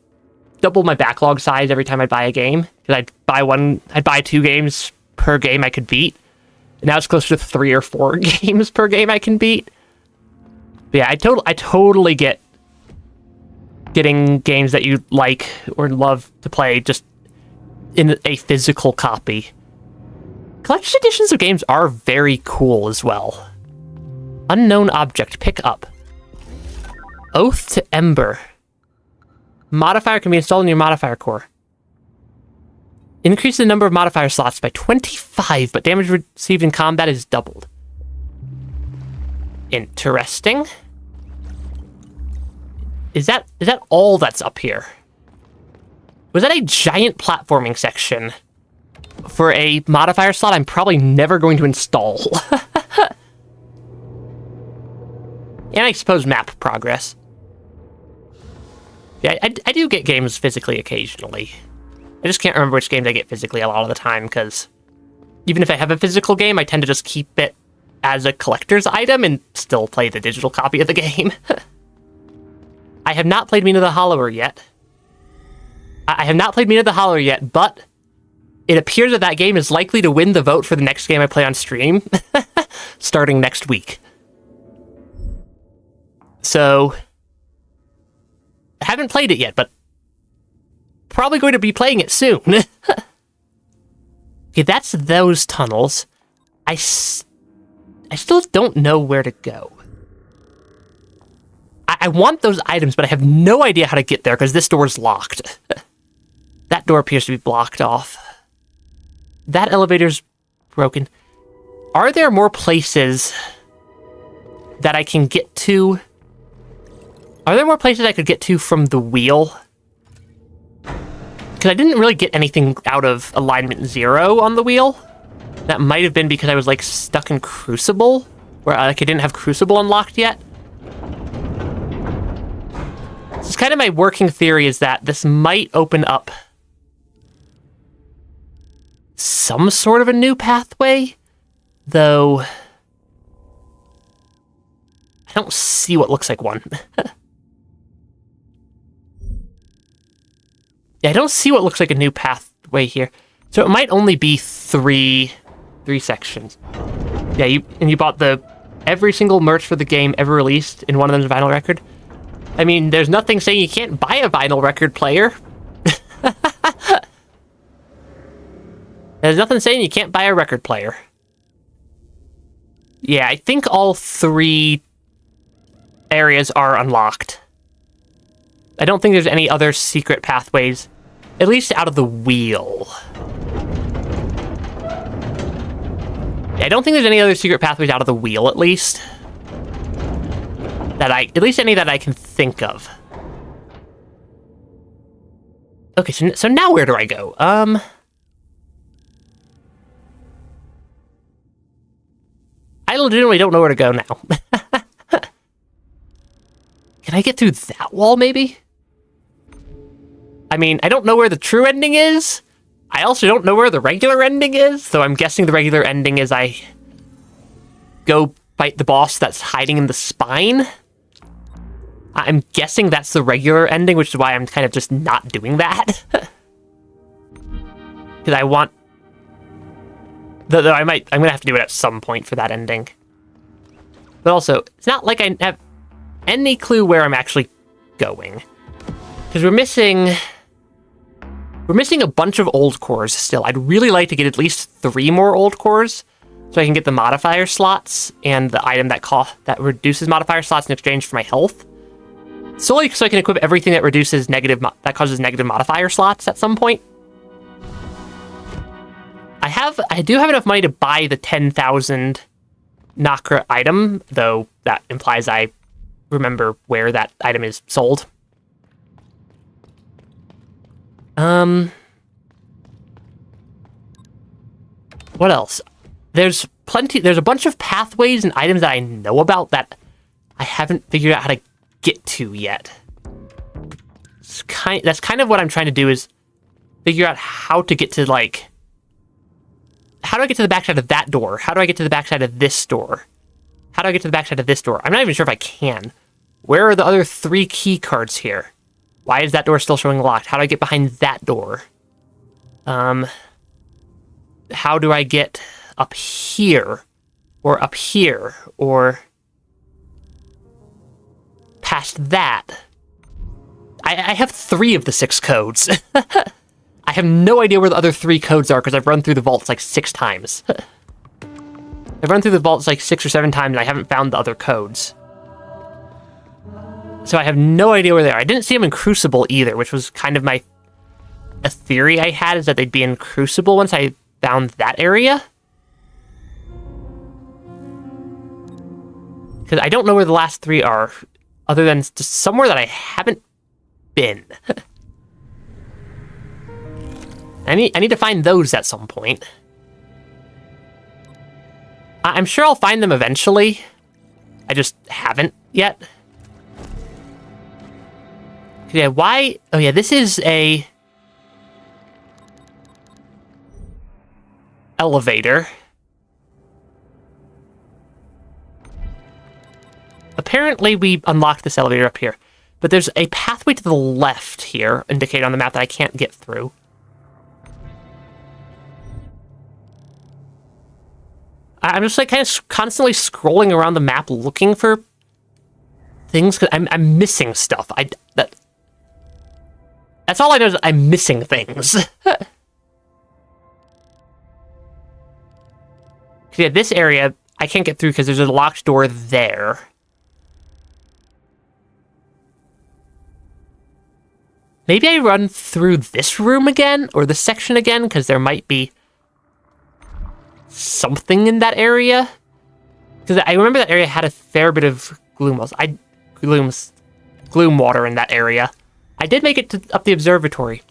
double my backlog size every time I buy a game. Because I'd buy 2 games per game I could beat. And now it's closer to 3 or 4 games per game I can beat. But yeah, I totally get getting games that you like or love to play just in a physical copy. Collection editions of games are very cool as well. Unknown object, pick up. Oath to Ember. Modifier can be installed in your modifier core. Increase the number of modifier slots by 25, but damage received in combat is doubled. Interesting. Is that all that's up here? Was that a giant platforming section for a modifier slot I'm probably never going to install? And I suppose map progress. Yeah, I do get games physically occasionally. I just can't remember which games I get physically a lot of the time, because even if I have a physical game, I tend to just keep it as a collector's item and still play the digital copy of the game. I have not played Mina the Hollower yet. But it appears that that game is likely to win the vote for the next game I play on stream, starting next week. So, I haven't played it yet, but probably going to be playing it soon. Okay, that's those tunnels. I still don't know where to go. I want those items, but I have no idea how to get there because this door is locked. That door appears to be blocked off. That elevator's broken. Are there more places that I can get to? Are there more places I could get to from the wheel? Because I didn't really get anything out of alignment 0 on the wheel. That might have been because I was, like, stuck in Crucible, where I didn't have Crucible unlocked yet. This is kind of my working theory, is that this might open up some sort of a new pathway, though I don't see what looks like one. Yeah, I don't see what looks like a new pathway here. So it might only be three sections. Yeah, you bought every single merch for the game ever released in one of them's vinyl record. I mean, there's nothing saying you can't buy a vinyl record player. There's nothing saying you can't buy a record player. Yeah, I think all 3 areas are unlocked. I don't think there's any other secret pathways, at least out of the wheel. I don't think there's any other secret pathways out of the wheel, at least. At least any that I can think of. Okay, so now where do I go? I legitimately don't know where to go now. Can I get through that wall, maybe? I mean, I don't know where the true ending is. I also don't know where the regular ending is, so I'm guessing the regular ending is I go fight the boss that's hiding in the spine. I'm guessing that's the regular ending, which is why I'm kind of just not doing that. Because I want... Though I'm gonna have to do it at some point for that ending. But also, it's not like I have any clue where I'm actually going. Because we're missing a bunch of old cores still. I'd really like to get at least 3 more old cores, so I can get the modifier slots and the item that reduces modifier slots in exchange for my health. Solely so I can equip everything that causes negative modifier slots at some point. I do have enough money to buy the 10,000 Nakra item, though that implies I remember where that item is sold. What else? There's a bunch of pathways and items that I know about that I haven't figured out how to get to yet. That's kind of what I'm trying to do, is figure out how to get to, like... How do I get to the backside of that door? How do I get to the backside of this door? How do I get to the backside of this door? I'm not even sure if I can. Where are the other 3 key cards here? Why is that door still showing locked? How do I get behind that door? How do I get up here? Or up here? Or past that? I have 3 of the 6 codes. I have no idea where the other 3 codes are because I've run through the vaults like 6 times. I've run through the vaults like 6 or 7 times and I haven't found the other codes. So I have no idea where they are. I didn't see them in Crucible either, which was kind of a theory I had, is that they'd be in Crucible once I found that area. Because I don't know where the last 3 are, other than just somewhere that I haven't been. I need to find those at some point. I'm sure I'll find them eventually. I just haven't yet. Yeah, why? Oh yeah, this is a elevator. Apparently we unlocked this elevator up here, but there's a pathway to the left here, indicated on the map, that I can't get through. I'm just like kind of constantly scrolling around the map looking for things, because I'm missing stuff. That's all I know, is I'm missing things. Yeah, this area I can't get through because there's a locked door there. Maybe I run through this room again, or this section again, because there might be something in that area. Because I remember that area had a fair bit of gloom water in that area. I did make it up the observatory.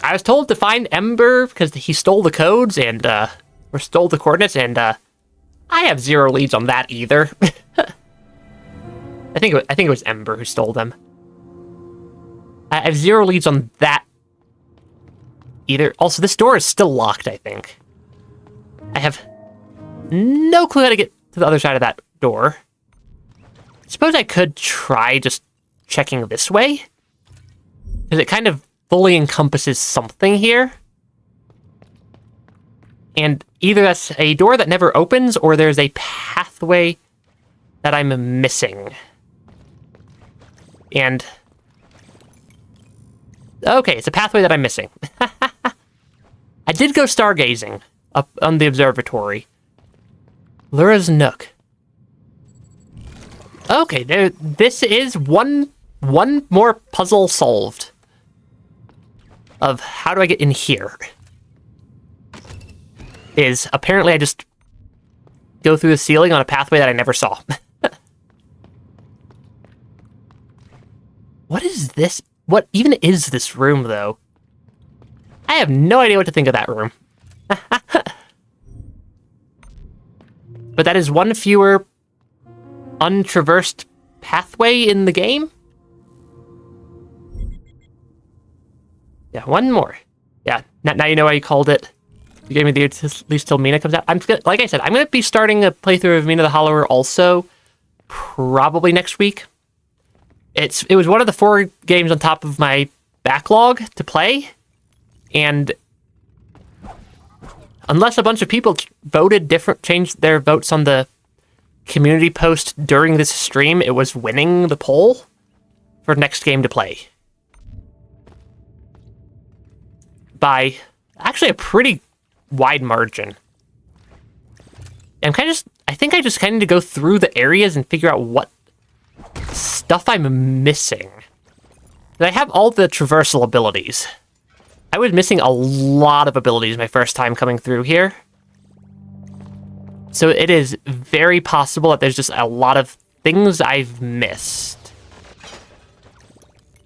I was told to find Ember because he stole the codes and or stole the coordinates, and I have 0 leads on that either. I think it was Ember who stole them. I have 0 leads on that either. Also, this door is still locked, I think. I have no clue how to get to the other side of that door. I suppose I could try just checking this way, because it kind of fully encompasses something here. And either that's a door that never opens, or there's a pathway that I'm missing. And... okay, it's a pathway that I'm missing. I did go stargazing up on the observatory. Lura's Nook. Okay, this is one more puzzle solved. Of how do I get in here? Is apparently I just go through the ceiling on a pathway that I never saw. What is this? What even is this room, though? I have no idea what to think of that room. But that is one fewer untraversed pathway in the game? Yeah, one more. Yeah, now you know why you called it. You gave me the at least till Mina comes out. Like I said, I'm going to be starting a playthrough of Mina the Hollower also, probably next week. It was one of the 4 games on top of my backlog to play, and unless a bunch of people changed their votes on the community post during this stream, it was winning the poll for next game to play. By actually a pretty wide margin. And I think I just kind of need to go through the areas and figure out what stuff I'm missing. I have all the traversal abilities. I was missing a lot of abilities my first time coming through here. So it is very possible that there's just a lot of things I've missed.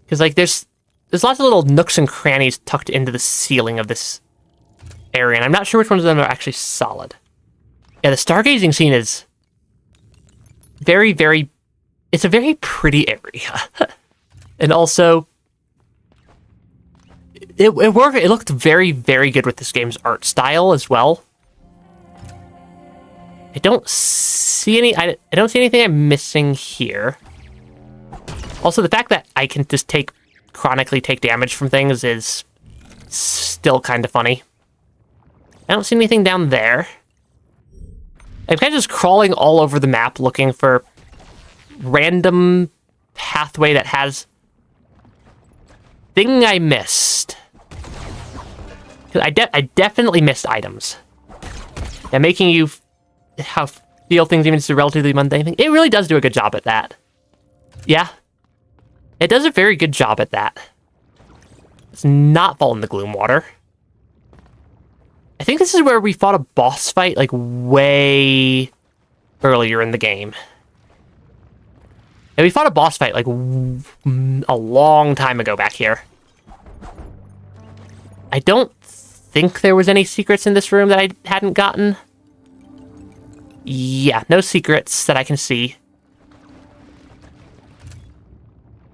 Because, like, there's lots of little nooks and crannies tucked into the ceiling of this area, and I'm not sure which ones of them are actually solid. Yeah, the stargazing scene is very, very... it's a very pretty area. And also, it worked. It looked very, very good with this game's art style as well. I don't see anything I'm missing here. Also, the fact that I can just chronically take damage from things is still kind of funny. I don't see anything down there. I'm kind of just crawling all over the map looking for random pathway that has thing I missed. I definitely missed items. And making you feel things even just a relatively mundane thing. It really does do a good job at that. Yeah. It does a very good job at that. It's not fall in the gloom water. I think this is where we fought a boss fight, like, way earlier in the game. And we fought a boss fight, like, a long time ago back here. I don't think there was any secrets in this room that I hadn't gotten. Yeah, no secrets that I can see.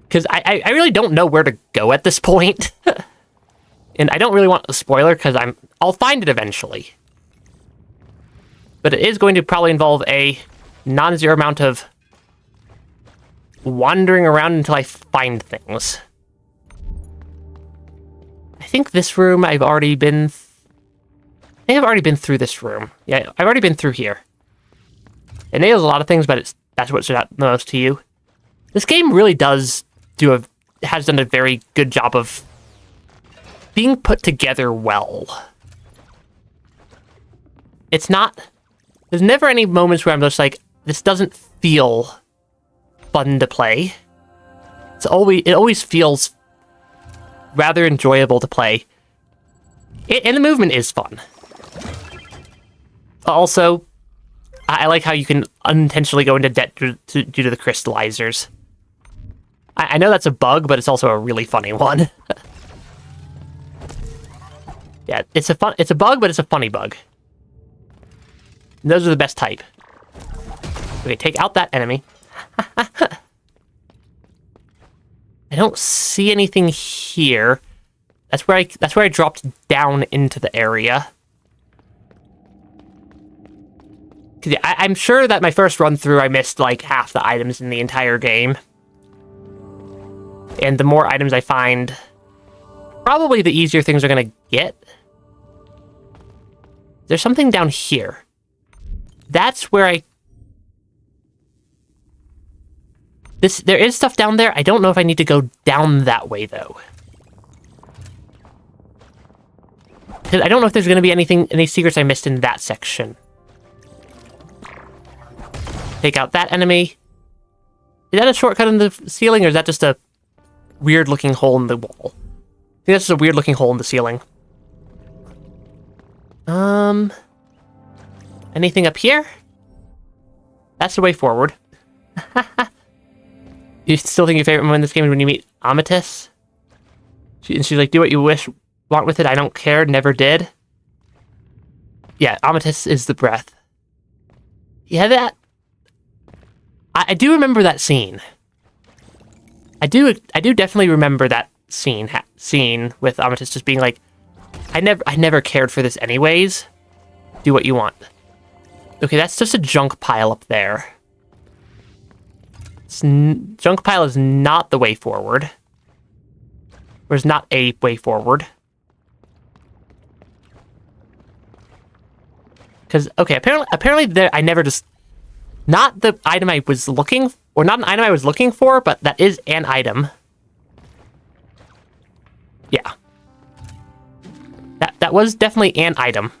Because I really don't know where to go at this point. And I don't really want a spoiler, because I'll find it eventually. But it is going to probably involve a non-zero amount of wandering around until I find things. I think this room I've already been... I think I've already been through this room. Yeah, I've already been through here. It nails a lot of things, but that's what stood out the most to you. This game really has done a very good job of being put together well. It's not... there's never any moments where I'm just like, this doesn't feel fun to play. It always feels rather enjoyable to play. And the movement is fun. Also, I like how you can unintentionally go into debt due to the crystallizers. I know that's a bug, but it's also a really funny one. Yeah, it's a bug, but it's a funny bug. And those are the best type. Okay, take out that enemy. I don't see anything here. That's where I dropped down into the area. Yeah, I'm sure that my first run through I missed like half the items in the entire game. And the more items I find, probably the easier things are gonna get. There's something down here. That's where There is stuff down there. I don't know if I need to go down that way, though. Because I don't know if there's going to be any secrets I missed in that section. Take out that enemy. Is that a shortcut in the ceiling, or is that just a weird-looking hole in the wall? I think that's just a weird-looking hole in the ceiling. Anything up here? That's the way forward. You still think your favorite moment in this game is when you meet Amethyst? And she's like, do what you want with it, I don't care, never did. Yeah, Amethyst is the breath. Yeah, that... I do remember that scene. I do definitely remember that scene with Amethyst just being like, I never cared for this anyways. Do what you want. Okay, that's just a junk pile up there. Junk pile is not the way forward. There's not a way forward. Because, okay, apparently there, I never just... Not the item I was looking... Or not an item I was looking for, but that is an item. Yeah. That was definitely an item.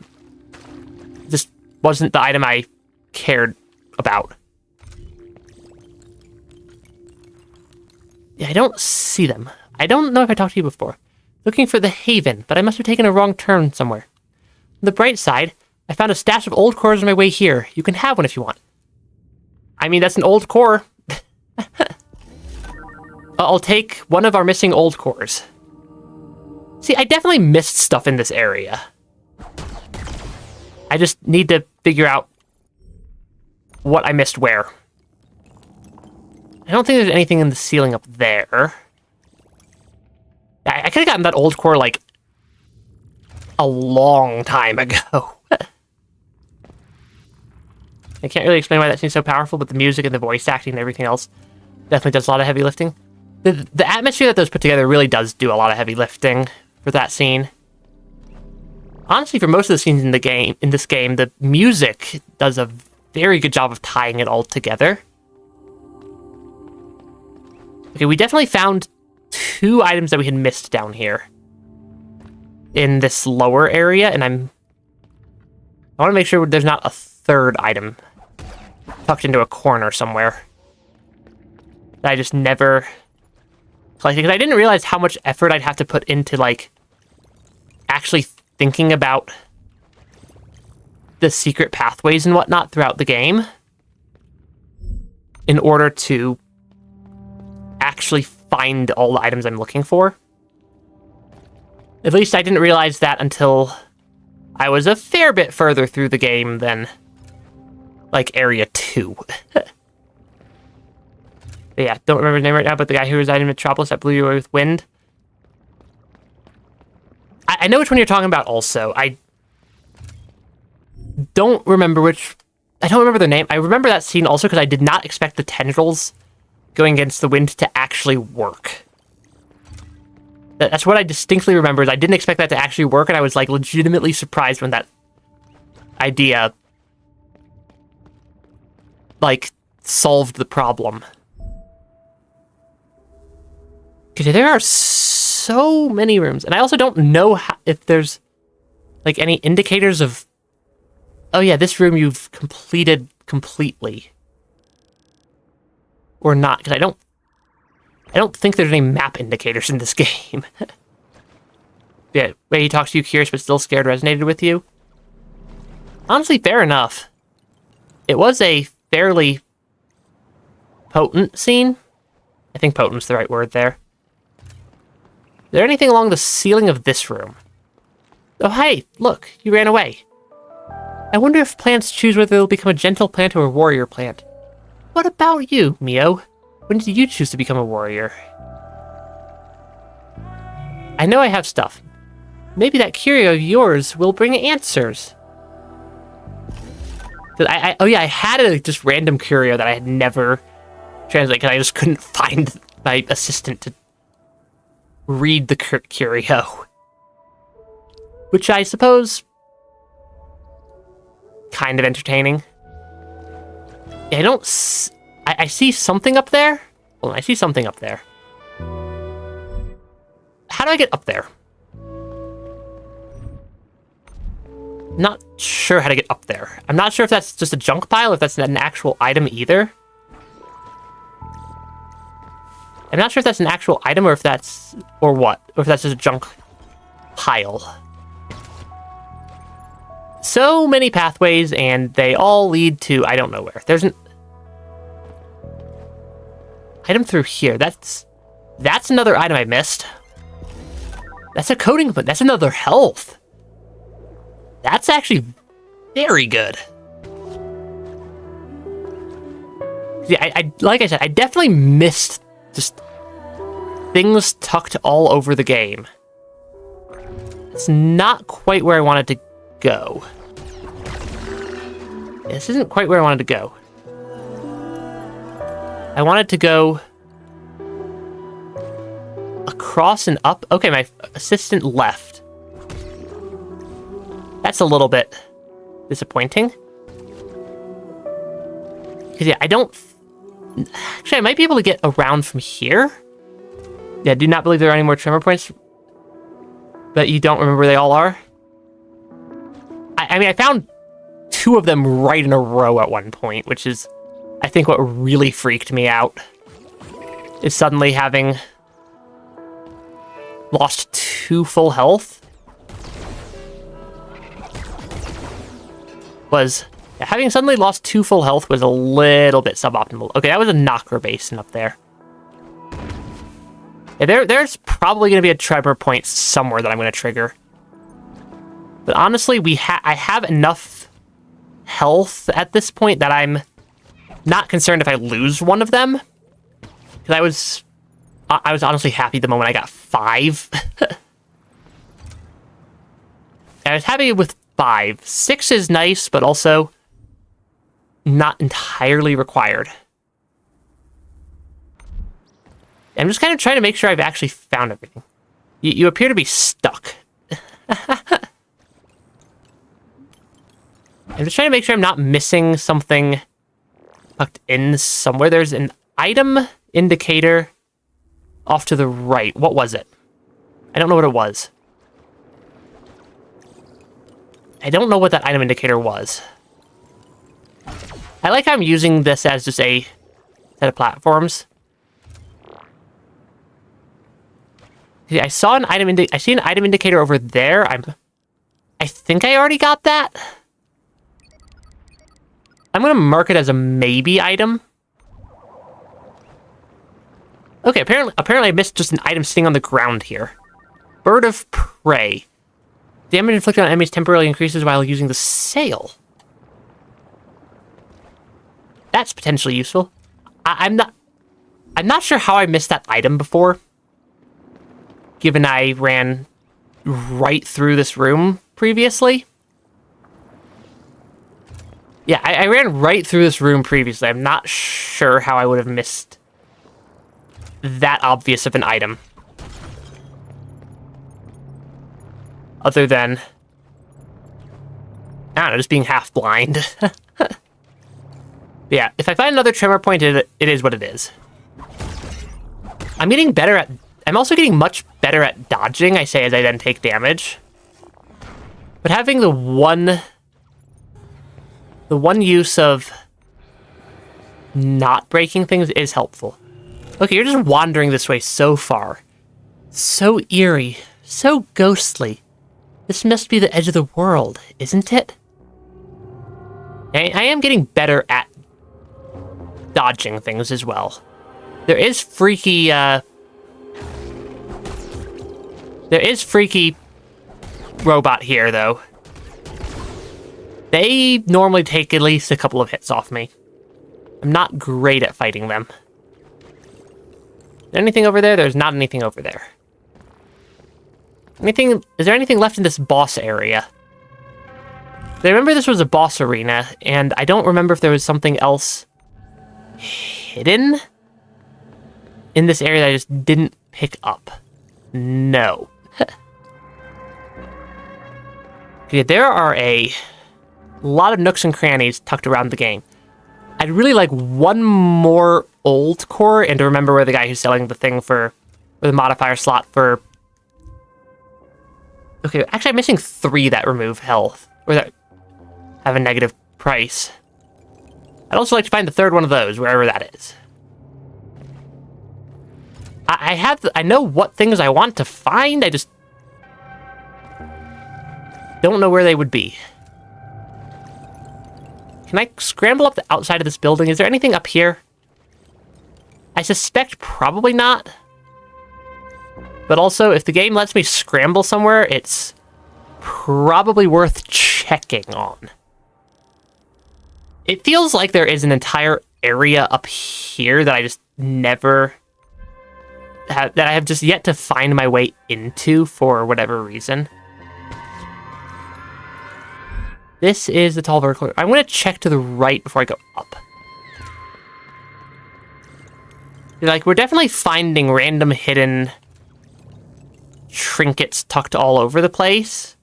Just wasn't the item I cared about. Yeah, I don't see them. I don't know if I talked to you before. Looking for the Haven, but I must have taken a wrong turn somewhere. On the bright side, I found a stash of old cores on my way here. You can have one if you want. I mean, that's an old core. I'll take one of our missing old cores. See, I definitely missed stuff in this area. I just need to figure out what I missed where. I don't think there's anything in the ceiling up there. I could have gotten that old core, like, a long time ago. I can't really explain why that seems so powerful, but the music and the voice acting and everything else definitely does a lot of heavy lifting. The atmosphere that those put together really does do a lot of heavy lifting for that scene. Honestly, for most of the scenes in this game, the music does a very good job of tying it all together. Okay, we definitely found 2 items that we had missed down here in this lower area, and I want to make sure there's not a 3rd item tucked into a corner somewhere that I just never collected, because I didn't realize how much effort I'd have to put into, like, actually thinking about the secret pathways and whatnot throughout the game in order to actually find all the items I'm looking for. At least I didn't realize that until I was a fair bit further through the game than, like, Area 2. Yeah, don't remember his name right now, but the guy who resided in Metropolis that blew you away with wind. I know which one you're talking about also. I don't remember their name. I remember that scene also because I did not expect the tendrils going against the wind to actually work. That's what I distinctly remember, is I didn't expect that to actually work, and I was, like, legitimately surprised when that idea, like, solved the problem. Because there are so many rooms, and I also don't know if there's, like, any indicators of, oh yeah, this room you've completed completely. Or not, because I don't think there's any map indicators in this game. Yeah, way he talks to you, curious but still scared, resonated with you. Honestly, fair enough. It was a fairly potent scene. I think potent's the right word there. Is there anything along the ceiling of this room? Oh, hey, look, you ran away. I wonder if plants choose whether they'll become a gentle plant or a warrior plant. What about you, Mio? When did you choose to become a warrior? I know I have stuff. Maybe that curio of yours will bring answers. Oh yeah, I had a just random curio that I had never translated because I just couldn't find my assistant to read the curio. Which I suppose kind of entertaining. Yeah, I see something up there. Hold on, I see something up there. How do I get up there? Not sure how to get up there. I'm not sure if that's just a junk pile, if that's an actual item either. I'm not sure if that's an actual item or if that's... or what. Or if that's just a junk pile. So many pathways, and they all lead to I don't know where. There's an... item through here. That's another item I missed. That's a coding, but that's another health. That's actually very good. See, I like I said, I definitely missed just things tucked all over the game. It's not quite where I wanted to go. This isn't quite where I wanted to go. I wanted to go across and up. Okay, my assistant left. That's a little bit disappointing. Because, yeah, I don't... Actually, I might be able to get around from here. Yeah, I do not believe there are any more tremor points. But you don't remember where they all are? I mean, I found 2 of them right in a row at one point, which is, I think, what really freaked me out. Is suddenly having lost 2 full health. Having suddenly lost 2 full health was a little bit suboptimal. Okay, that was a knocker basin up there. Yeah, there's probably going to be a tremor point somewhere that I'm going to trigger. But honestly, I have enough health at this point that I'm not concerned if I lose one of them. Because I was honestly happy the moment I got 5. I was happy with 5. 6 is nice, but also not entirely required. I'm just kind of trying to make sure I've actually found everything. You appear to be stuck. I'm just trying to make sure I'm not missing something tucked in somewhere. There's an item indicator off to the right. What was it? I don't know what it was. I don't know what that item indicator was. I like how I'm using this as just a set of platforms. I saw an item I see an item indicator over there. I think I already got that. I'm gonna mark it as a maybe item. Okay, apparently I missed just an item sitting on the ground here. Bird of Prey. Damage inflicted on enemies temporarily increases while using the sail. That's potentially useful. I'm not sure how I missed that item before. Given I ran right through this room previously. Yeah, I ran right through this room previously. I'm not sure how I would have missed that obvious of an item. Other than, I don't know, just being half blind. Yeah, if I find another tremor point, it is what it is. I'm also getting much better at dodging, I say, as I then take damage. But having the one use of not breaking things is helpful. Okay, you're just wandering this way so far. So eerie, so ghostly. This must be the edge of the world, isn't it? I am getting better at dodging things as well. There is freaky robot here, though. They normally take at least a couple of hits off me. I'm not great at fighting them. Is there anything over there? There's not anything over there. Is there anything left in this boss area? I remember this was a boss arena, and I don't remember if there was something else hidden in this area that I just didn't pick up. No. Okay, there are a lot of nooks and crannies tucked around the game. I'd really like one more old core and to remember where the guy who's selling the thing for, or the modifier slot for... Okay, actually I'm missing 3 that remove health, or that have a negative price. I'd also like to find the 3rd one of those, wherever that is. I know what things I want to find, I just don't know where they would be. Can I scramble up the outside of this building? Is there anything up here? I suspect probably not. But also, if the game lets me scramble somewhere, it's probably worth checking on. It feels like there is an entire area up here that I just never... that I have just yet to find my way into for whatever reason. This is the tall vertical. I'm going to check to the right before I go up. Like, we're definitely finding random hidden trinkets tucked all over the place.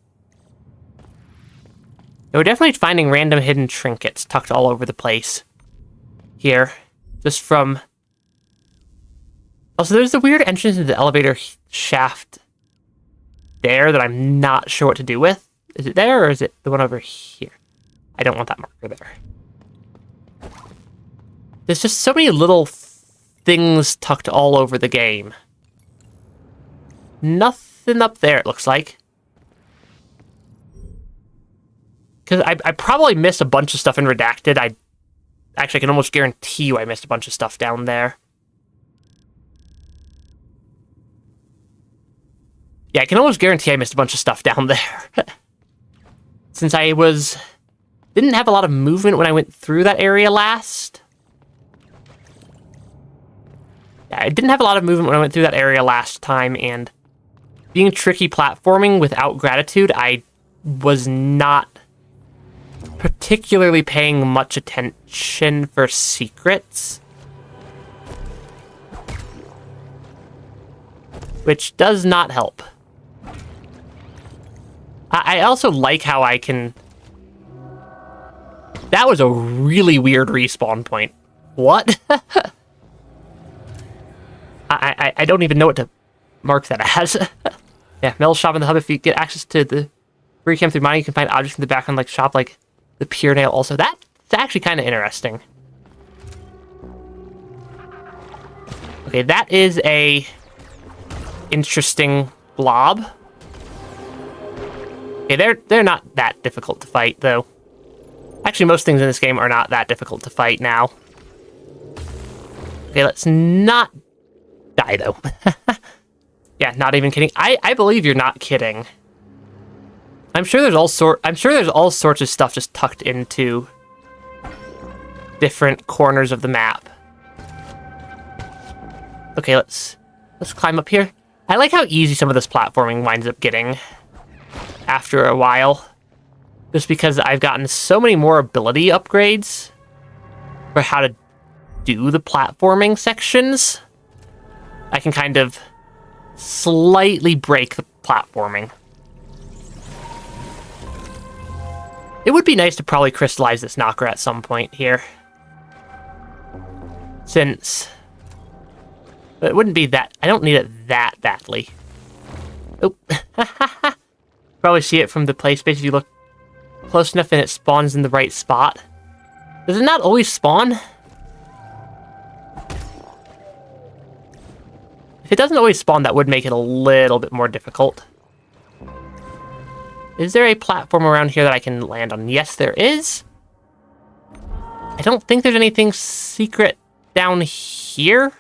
We're definitely finding random hidden trinkets tucked all over the place here. Just from... Also, there's the weird entrance into the elevator shaft there that I'm not sure what to do with. Is it there, or is it the one over here? I don't want that marker there. There's just so many little things tucked all over the game. Nothing up there, it looks like. Because I probably missed a bunch of stuff in Redacted. Actually, I can almost guarantee you I missed a bunch of stuff down there. Yeah, I can almost guarantee I missed a bunch of stuff down there. Since I didn't have a lot of movement when I went through that area last. Yeah, I didn't have a lot of movement when I went through that area last time, and being tricky platforming without gratitude, I was not particularly paying much attention for secrets. Which does not help. I also like how I can... That was a really weird respawn point. What? I don't even know what to mark that as. Yeah, Mel's shop in the hub. If you get access to the free cam through mining, you can find objects in the background like shop, like the Pure Nail. Also, that's actually kind of interesting. Okay, that is a interesting blob. Okay, they're not that difficult to fight, though. Actually, most things in this game are not that difficult to fight now. Okay, let's not die, though. Yeah, not even kidding. I believe you're not kidding. I'm sure there's all sorts of stuff just tucked into different corners of the map. Okay, let's climb up here. I like how easy some of this platforming winds up getting after a while. Just because I've gotten so many more ability upgrades for how to do the platforming sections. I can kind of slightly break the platforming. It would be nice to probably crystallize this knocker at some point here. Since... But it wouldn't be that... I don't need it that badly. Oh. Probably see it from the play space if you look close enough and it spawns in the right spot. Does it not always spawn? If it doesn't always spawn, that would make it a little bit more difficult. Is there a platform around here that I can land on? Yes, there is. I don't think there's anything secret down here.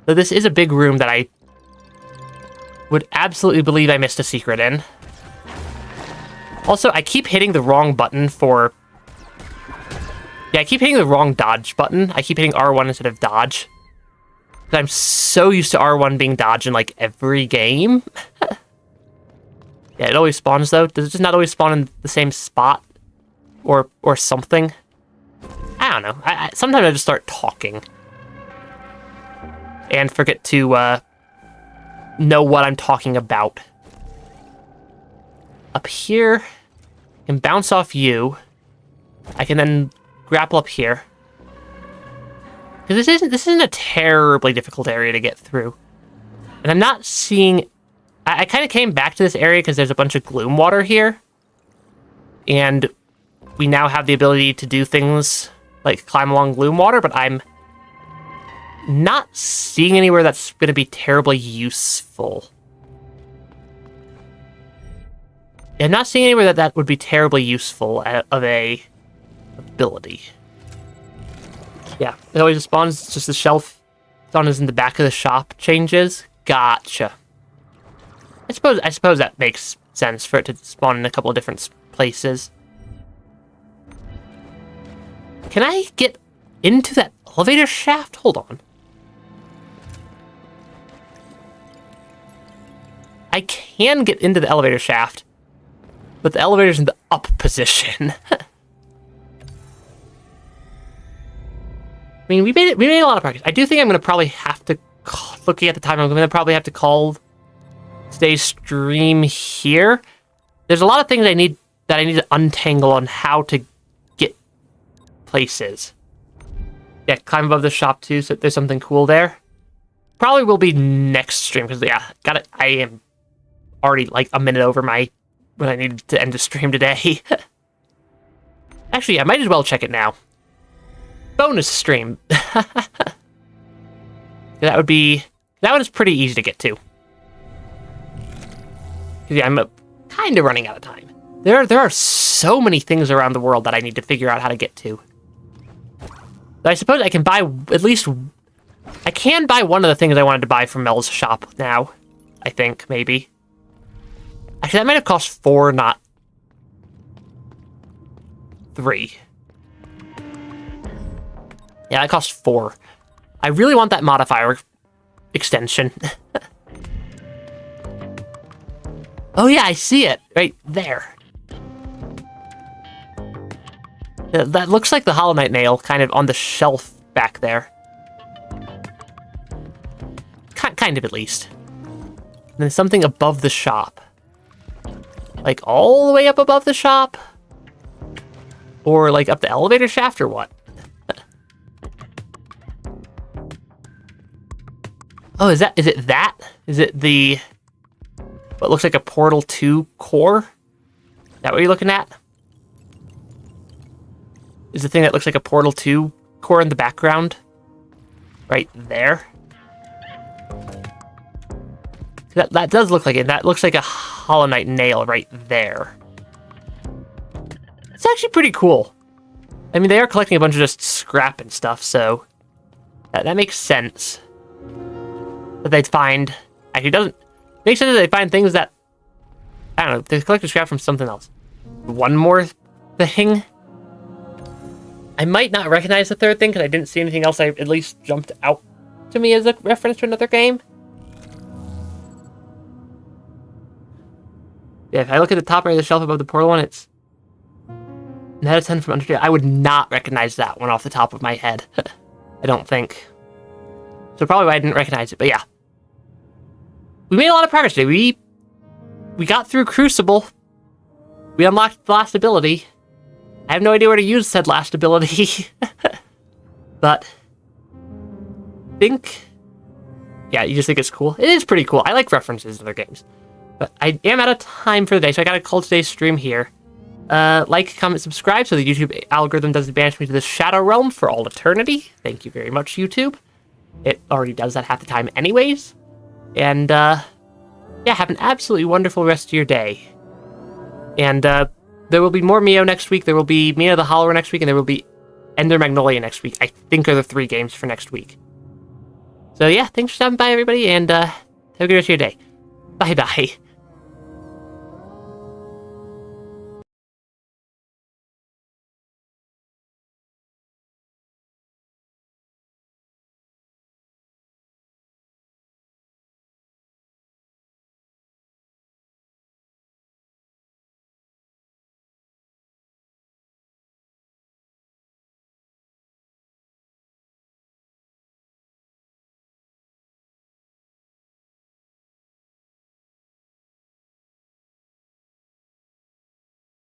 Though this is a big room that I would absolutely believe I missed a secret in. Also, I keep hitting the wrong button for... Yeah, I keep hitting the wrong dodge button. I keep hitting R1 instead of dodge. I'm so used to R1 being dodge in, like, every game. Yeah, it always spawns, though. Does it just not always spawn in the same spot? Or something? I don't know. Sometimes I just start talking. And forget to, know what I'm talking about. Up here, I can bounce off you. I can then grapple up here. Because this isn't a terribly difficult area to get through. And I'm not seeing... I kind of came back to this area because there's a bunch of gloom water here. And we now have the ability to do things like climb along gloom water, but I'm not seeing anywhere that's going to be terribly useful. I'm not seeing anywhere that would be terribly useful of a ability. Yeah, it always spawns just the shelf on is in the back of the shop changes. Gotcha. I suppose that makes sense for it to spawn in a couple of different places. Can I get into that elevator shaft? Hold on. I can get into the elevator shaft, but the elevator's in the up position. I mean, we made a lot of progress. I do think I'm going to probably have to, looking at the time, I'm going to probably have to call today's stream here. There's a lot of things I need to untangle on how to get places. Yeah, climb above the shop too, so there's something cool there. Probably will be next stream, because yeah, I am already like a minute over when I needed to end the stream today. Actually, I might as well check it now. Bonus stream. That one is pretty easy to get to. Yeah, I'm kind of running out of time. There are so many things around the world that I need to figure out how to get to. But I suppose I can buy at least... I can buy one of the things I wanted to buy from Mel's shop now. I think, maybe. Actually, that might have cost 4, not 3. Yeah, that cost 4. I really want that modifier extension. Oh yeah, I see it right there. That looks like the Hollow Knight nail, kind of on the shelf back there. Kind of, at least. And then something above the shop. Like, all the way up above the shop? Or, like, up the elevator shaft, or what? Oh, is it that? Is it the... what looks like a Portal 2 core? Is that what you're looking at? Is the thing that looks like a Portal 2 core in the background? Right there? That does look like it. That looks like a Hollow Knight nail right there. It's actually pretty cool. I mean, they are collecting a bunch of just scrap and stuff, so... that makes sense. That they'd find... actually, doesn't... makes sense that they find things that... I don't know, they collect scrap from something else. One more thing? I might not recognize the third thing, because I didn't see anything else that at least jumped out to me as a reference to another game. Yeah, if I look at the top right of the shelf above the portal one, it's... 9 out of 10 from Undertale. I would not recognize that one off the top of my head. I don't think. So probably why I didn't recognize it, but yeah. We made a lot of progress today. We got through Crucible. We unlocked the last ability. I have no idea where to use said last ability. But... think... yeah, you just think it's cool? It is pretty cool. I like references to other games. But I am out of time for the day, so I gotta call today's stream here. Like, comment, subscribe so the YouTube algorithm doesn't banish me to the Shadow Realm for all eternity. Thank you very much, YouTube. It already does that half the time anyways. And, yeah, have an absolutely wonderful rest of your day. And, there will be more MIO next week. There will be MIO the Hollower next week, and there will be Ender Magnolia next week. I think are the 3 games for next week. So, yeah, thanks for stopping by, everybody, and, have a good rest of your day. Bye-bye.